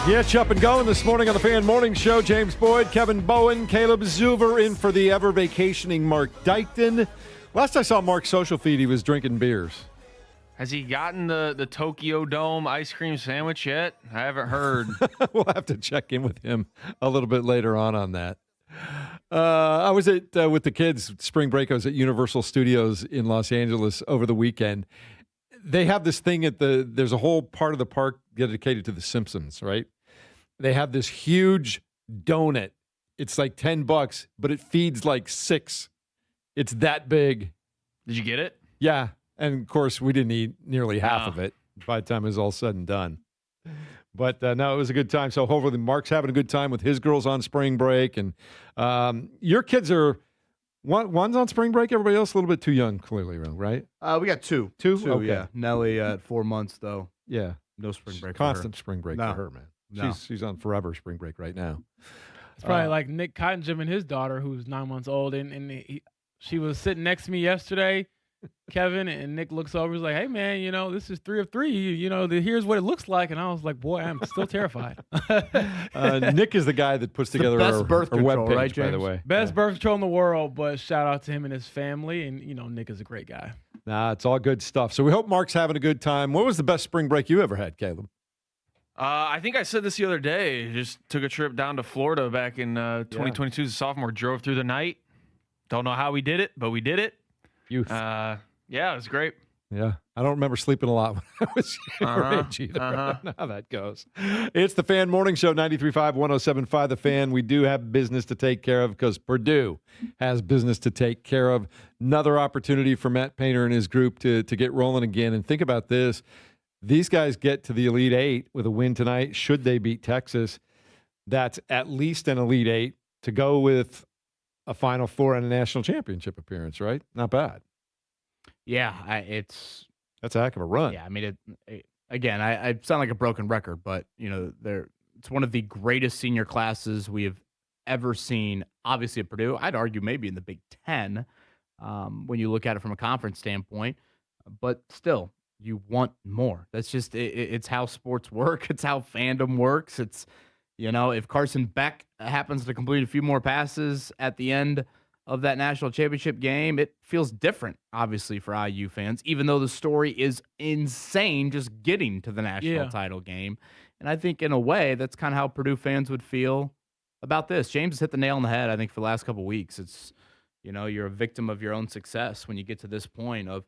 Getch up and going this morning on the Fan Morning Show. James Boyd, Kevin Bowen, Caleb Zuver in for the ever-vacationing Mark Dykton. Last I saw Mark's social feed, he was drinking beers. Has he gotten the Tokyo Dome ice cream sandwich yet? I haven't heard. We'll have to check in with him a little bit later on that. I was with the kids, spring break. I was at Universal Studios in Los Angeles over the weekend. They have this thing there's a whole part of the park dedicated to the Simpsons, right? They have this huge donut. It's like $10, but it feeds like 6. It's that big. Did you get it? Yeah. And, of course, we didn't eat nearly half of it by the time it was all said and done. But, no, it was a good time. So, hopefully, Mark's having a good time with his girls on spring break. And your kids are one's on spring break. Everybody else a little bit too young, clearly, right? We got two. Two? Okay. Yeah. Nelly at 4 months, though. Yeah. No spring break. Constant spring break No. for her, man. No. She's on forever spring break right now. It's probably like Nick Cottingem and his daughter, who's 9 months old, and she was sitting next to me yesterday, Kevin, and Nick looks over, he's like, "Hey man, this is 3 of 3. Here's what it looks like," and I was like, "Boy, I'm still terrified." Nick is the guy that puts together best our birth control, webpage, right, by the James? way. Best birth control in the world, but shout out to him and his family, and Nick is a great guy. Nah, it's all good stuff. So we hope Mark's having a good time. What was the best spring break you ever had, Caleb? I think I said this the other day. Just took a trip down to Florida back in 2022 as a sophomore. Drove through the night. Don't know how we did it, but we did it. Youth. Yeah, it was great. Yeah. I don't remember sleeping a lot when I was your age either. I don't know how that goes. It's the Fan Morning Show, 93.5, 107.5 The Fan. We do have business to take care of because Purdue has business to take care of. Another opportunity for Matt Painter and his group to get rolling again. And think about this. These guys get to the Elite Eight with a win tonight. Should they beat Texas, that's at least an Elite Eight to go with a Final Four and a national championship appearance, right? Not bad. Yeah, that's a heck of a run. Yeah, I mean, again, I sound like a broken record, but it's one of the greatest senior classes we have ever seen. Obviously at Purdue, I'd argue maybe in the Big Ten when you look at it from a conference standpoint, but still. You want more. That's just it's how sports work. It's how fandom works. It's if Carson Beck happens to complete a few more passes at the end of that national championship game, it feels different, obviously, for IU fans, even though the story is insane just getting to the national title game. And I think in a way that's kind of how Purdue fans would feel about this. James has hit the nail on the head, I think, for the last couple of weeks. It's you're a victim of your own success when you get to this point of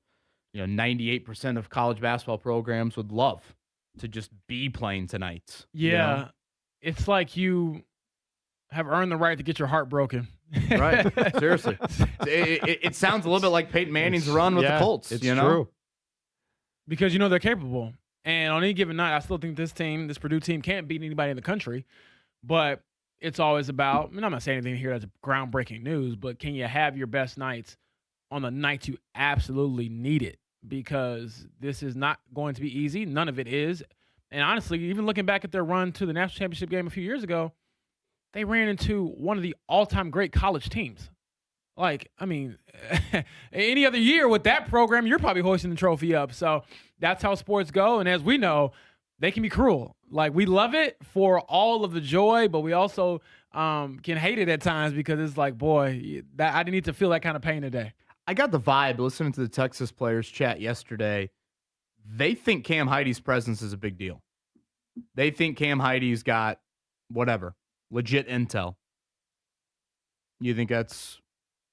98% of college basketball programs would love to just be playing tonight. Yeah. It's like you have earned the right to get your heart broken. Right. Seriously. It sounds a little bit like Peyton Manning's run with the Colts. It's true. Because they're capable. And on any given night, I still think this Purdue team can't beat anybody in the country. But it's always about, I'm not saying anything here that's groundbreaking news, but can you have your best nights on the nights you absolutely need it? Because this is not going to be easy. None of it is. And honestly, even looking back at their run to the national championship game a few years ago, they ran into one of the all-time great college teams. Like, I mean, any other year with that program, you're probably hoisting the trophy up. So that's how sports go. And as we know, they can be cruel. Like, we love it for all of the joy, but we also can hate it at times because it's like, boy, I didn't need to feel that kind of pain today. I got the vibe listening to the Texas players chat yesterday. They think Cam Heidi's presence is a big deal. They think Cam Heidi's got legit intel. You think that's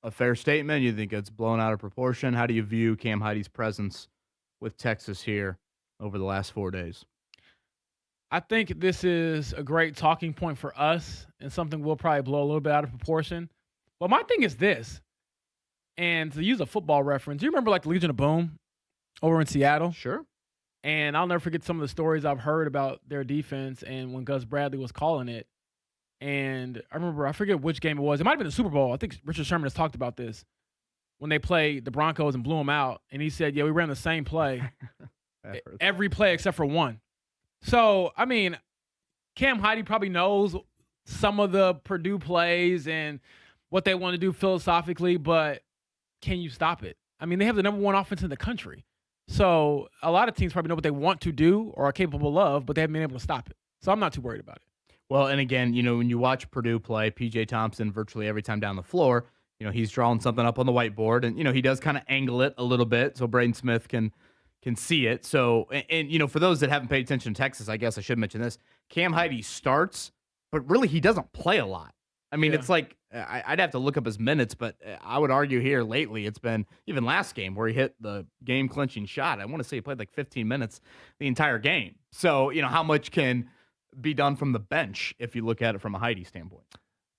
a fair statement? You think it's blown out of proportion? How do you view Cam Heidi's presence with Texas here over the last 4 days? I think this is a great talking point for us and something we'll probably blow a little bit out of proportion. But my thing is this. And to use a football reference, you remember like the Legion of Boom over in Seattle? Sure. And I'll never forget some of the stories I've heard about their defense and when Gus Bradley was calling it. And I forget which game it was. It might have been the Super Bowl. I think Richard Sherman has talked about this. When they played the Broncos and blew them out. And he said, we ran the same play. Every play except for one. So, I mean, Cam Heidi probably knows some of the Purdue plays and what they want to do philosophically, but can you stop it? I mean, they have the number 1 offense in the country. So a lot of teams probably know what they want to do or are capable of, but they haven't been able to stop it. So I'm not too worried about it. Well, and again, when you watch Purdue play, P.J. Thompson virtually every time down the floor, he's drawing something up on the whiteboard, and, he does kind of angle it a little bit so Braden Smith can see it. So, and for those that haven't paid attention to Texas, I guess I should mention this. Cam Heide starts, but really he doesn't play a lot. I mean, It's like I'd have to look up his minutes, but I would argue here lately it's been even last game where he hit the game-clinching shot. I want to say he played like 15 minutes the entire game. So, how much can be done from the bench if you look at it from a Heide standpoint?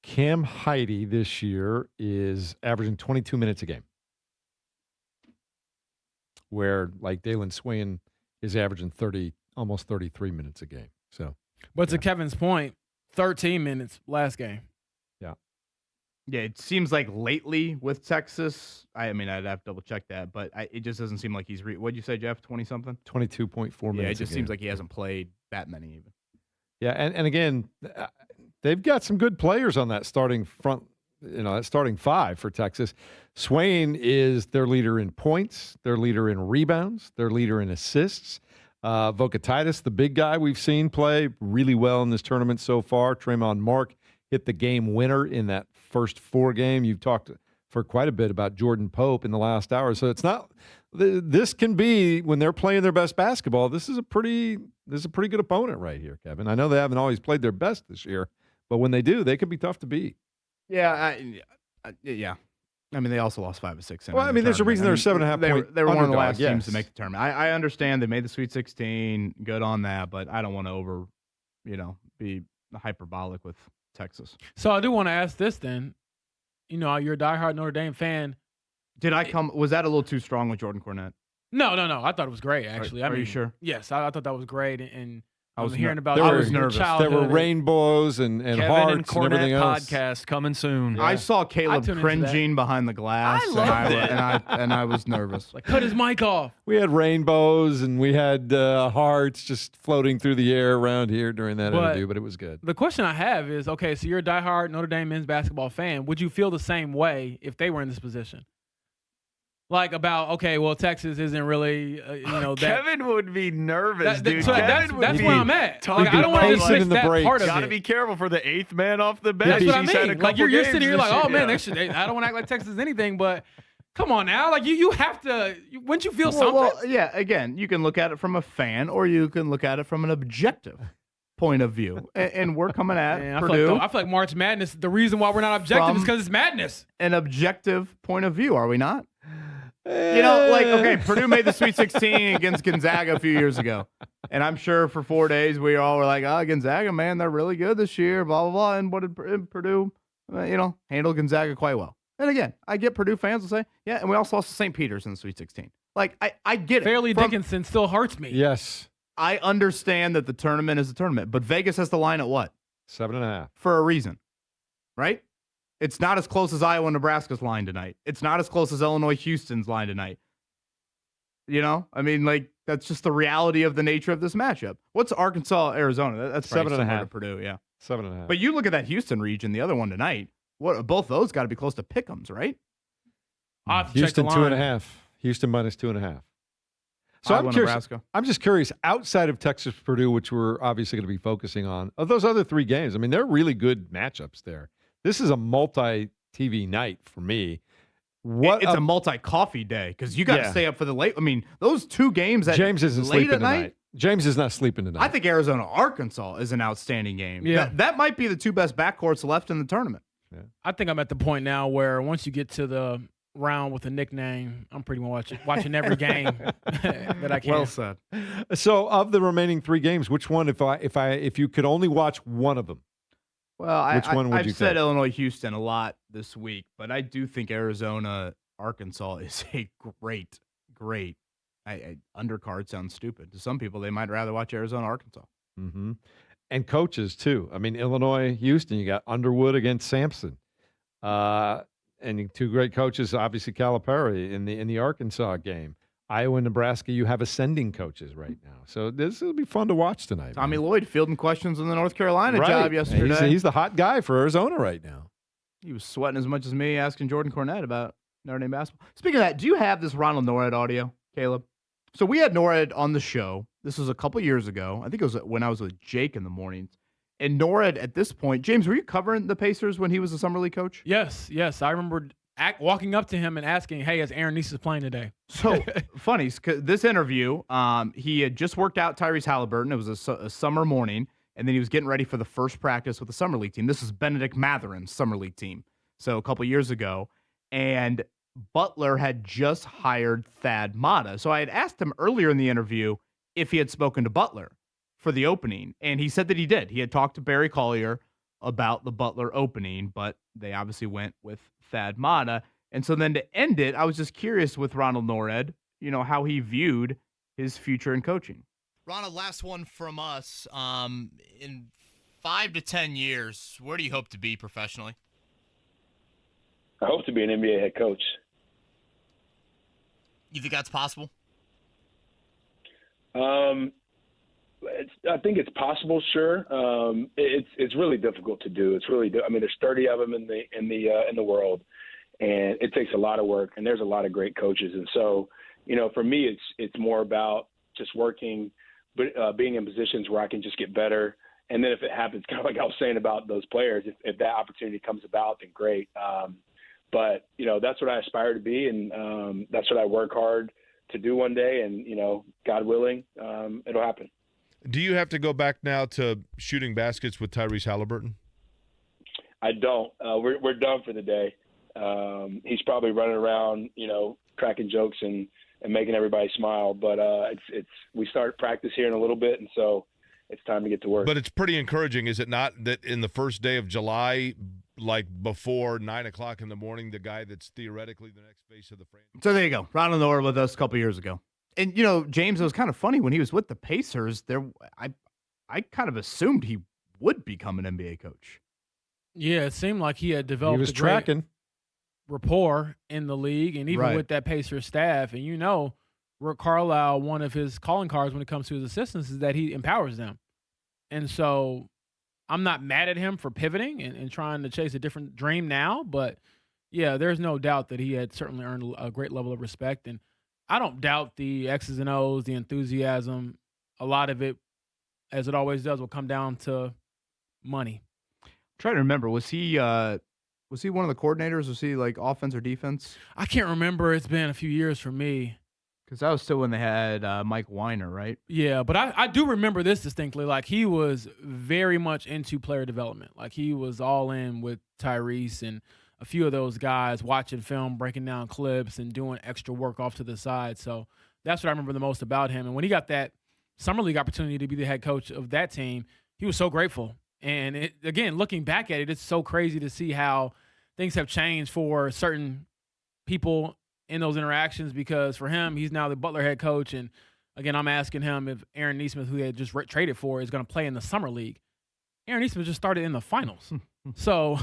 Cam Heide this year is averaging 22 minutes a game, where like Dalen Swain is averaging almost 33 minutes a game. So, but to Kevin's point, 13 minutes last game. Yeah, it seems like lately with Texas, I'd have to double check that, but it just doesn't seem like he's what'd you say, Jeff? 20-something? 22.4 minutes. Yeah, it just seems like he hasn't played that many even. Yeah, and again, they've got some good players on that starting front, that starting 5 for Texas. Swain is their leader in points, their leader in rebounds, their leader in assists. Vokatitis, the big guy we've seen play really well in this tournament so far. Tremont Mark hit the game winner in that first 4 game. You've talked for quite a bit about Jordan Pope in the last hour. So it's not – this can be, when they're playing their best basketball, this is a pretty good opponent right here, Kevin. I know they haven't always played their best this year, but when they do, they can be tough to beat. Yeah, yeah. I mean, they also lost 5 of 6. Well, there's a reason they're 7.5 point. They were one of the last yes. teams to make the tournament. I understand they made the Sweet 16. Good on that, but I don't want to be hyperbolic with Texas. So I do want to ask this then. You're a diehard Notre Dame fan. Was that a little too strong with Jordan Cornette? No. I thought it was great, actually. Are you sure? Yes, I thought that was great. And I was hearing about I was nervous. There were rainbows and Kevin hearts and Cornette and everything else. podcast coming soon. Yeah. I saw Caleb cringing behind the glass. I loved it. And I was nervous. Like, cut his mic off. We had rainbows and we had hearts just floating through the air around here during that interview, but it was good. The question I have is, okay, so you're a diehard Notre Dame men's basketball fan. Would you feel the same way if they were in this position? Like about, okay, well, Texas isn't really, that. Kevin would be nervous, dude. So that's where I'm at. Like, I don't want to in the that breaks. part of Gotta it. be careful for the 8th man off the bench. That's what I He's had a mean. couple Like, you're games sitting here this like, oh, year. man, I don't want to act like Texas is anything, but come on now. Like, you have to, wouldn't you feel something? Well, yeah, again, you can look at it from a fan or you can look at it from an objective point of view. And we're coming at Purdue. I feel like March Madness, the reason why we're not objective is because it's madness. An objective point of view, are we not? Okay, Purdue made the Sweet 16 against Gonzaga a few years ago. And I'm sure for 4 days we all were like, Gonzaga, man, they're really good this year, blah, blah, blah. And what did Purdue, handle Gonzaga quite well. And again, I get Purdue fans will say, yeah, and we also lost to St. Peter's in the Sweet 16. Like, I get it. Fairleigh Dickinson still hurts me. Yes. I understand that the tournament is a tournament, but Vegas has the line at what? 7.5. For a reason, right? It's not as close as Iowa and Nebraska's line tonight. It's not as close as Illinois-Houston's line tonight. That's just the reality of the nature of this matchup. What's Arkansas-Arizona? That's 7.5 to Purdue, yeah. 7.5. But you look at that Houston region, the other one tonight. Both those got to be close to pick'ems, right? Houston 2.5. Houston minus 2.5. So I'm curious. Nebraska. I'm just curious. Outside of Texas, Purdue, which we're obviously going to be focusing on, of those other 3 games, they're really good matchups there. This is a multi-TV night for me. It's a multi-coffee day because you got to stay up for the late. Those 2 games that James isn't late sleeping at night. tonight. James is not sleeping tonight. I think Arizona-Arkansas is an outstanding game. Yeah. That might be the 2 best backcourts left in the tournament. Yeah. I think I'm at the point now where once you get to the round with a nickname, I'm pretty much watching every game that I can. Well said. So, of the remaining 3 games, which one, if you could only watch one of them? Well, I've said take? Illinois-Houston a lot this week, but I do think Arizona-Arkansas is a great undercard. Sounds stupid to some people. They might rather watch Arizona-Arkansas. Mm-hmm. And coaches too. Illinois-Houston. You got Underwood against Sampson, and 2 great coaches. Obviously, Calipari in the Arkansas game. Iowa and Nebraska, you have ascending coaches right now. So this will be fun to watch tonight. Tommy Lloyd fielding questions in the North Carolina job yesterday. He's the hot guy for Arizona right now. He was sweating as much as me asking Jordan Cornette about Notre Dame basketball. Speaking of that, do you have this Ronald Norred audio, Caleb? So we had Norred on the show. This was a couple years ago. I think it was when I was with Jake in the mornings. And Norred, at this point, James, were you covering the Pacers when he was a summer league coach? Yes. I remember walking up to him and asking, hey, is Aaron Neesmith playing today? So funny, this interview, he had just worked out Tyrese Halliburton. It was a summer morning, and then he was getting ready for the first practice with the summer league team. This is Benedict Matherin's summer league team. So a couple years ago. And Butler had just hired Thad Matta. So I had asked him earlier in the interview if he had spoken to Butler for the opening, and he said that he did. He had talked to Barry Collier about the Butler opening, but they obviously went with Thad Matta. And so then to end it, I was just curious with Ronald Norred, how he viewed his future in coaching. Ronald, last one from us. In 5 to 10 years, where do you hope to be professionally? I hope to be an NBA head coach. You think that's possible? I think it's possible, sure. It's really difficult to do. It's really I mean, there's 30 of them in the world, and it takes a lot of work. And there's a lot of great coaches. And so, for me, it's more about just working, but being in positions where I can just get better. And then if it happens, kind of like I was saying about those players, if that opportunity comes about, then great. But that's what I aspire to be, and that's what I work hard to do one day. And God willing, it'll happen. Do you have to go back now to shooting baskets with Tyrese Halliburton? I don't. We're done for the day. He's probably running around, cracking jokes and making everybody smile. But we start practice here in a little bit, and so it's time to get to work. But it's pretty encouraging, is it not, that in the first day of July, like before 9 o'clock in the morning, the guy that's theoretically the next face of the franchise? So there you go. Ronald Norred with us a couple years ago. And, James, it was kind of funny when he was with the Pacers. I kind of assumed he would become an NBA coach. Yeah, it seemed like he had developed a great rapport in the league, and even with that Pacers staff. And Rick Carlisle, one of his calling cards when it comes to his assistants is that he empowers them. And so I'm not mad at him for pivoting and trying to chase a different dream now. But, yeah, there's no doubt that he had certainly earned a great level of respect. And I don't doubt the X's and O's, the enthusiasm. A lot of it, as it always does, will come down to money. I'm trying to remember, was he one of the coordinators? Was he like offense or defense? I can't remember. It's been a few years for me. Because that was still when they had Mike Weiner, right? Yeah, but I do remember this distinctly. Like, he was very much into player development. Like, he was all in with Tyrese and a few of those guys, watching film, breaking down clips, and doing extra work off to the side. So that's what I remember the most about him. And when he got that summer league opportunity to be the head coach of that team, he was so grateful. And again, looking back at it, it's so crazy to see how things have changed for certain people in those interactions, because for him, he's now the Butler head coach. And again, I'm asking him if Aaron Neesmith, who he had just traded for, is going to play in the summer league. Aaron Neesmith just started in the finals. So,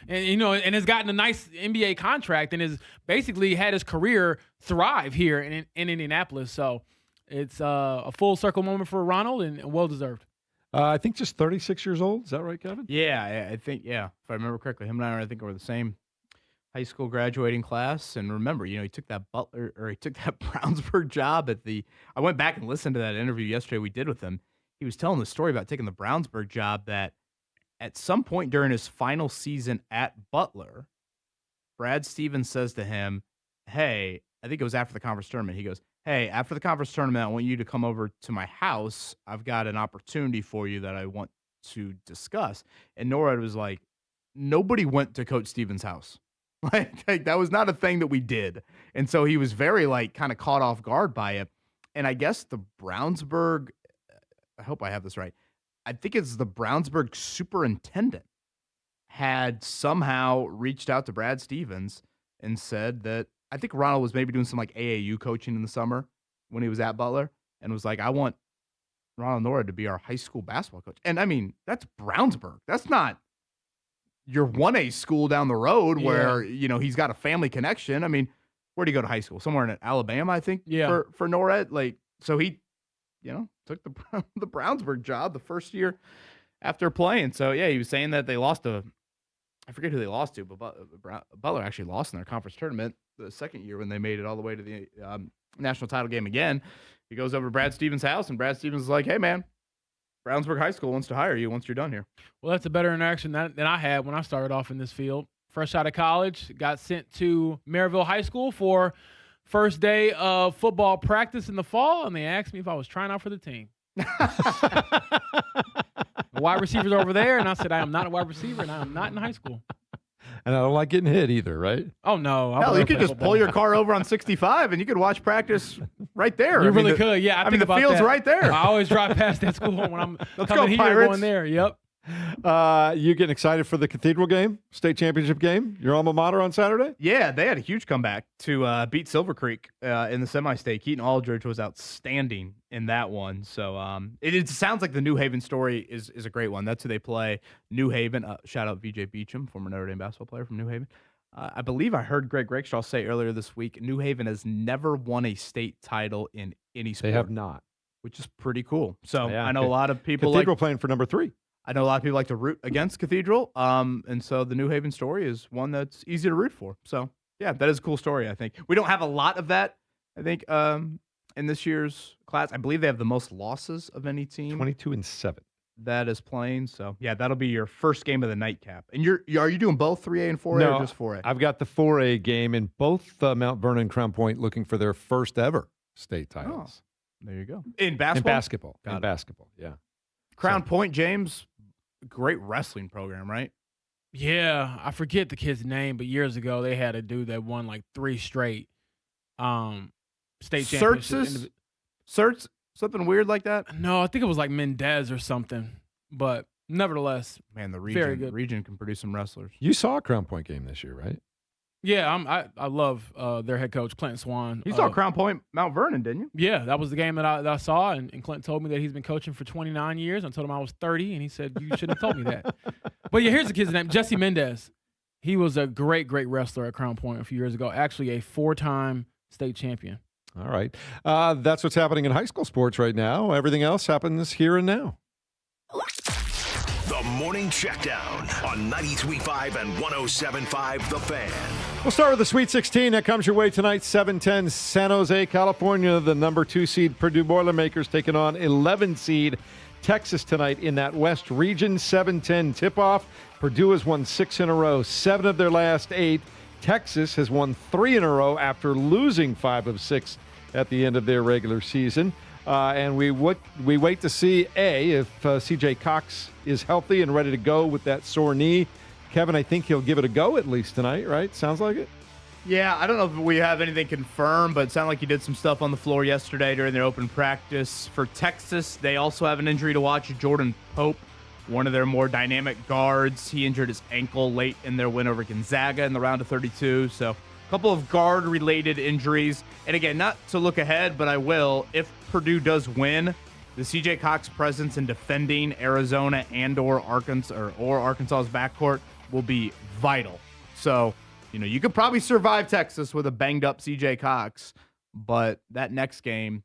and has gotten a nice NBA contract and has basically had his career thrive here in Indianapolis. So it's a full circle moment for Ronald, and well-deserved. I think just 36 years old. Is that right, Kevin? Yeah, I think, if I remember correctly, him and I think were the same high school graduating class. And remember, he took that Brownsburg job I went back and listened to that interview yesterday we did with him. He was telling the story about taking the Brownsburg job that at some point during his final season at Butler, Brad Stevens says to him, hey, I think it was after the conference tournament. He goes, hey, after the conference tournament, I want you to come over to my house. I've got an opportunity for you that I want to discuss. And Norred was like, nobody went to Coach Stevens' house. Like that was not a thing that we did. And so he was very kind of caught off guard by it. And I guess the Brownsburg, I hope I have this right, I think it's the Brownsburg superintendent had somehow reached out to Brad Stevens and said that I think Ronald was maybe doing some AAU coaching in the summer when he was at Butler, and was like, I want Ronald Norred to be our high school basketball coach. And I mean, that's Brownsburg. That's not your 1A school down the road where, he's got a family connection. I mean, where'd he go to high school? Somewhere in Alabama, I think, for Norred. So he, took the Brownsburg job the first year after playing. So, yeah, he was saying that they lost a I forget who they lost to, but Butler actually lost in their conference tournament the second year when they made it all the way to the national title game again. He goes over to Brad Stevens' house, and Brad Stevens is like, hey, man, Brownsburg High School wants to hire you once you're done here. Well, that's a better interaction than I had when I started off in this field. Fresh out of college, got sent to Maryville High School for first day of football practice in the fall, and they asked me if I was trying out for the team. The wide receivers over there, and I said I am not a wide receiver, and I am not in high school. And I don't like getting hit either, right? Oh, no. Hell, you could just pull your car over on 65, and you could watch practice right there. You really could, yeah. I mean, the field's right there. I always drive past that school when I'm Let's coming go, here, Pirates. going there. Yep. You getting excited for the Cathedral game, state championship game, your alma mater on Saturday? Yeah, they had a huge comeback to beat Silver Creek in the semi-state. Keaton Aldridge was outstanding in that one. So it sounds like the New Haven story is a great one. That's who they play, New Haven. Shout out VJ Beecham, former Notre Dame basketball player from New Haven. I believe I heard Greg Rakestraw say earlier this week, New Haven has never won a state title in any sport. They have not. Which is pretty cool. So Yeah. I know a lot of people Cathedral playing for number 3. I know a lot of people like to root against Cathedral, and so the New Haven story is one that's easy to root for. So, yeah, that is a cool story, I think. We don't have a lot of that, I think, in this year's class. I believe they have the most losses of any team. 22-7. That is playing. So, yeah, that'll be your first game of the nightcap. And are you doing both 3A and 4A or just 4A? I've got the 4A game, and both Mount Vernon and Crown Point looking for their first ever state titles. There you go. In basketball? In basketball. Got it. Basketball, yeah. Crown Point, James, great wrestling program, right? Yeah, I forget the kid's name, but years ago they had a dude that won like 3 straight state championships. Certs? Something weird like that? No, I think it was like Mendez or something. But nevertheless, man, the region can produce some wrestlers. You saw a Crown Point game this year, right? Yeah, I love their head coach, Clinton Swan. You saw Crown Point, Mount Vernon, didn't you? Yeah, that was the game that I saw, and Clinton told me that he's been coaching for 29 years. I told him I was 30, and he said, you shouldn't have told me that. But yeah, here's the kid's name, Jesse Mendez. He was a great, great wrestler at Crown Point a few years ago, actually a 4-time state champion. All right. That's what's happening in high school sports right now. Everything else happens here and now. The Morning Checkdown on 93.5 and 107.5 The Fan. We'll start with the Sweet 16 that comes your way tonight, 7:10 San Jose, California. The number 2 seed Purdue Boilermakers taking on 11 seed Texas tonight in that West region. 7:10 tip-off. Purdue has won 6 in a row, 7 of their last 8. Texas has won 3 in a row after losing 5 of 6 at the end of their regular season. And we wait to see, if C.J. Cox is healthy and ready to go with that sore knee. Kevin, I think he'll give it a go at least tonight, right? Sounds like it? Yeah, I don't know if we have anything confirmed, but it sounded like he did some stuff on the floor yesterday during their open practice. For Texas, they also have an injury to watch. Jordan Pope, one of their more dynamic guards. He injured his ankle late in their win over Gonzaga in the round of 32. So a couple of guard-related injuries. And again, not to look ahead, but I will. If Purdue does win, the C.J. Cox presence in defending Arizona and/or Arkansas or Arkansas's backcourt will be vital. So, you could probably survive Texas with a banged-up C.J. Cox, but that next game,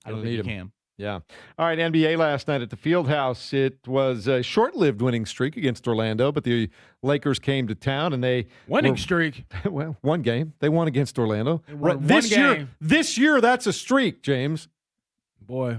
I don't think you can. Yeah. All right, NBA last night at the Fieldhouse. It was a short-lived winning streak against Orlando, but the Lakers came to town and they streak. Well, one game. They won against Orlando. Right, this year, that's a streak, James. Boy.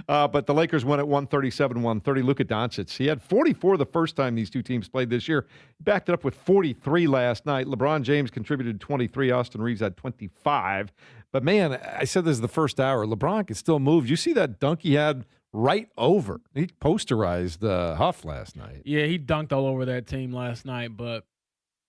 But the Lakers won at 137-130. Luka Doncic, he had 44 the first time these two teams played this year. He backed it up with 43 last night. LeBron James contributed 23. Austin Reeves had 25. But, man, I said this is the first hour. LeBron can still move. You see that dunk he had right over? He posterized Huff last night. Yeah, he dunked all over that team last night, but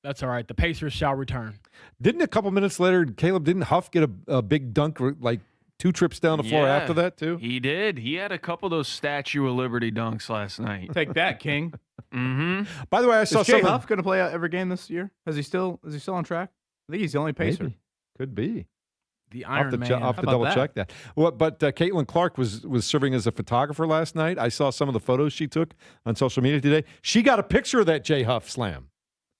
that's all right. The Pacers shall return. Didn't a couple minutes later, didn't Huff get a big dunk, like 2 trips down the floor after that, too? He did. He had a couple of those Statue of Liberty dunks last night. Take that, King. Mm-hmm. By the way, I saw Jay Huff going to play every game this year? Is he still on track? I think he's the only Pacer. Maybe. Could be. The Iron Man. I'll have to double check that. Well, but Caitlin Clark was serving as a photographer last night. I saw some of the photos she took on social media today. She got a picture of that Jay Huff slam,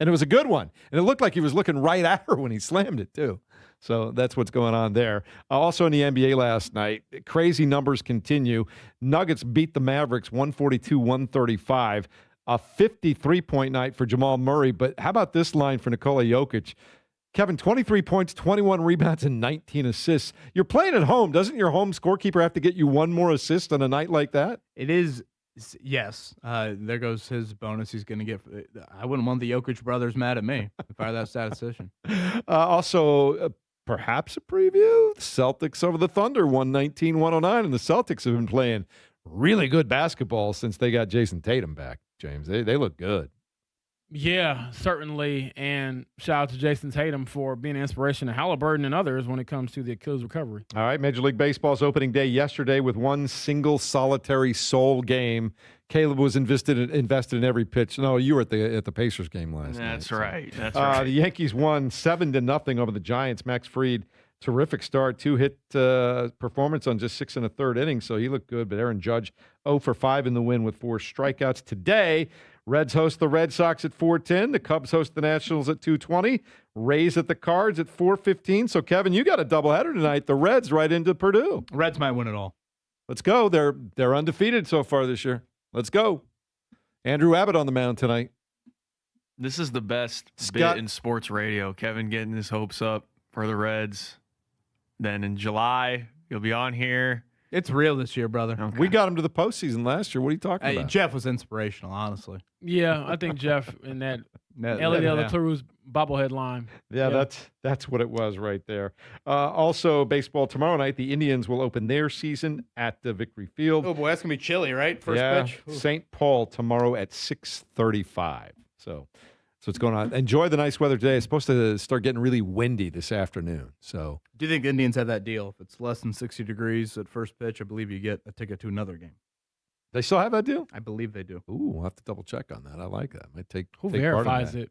and it was a good one. And it looked like he was looking right at her when he slammed it, too. So that's what's going on there. Also in the NBA last night, crazy numbers continue. Nuggets beat the Mavericks 142-135. A 53-point night for Jamal Murray. But how about this line for Nikola Jokic? Kevin, 23 points, 21 rebounds, and 19 assists. You're playing at home. Doesn't your home scorekeeper have to get you one more assist on a night like that? It is, yes. There goes his bonus he's going to get. I wouldn't want the Jokic brothers mad at me if I were that statistician. Also, perhaps a preview. The Celtics over the Thunder, 119-109, and the Celtics have been playing really good basketball since they got Jason Tatum back, James. They look good. Yeah, certainly. And shout out to Jason Tatum for being an inspiration to Halliburton and others when it comes to the Achilles recovery. All right, Major League Baseball's opening day yesterday with one single solitary sole game. Caleb was invested in every pitch. No, you were at the Pacers game last night. That's right. That's right. The Yankees won 7-0 over the Giants. Max Fried, terrific start, 2-hit performance on just 6 1/3 innings, so he looked good. But Aaron Judge 0 for 5 in the win with 4 strikeouts. Today, Reds host the Red Sox at 4:10. The Cubs host the Nationals at 2:20. Rays at the Cards at 4:15. So, Kevin, you got a doubleheader tonight. The Reds right into Purdue. Reds might win it all. Let's go. They're undefeated so far this year. Let's go. Andrew Abbott on the mound tonight. This is the best bit in sports radio. Kevin getting his hopes up for the Reds. Then in July, you'll be on here. It's real this year, brother. Okay. We got him to the postseason last year. What are you talking about? Jeff was inspirational, honestly. Yeah, I think Jeff in that Ellie De La Cruz bobblehead line. Yeah, that's what it was right there. Also, baseball tomorrow night. The Indians will open their season at the Victory Field. Oh, boy, that's going to be chilly, right? First pitch. St. Paul tomorrow at 6:35. So what's going on? Enjoy the nice weather today. It's supposed to start getting really windy this afternoon. So, do you think Indians have that deal? If it's less than 60 degrees at first pitch, I believe you get a ticket to another game. They still have that deal? I believe they do. Ooh, we'll have to double check on that. I like that. Might take Who take verifies part in that. it?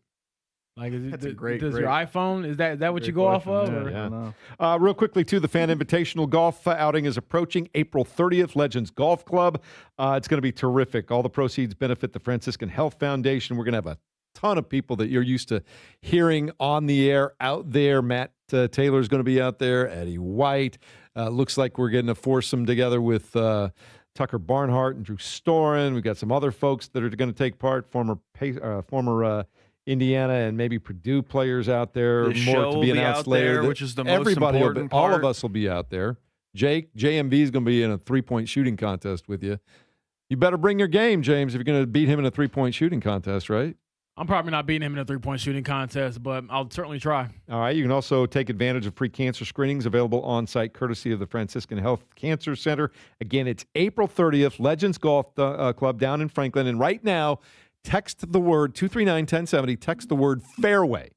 Like, is That's it, a great. does your iPhone? Is that what you go question. off of? Yeah. Real quickly, too, the Fan Invitational Golf outing is approaching April 30th. Legends Golf Club. It's going to be terrific. All the proceeds benefit the Franciscan Health Foundation. We're going to have a ton of people that you're used to hearing on the air out there. Matt Taylor's going to be out there. Eddie White. Looks like we're getting a foursome together with Tucker Barnhart and Drew Storen. We've got some other folks that are going to take part, former Indiana and maybe Purdue players out there. The More show to will be be announced out later. there, which is the most Everybody important all part. of us will be out there. JMV is going to be in a 3-point shooting contest with you. You better bring your game, James, if you're going to beat him in a 3-point shooting contest, right? I'm probably not beating him in a 3-point shooting contest, but I'll certainly try. All right. You can also take advantage of free cancer screenings available on site courtesy of the Franciscan Health Cancer Center. Again, it's April 30th, Legends Golf Club down in Franklin. And right now, text the word 239-1070, text the word fairway,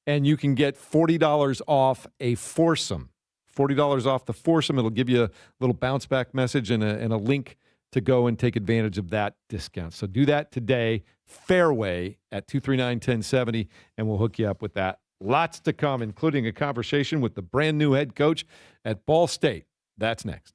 and you can get $40 off a foursome. $40 off the foursome. It'll give you a little bounce back message and a link to go and take advantage of that discount. So do that today. Fairway at 239-1070, and we'll hook you up with that. Lots to come, including a conversation with the brand new head coach at Ball State. That's next.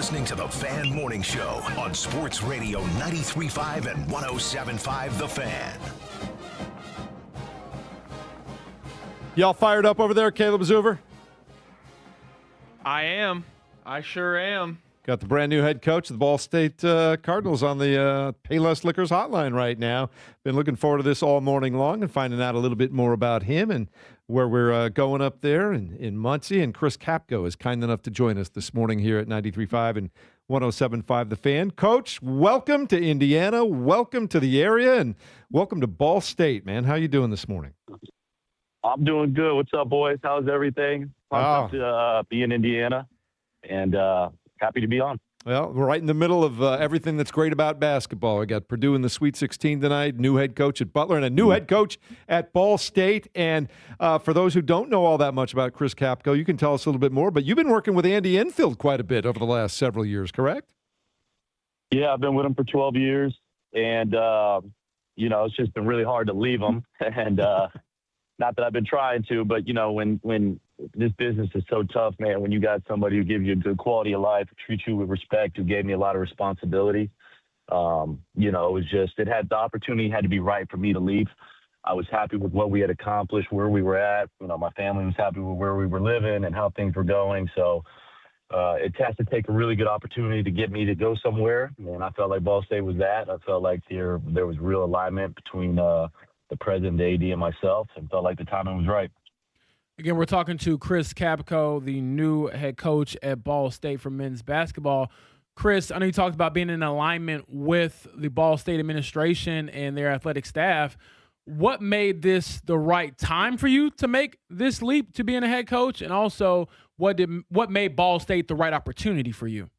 listening to the Fan Morning Show on Sports Radio 93.5 and 107.5 The Fan. Y'all fired up over there, Caleb Zuber? I am. I sure am. Got the brand new head coach of the Ball State Cardinals on the Payless Liquors hotline right now. Been looking forward to this all morning long and finding out a little bit more about him and where we're going up there in Muncie. And Chris Capco is kind enough to join us this morning here at 93.5 and 107.5 The Fan. Coach, welcome to Indiana. Welcome to the area, and welcome to Ball State, man. How you doing this morning? I'm doing good. What's up, boys? How's everything? Pumped to be in Indiana, and happy to be on. Well, we're right in the middle of everything that's great about basketball. We got Purdue in the Sweet 16 tonight, new head coach at Butler, and a new head coach at Ball State. And for those who don't know all that much about Chris Capco, you can tell us a little bit more. But you've been working with Andy Enfield quite a bit over the last several years, correct? Yeah, I've been with him for 12 years, and it's just been really hard to leave him. And not that I've been trying to, but when this business is so tough, man, when you got somebody who gives you a good quality of life, treats you with respect, who gave me a lot of responsibility, it was just, the opportunity had to be right for me to leave. I was happy with what we had accomplished, where we were at. My family was happy with where we were living and how things were going. So it has to take a really good opportunity to get me to go somewhere. And I felt like Ball State was that. I felt like there was real alignment between the president, the AD, and myself, and felt like the timing was right. Again, we're talking to Chris Capco, the new head coach at Ball State for men's basketball. Chris, I know you talked about being in alignment with the Ball State administration and their athletic staff. What made this the right time for you to make this leap to being a head coach? And also, what made Ball State the right opportunity for you?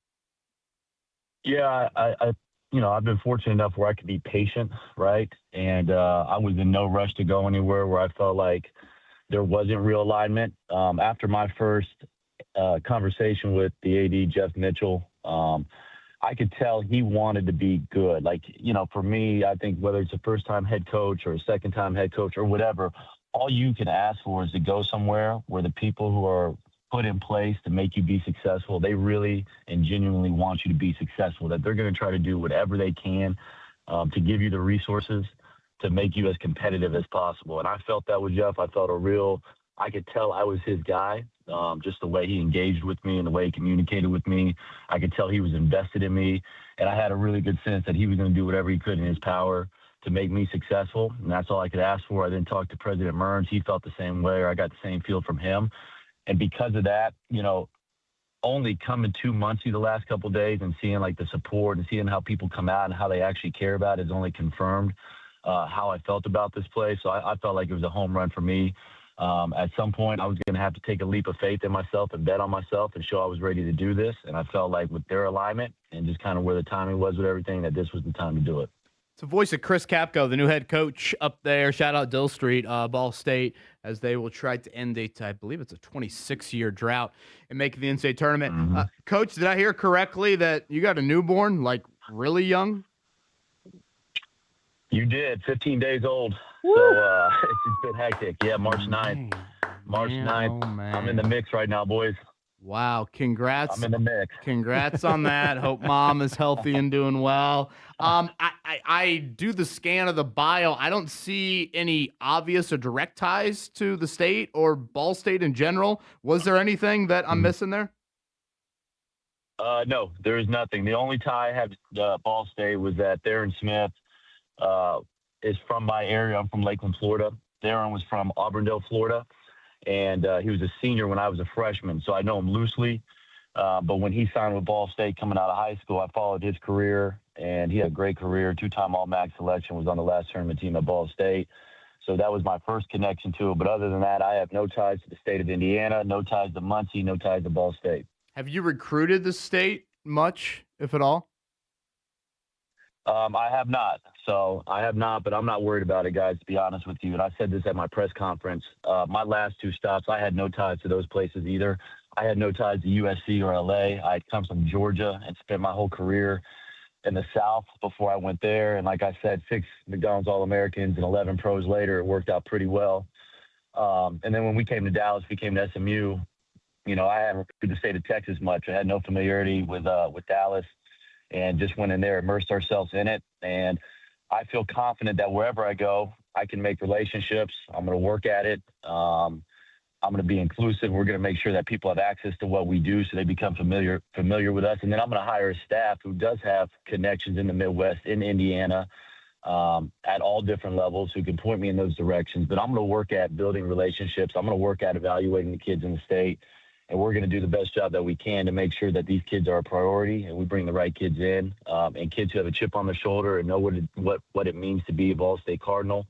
Yeah, I've been fortunate enough where I could be patient, right? And I was in no rush to go anywhere where I felt like there wasn't real alignment. After my first conversation with the AD, Jeff Mitchell, I could tell he wanted to be good. Like, for me, I think whether it's a first-time head coach or a second-time head coach or whatever, all you can ask for is to go somewhere where the people who are put in place to make you be successful, they really and genuinely want you to be successful, that they're going to try to do whatever they can to give you the resources to make you as competitive as possible. And I felt that with Jeff. I could tell I was his guy, just the way he engaged with me and the way he communicated with me. I could tell he was invested in me, and I had a really good sense that he was going to do whatever he could in his power to make me successful, and that's all I could ask for. I then talked to President Mearns. He felt the same way, or I got the same feel from him. And because of that, only coming to Muncie the last couple of days and seeing like the support and seeing how people come out and how they actually care about it has only confirmed how I felt about this place. So I felt like it was a home run for me. At some point, I was going to have to take a leap of faith in myself and bet on myself and show I was ready to do this. And I felt like with their alignment and just kind of where the timing was with everything, that this was the time to do it. It's the voice of Chris Capco, the new head coach up there. Shout out Dill Street, Ball State, as they will try to end I believe it's a 26-year drought and make the NCAA tournament. Mm-hmm. Coach, did I hear correctly that you got a newborn, like really young? You did, 15 days old. Woo! So it's been hectic. Yeah, March 9th. March 9th. I'm in the mix right now, boys. Wow, congrats. I'm in the mix. Congrats on that. Hope mom is healthy and doing well. I do the scan of the bio. I don't see any obvious or direct ties to the state or Ball State in general. Was there anything that I'm missing there? No, there is nothing. The only tie I had to Ball State was that Darren Smith is from my area. I'm from Lakeland, Florida. Darren was from Auburndale, Florida. And he was a senior when I was a freshman, so I know him loosely. But when he signed with Ball State coming out of high school, I followed his career, and he had a great career, 2-time All-MAC selection, was on the last tournament team at Ball State. So that was my first connection to it. But other than that, I have no ties to the state of Indiana, no ties to Muncie, no ties to Ball State. Have you recruited the state much, if at all? I have not. So I have not, but I'm not worried about it, guys, to be honest with you. And I said this at my press conference. My last two stops, I had no ties to those places either. I had no ties to USC or LA. I come from Georgia and spent my whole career in the South before I went there. And like I said, 6 McDonald's All-Americans and 11 pros later, it worked out pretty well. And then when we came to Dallas, we came to SMU. I haven't recruited the state of Texas much. I had no familiarity with Dallas, and just went in there, immersed ourselves in it. And I feel confident that wherever I go, I can make relationships. I'm going to work at it. I'm going to be inclusive. We're going to make sure that people have access to what we do so they become familiar with us. And then I'm going to hire a staff who does have connections in the Midwest, in Indiana, at all different levels, who can point me in those directions. But I'm going to work at building relationships. I'm going to work at evaluating the kids in the state. And we're going to do the best job that we can to make sure that these kids are a priority and we bring the right kids in, and kids who have a chip on their shoulder and know what it means to be a Ball State Cardinal,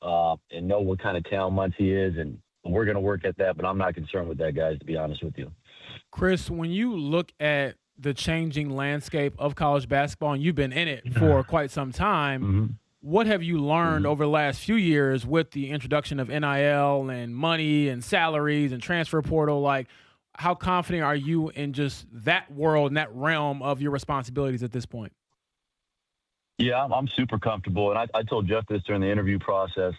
and know what kind of talent Muncie is. And we're going to work at that, but I'm not concerned with that, guys, to be honest with you. Chris, when you look at the changing landscape of college basketball, and you've been in it for quite some time, what have you learned over the last few years with the introduction of NIL and money and salaries and transfer portal? Like, how confident are you in just that world and that realm of your responsibilities at this point? Yeah, I'm super comfortable. And I told Jeff this during the interview process.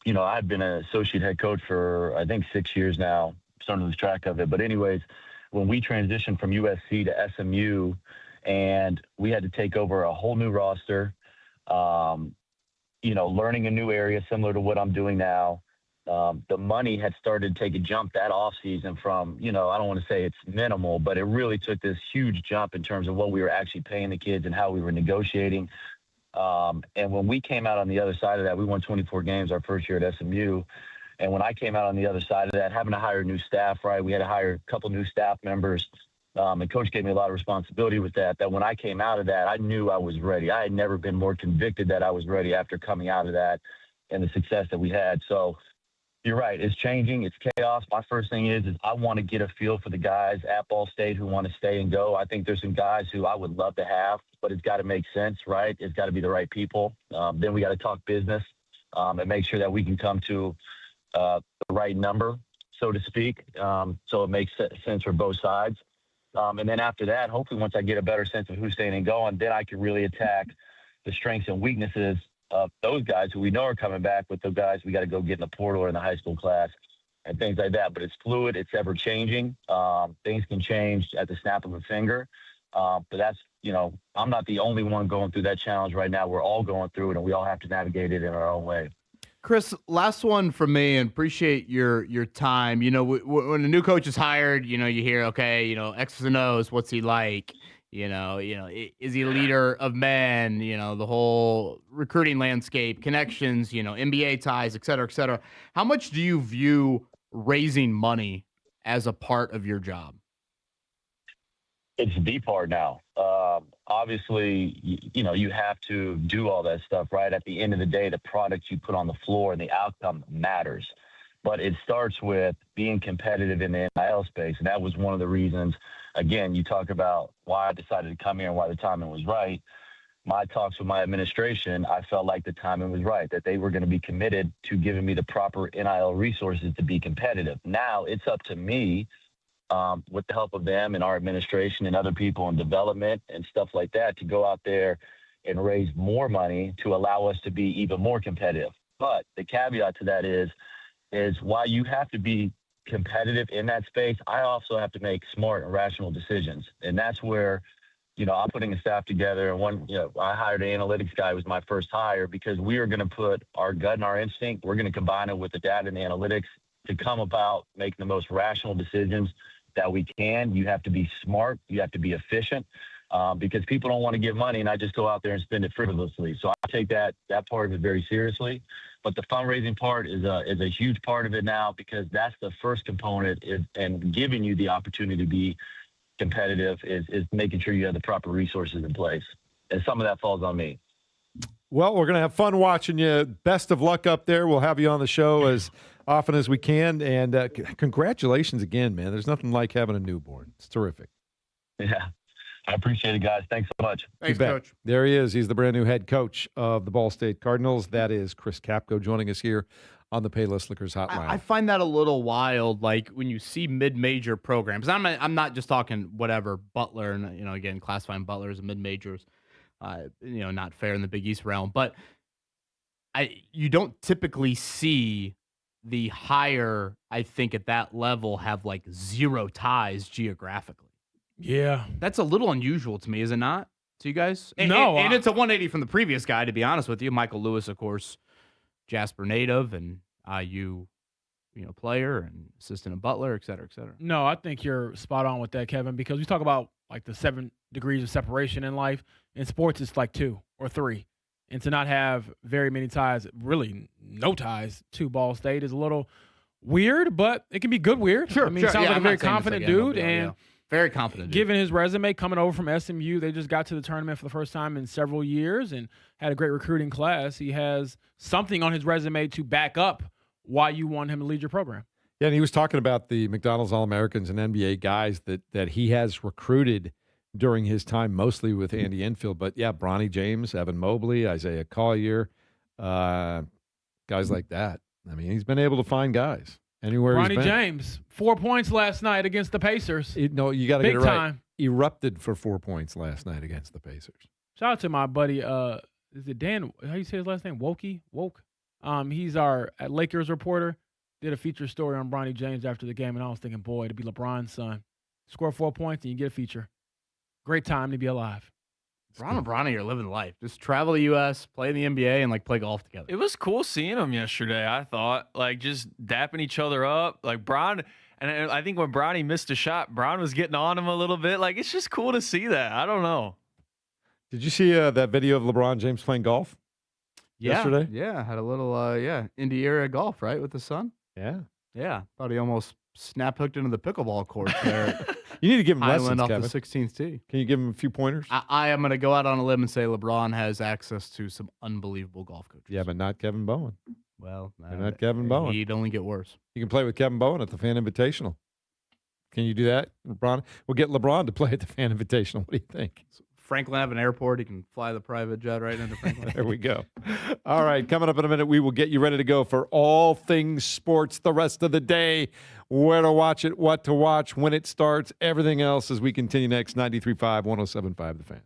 I've been an associate head coach for, I think, 6 years now. I'm starting to lose track of it. But anyways, when we transitioned from USC to SMU and we had to take over a whole new roster, learning a new area similar to what I'm doing now, the money had started to take a jump that offseason from, I don't want to say it's minimal, but it really took this huge jump in terms of what we were actually paying the kids and how we were negotiating. And when we came out on the other side of that, we won 24 games our first year at SMU. And when I came out on the other side of that, having to hire new staff, right, we had to hire a couple new staff members. And Coach gave me a lot of responsibility with that when I came out of that, I knew I was ready. I had never been more convicted that I was ready after coming out of that and the success that we had. So you're right. It's changing. It's chaos. My first thing is I want to get a feel for the guys at Ball State who want to stay and go. I think there's some guys who I would love to have, but it's got to make sense, right? It's got to be the right people. Then we got to talk business and make sure that we can come to the right number, so to speak, so it makes sense for both sides. And then after that, hopefully once I get a better sense of who's staying and going, then I can really attack the strengths and weaknesses of those guys who we know are coming back with the guys we got to go get in the portal or in the high school class and things like that. But it's fluid. It's ever changing. Things can change at the snap of a finger. But that's, I'm not the only one going through that challenge right now. We're all going through it, and we all have to navigate it in our own way. Chris, last one from me, and appreciate your time. When a new coach is hired, you hear, okay, X's and O's, what's he like? Is he a leader of men? The whole recruiting landscape, connections, NBA ties, et cetera, et cetera. How much do you view raising money as a part of your job? It's the part now. Obviously, you have to do all that stuff, right? At the end of the day, the product you put on the floor and the outcome matters. But it starts with being competitive in the NIL space. And that was one of the reasons, again, you talk about why I decided to come here and why the timing was right. My talks with my administration, I felt like the timing was right, that they were going to be committed to giving me the proper NIL resources to be competitive. Now it's up to me, with the help of them and our administration and other people in development and stuff like that, to go out there and raise more money to allow us to be even more competitive. But the caveat to that is while you have to be competitive in that space, I also have to make smart and rational decisions. And that's where, I'm putting a staff together, and I hired an analytics guy who was my first hire because we are going to put our gut and our instinct, we're going to combine it with the data and the analytics to come about making the most rational decisions that we can. You have to be smart. You have to be efficient, because people don't want to give money and I just go out there and spend it frivolously. So I take that part of it very seriously. But the fundraising part is a huge part of it now, because that's the first component, and giving you the opportunity to be competitive is making sure you have the proper resources in place. And some of that falls on me. Well, we're going to have fun watching you. Best of luck up there. We'll have you on the show as often as we can. And congratulations again, man. There's nothing like having a newborn. It's terrific. Yeah. I appreciate it, guys. Thanks so much. Thanks, Coach. There he is. He's the brand new head coach of the Ball State Cardinals. That is Chris Capco joining us here on the Payless Liquors Hotline. I find that a little wild, like when you see mid-major programs. I'm not just talking whatever, Butler, and again, classifying Butler as a mid-majors. Not fair in the Big East realm, but you don't typically see the higher, I think, at that level have like zero ties geographically. Yeah. That's a little unusual to me, is it not? To you guys? No. And it's a 180 from the previous guy, to be honest with you. Michael Lewis, of course, Jasper native and IU, player and assistant and Butler, et cetera, et cetera. No, I think you're spot on with that, Kevin, because we talk about like the 7 degrees of separation in life. In sports, it's like 2 or 3. And to not have very many ties, really no ties to Ball State is a little weird, but it can be good weird. Sure, I mean, sounds like a very confident dude. And very confident dude. Given his resume coming over from SMU, they just got to the tournament for the first time in several years and had a great recruiting class. He has something on his resume to back up why you want him to lead your program. Yeah, and he was talking about the McDonald's All-Americans and NBA guys that he has recruited during his time, mostly with Andy Enfield. But, yeah, Bronny James, Evan Mobley, Isaiah Collier, guys like that. I mean, he's been able to find guys anywhere he's been. Bronny James, 4 points last night against the Pacers. You got to get it right. Time. Erupted for 4 points last night against the Pacers. Shout out to my buddy, is it Dan, how you say his last name? Woke? He's our Lakers reporter. Did a feature story on Bronny James after the game, and I was thinking, boy, to be LeBron's son. Score 4 points and you get a feature. Great time to be alive. Bron and Bronny are living life. Just travel the U.S., play in the NBA, and play golf together. It was cool seeing them yesterday. I thought just dapping each other up. Bron, and I think when Bronny missed a shot, Bron was getting on him a little bit. It's just cool to see that. I don't know. Did you see that video of LeBron James playing golf yesterday? Yeah, had a little Indy area golf, right, with the son? Yeah. Thought he almost snap hooked into the pickleball court there. You need to give him Highland lessons, off Kevin. the 16th tee. Can you give him a few pointers? I am going to go out on a limb and say LeBron has access to some unbelievable golf coaches. Yeah, but not Kevin Bowen. Well, not Kevin Bowen. He'd only get worse. You can play with Kevin Bowen at the Fan Invitational. Can you do that, LeBron? We'll get LeBron to play at the Fan Invitational. What do you think? Franklin Avenue Airport. He can fly the private jet right into Franklin. There we go. All right, coming up in a minute, we will get you ready to go for all things sports the rest of the day. Where to watch it, what to watch, when it starts, everything else as we continue next. 93.5, 107.5 The Fan.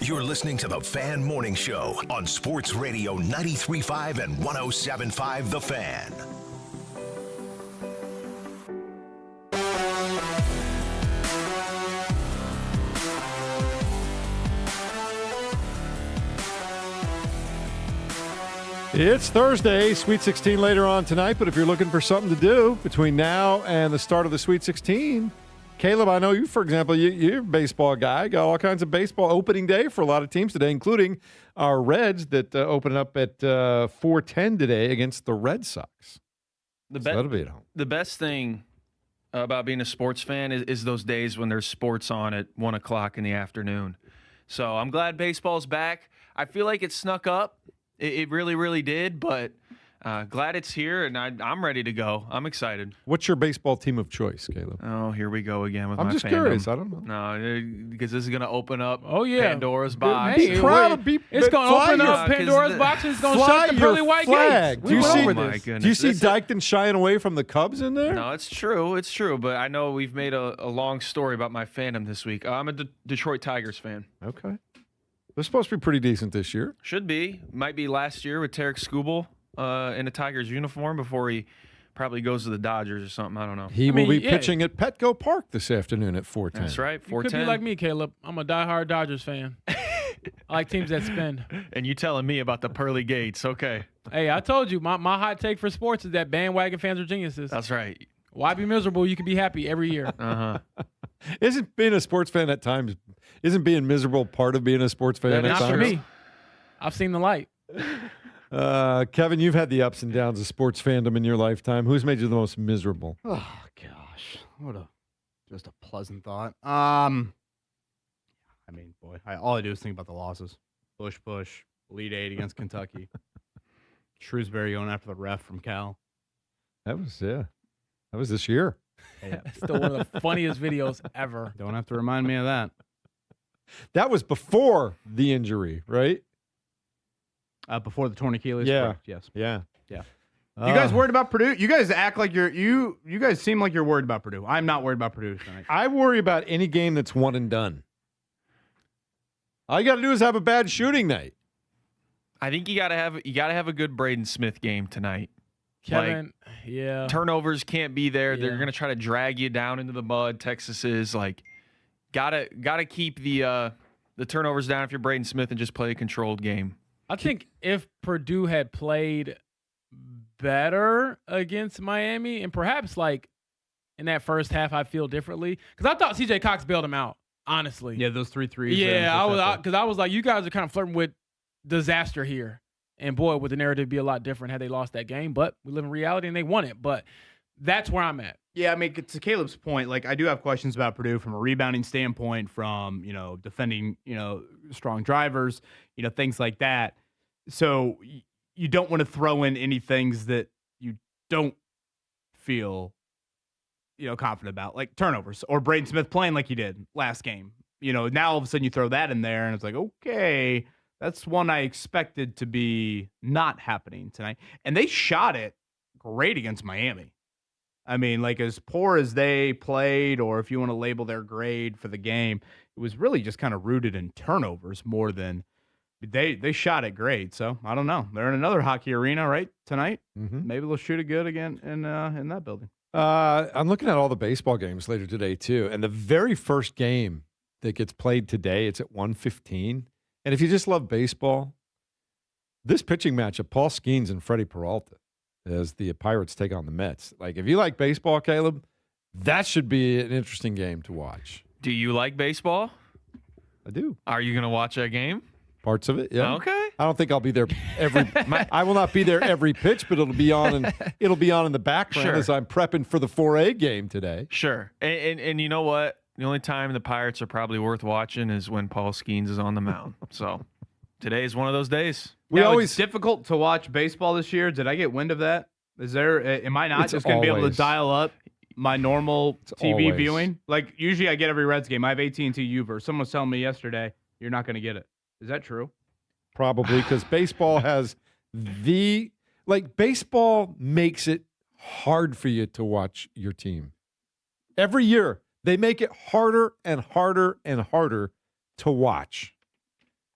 You're listening to the Fan Morning Show on Sports Radio 93.5 and 107.5 The Fan. It's Thursday, Sweet 16 later on tonight, but if you're looking for something to do between now and the start of the Sweet 16, Caleb, I know you, for example, you're a baseball guy. Got all kinds of baseball opening day for a lot of teams today, including our Reds that open up at 4:10 today against the Red Sox. That'll be at home. The best thing about being a sports fan is those days when there's sports on at 1 o'clock in the afternoon. So I'm glad baseball's back. I feel like it snuck up. It really, really did, but glad it's here, and I'm ready to go. I'm excited. What's your baseball team of choice, Caleb? Oh, here we go again with my I'm just fandom. curious. I don't know. No, because this is going to open up yeah. Pandora's box. Hey, it's going to open up Pandora's box, and it's going to shut the pearly white gates. Do you see This Dykton shying away from the Cubs in there? No, it's true. It's true, but I know we've made a long story about my fandom this week. I'm a Detroit Tigers fan. Okay. They're supposed to be pretty decent this year. Should be. Might be last year with Tarek Skubal in a Tigers uniform before he probably goes to the Dodgers or something. I don't know. He will be pitching at Petco Park this afternoon at 4:10. That's right, 4:10. You could be like me, Caleb. I'm a diehard Dodgers fan. I like teams that spend. And you telling me about the pearly gates. Okay. Hey, I told you, my hot take for sports is that bandwagon fans are geniuses. That's right. Why be miserable? You can be happy every year. Uh-huh. Isn't being a sports fan at times, isn't being miserable part of being a sports fan at times? Not for me. I've seen the light. Kevin, you've had the ups and downs of sports fandom in your lifetime. Who's made you the most miserable? Oh, gosh. Just a pleasant thought. I mean, boy, all I do is think about the losses. Push, Elite Eight against Kentucky. Shrewsbury going after the ref from Cal. That was this year. Yeah. Still one of the funniest videos ever. Don't have to remind me of that. That was before the injury, right? Before the torn Achilles. Yeah. Correct, yes. Yeah. You guys worried about Purdue? You guys act like you guys seem like you're worried about Purdue. I'm not worried about Purdue tonight. I worry about any game that's one and done. All you got to do is have a bad shooting night. I think you gotta have a good Braden Smith game tonight. Kevin, yeah. Turnovers can't be there. Yeah. They're gonna try to drag you down into the mud. Texas is like gotta keep the turnovers down if you're Braden Smith and just play a controlled game. I think if Purdue had played better against Miami, and perhaps like in that first half, I feel differently because I thought C.J. Cox bailed him out. Honestly, yeah, those 3 threes. Yeah, I was like, you guys are kind of flirting with disaster here. And boy, would the narrative be a lot different had they lost that game. But we live in reality, and they won it. But that's where I'm at. Yeah, I mean, to Caleb's point, like I do have questions about Purdue from a rebounding standpoint, from defending strong drivers, things like that. So you don't want to throw in any things that you don't feel confident about, like turnovers or Braden Smith playing like he did last game. Now all of a sudden you throw that in there, and it's like, okay. That's one I expected to be not happening tonight. And they shot it great against Miami. I mean, like as poor as they played, or if you want to label their grade for the game, it was really just kind of rooted in turnovers more than they shot it great. So I don't know. They're in another hockey arena, right, tonight? Mm-hmm. Maybe they'll shoot it good again in that building. I'm looking at all the baseball games later today, too. And the very first game that gets played today, it's at 1:15. And if you just love baseball, this pitching matchup, Paul Skeens and Freddie Peralta, as the Pirates take on the Mets. Like, if you like baseball, Caleb, that should be an interesting game to watch. Do you like baseball? I do. Are you going to watch that game? Parts of it, yeah. Okay. I don't think I'll be there I will not be there every pitch, but it'll be on in the background as I'm prepping for the 4A game today. Sure. And you know what? The only time the Pirates are probably worth watching is when Paul Skeens is on the mound. So today is one of those days. It's difficult to watch baseball this year. Did I get wind of that? Am I not just going to be able to dial up my normal TV viewing? Like usually I get every Reds game. I have AT&T Uverse. Someone was telling me yesterday you're not going to get it. Is that true? Probably, because baseball has baseball makes it hard for you to watch your team. Every year, they make it harder and harder and harder to watch.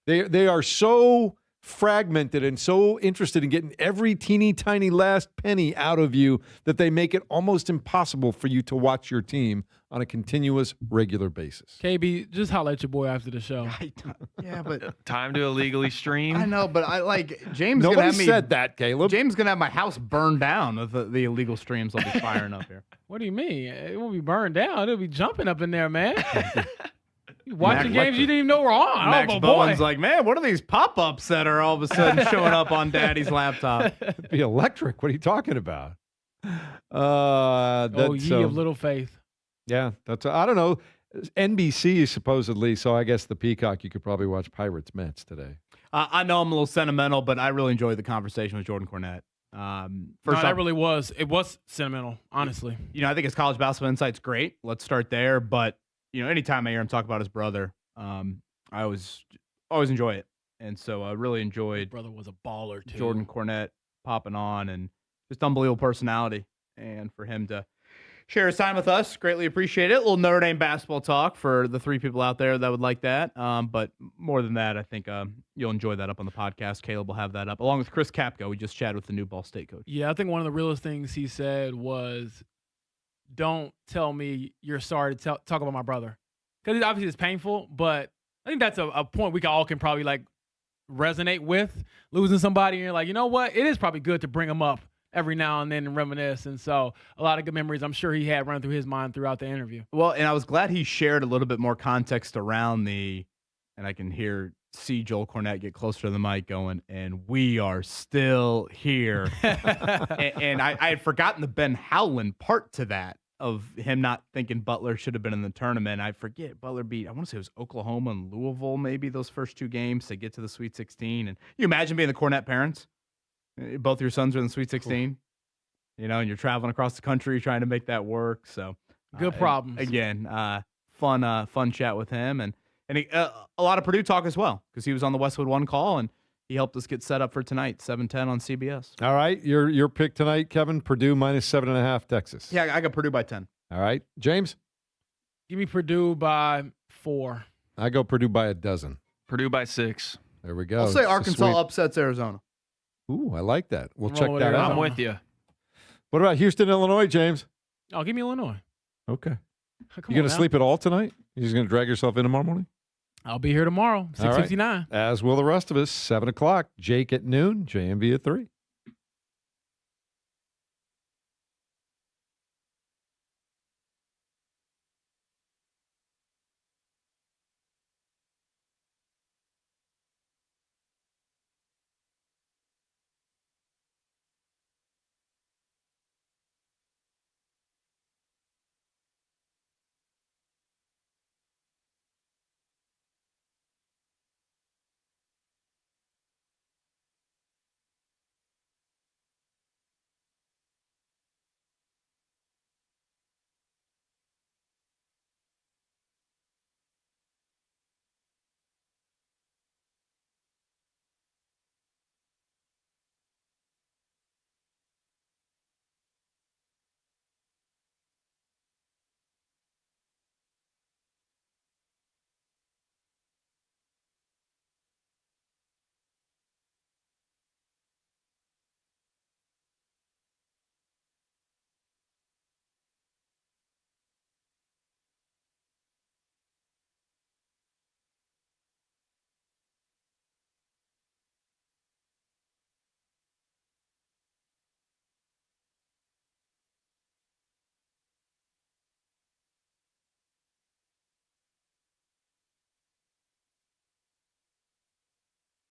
They are so fragmented and so interested in getting every teeny tiny last penny out of you that they make it almost impossible for you to watch your team on a continuous, regular basis. KB, just holler at your boy after the show. Yeah, but time to illegally stream. I know, but I like James. Nobody gonna have me, said that, Caleb. James gonna have my house burned down with the illegal streams I'll be firing up here. What do you mean? It won't be burned down. It'll be jumping up in there, man. You watching games you didn't even know were on. Max oh, Bowen's boy. like, man, what are these pop-ups that are all of a sudden showing up on Daddy's laptop? It'd be electric. What are you talking about? Oh, ye of little faith. Yeah, I don't know. NBC supposedly, so I guess the Peacock, you could probably watch Pirates Mets today. I know I'm a little sentimental, but I really enjoyed the conversation with Jordan Cornette. That really was. It was sentimental, honestly. I think his college basketball insight's great. Let's start there. But, anytime I hear him talk about his brother, I always enjoy it. And so I really enjoyed His brother was a baller, too. Jordan Cornette popping on and just unbelievable personality. And for him to share his time with us, greatly appreciate it. A little Notre Dame basketball talk for the 3 people out there that would like that. But more than that, I think you'll enjoy that up on the podcast. Caleb will have that up, along with Chris Capco. We just chatted with the new Ball State coach. Yeah, I think one of the realest things he said was, don't tell me you're sorry to talk about my brother. Because obviously it's painful, but I think that's a point we all can probably resonate with. Losing somebody, and you're like, you know what? It is probably good to bring them up every now and then and reminisce. And so a lot of good memories I'm sure he had run through his mind throughout the interview. Well, and I was glad he shared a little bit more context around and I can see Joel Cornette get closer to the mic going, and we are still here. and I had forgotten the Ben Howland part to that, of him not thinking Butler should have been in the tournament. I forget, Butler beat, I want to say it was Oklahoma and Louisville, maybe those first 2 games to get to the Sweet 16. And you imagine being the Cornette parents? Both your sons are in the Sweet 16, and you're traveling across the country trying to make that work. So good problems. Again, fun chat with him, and a lot of Purdue talk as well, because he was on the Westwood One call and he helped us get set up for tonight, 7:10 on CBS. All right, your pick tonight, Kevin. Purdue minus 7.5, Texas. Yeah, I got Purdue by 10. All right, James. Give me Purdue by 4. I go Purdue by 12. Purdue by 6. There we go. I'll say Arkansas upsets Arizona. Ooh, I like that. We'll check with that out. I'm with you. What about Houston, Illinois, James? Oh, give me Illinois. Okay. You going to sleep at all tonight? You just going to drag yourself in tomorrow morning? I'll be here tomorrow, 6:59. As will the rest of us, 7 o'clock. Jake at noon, JMV at 3.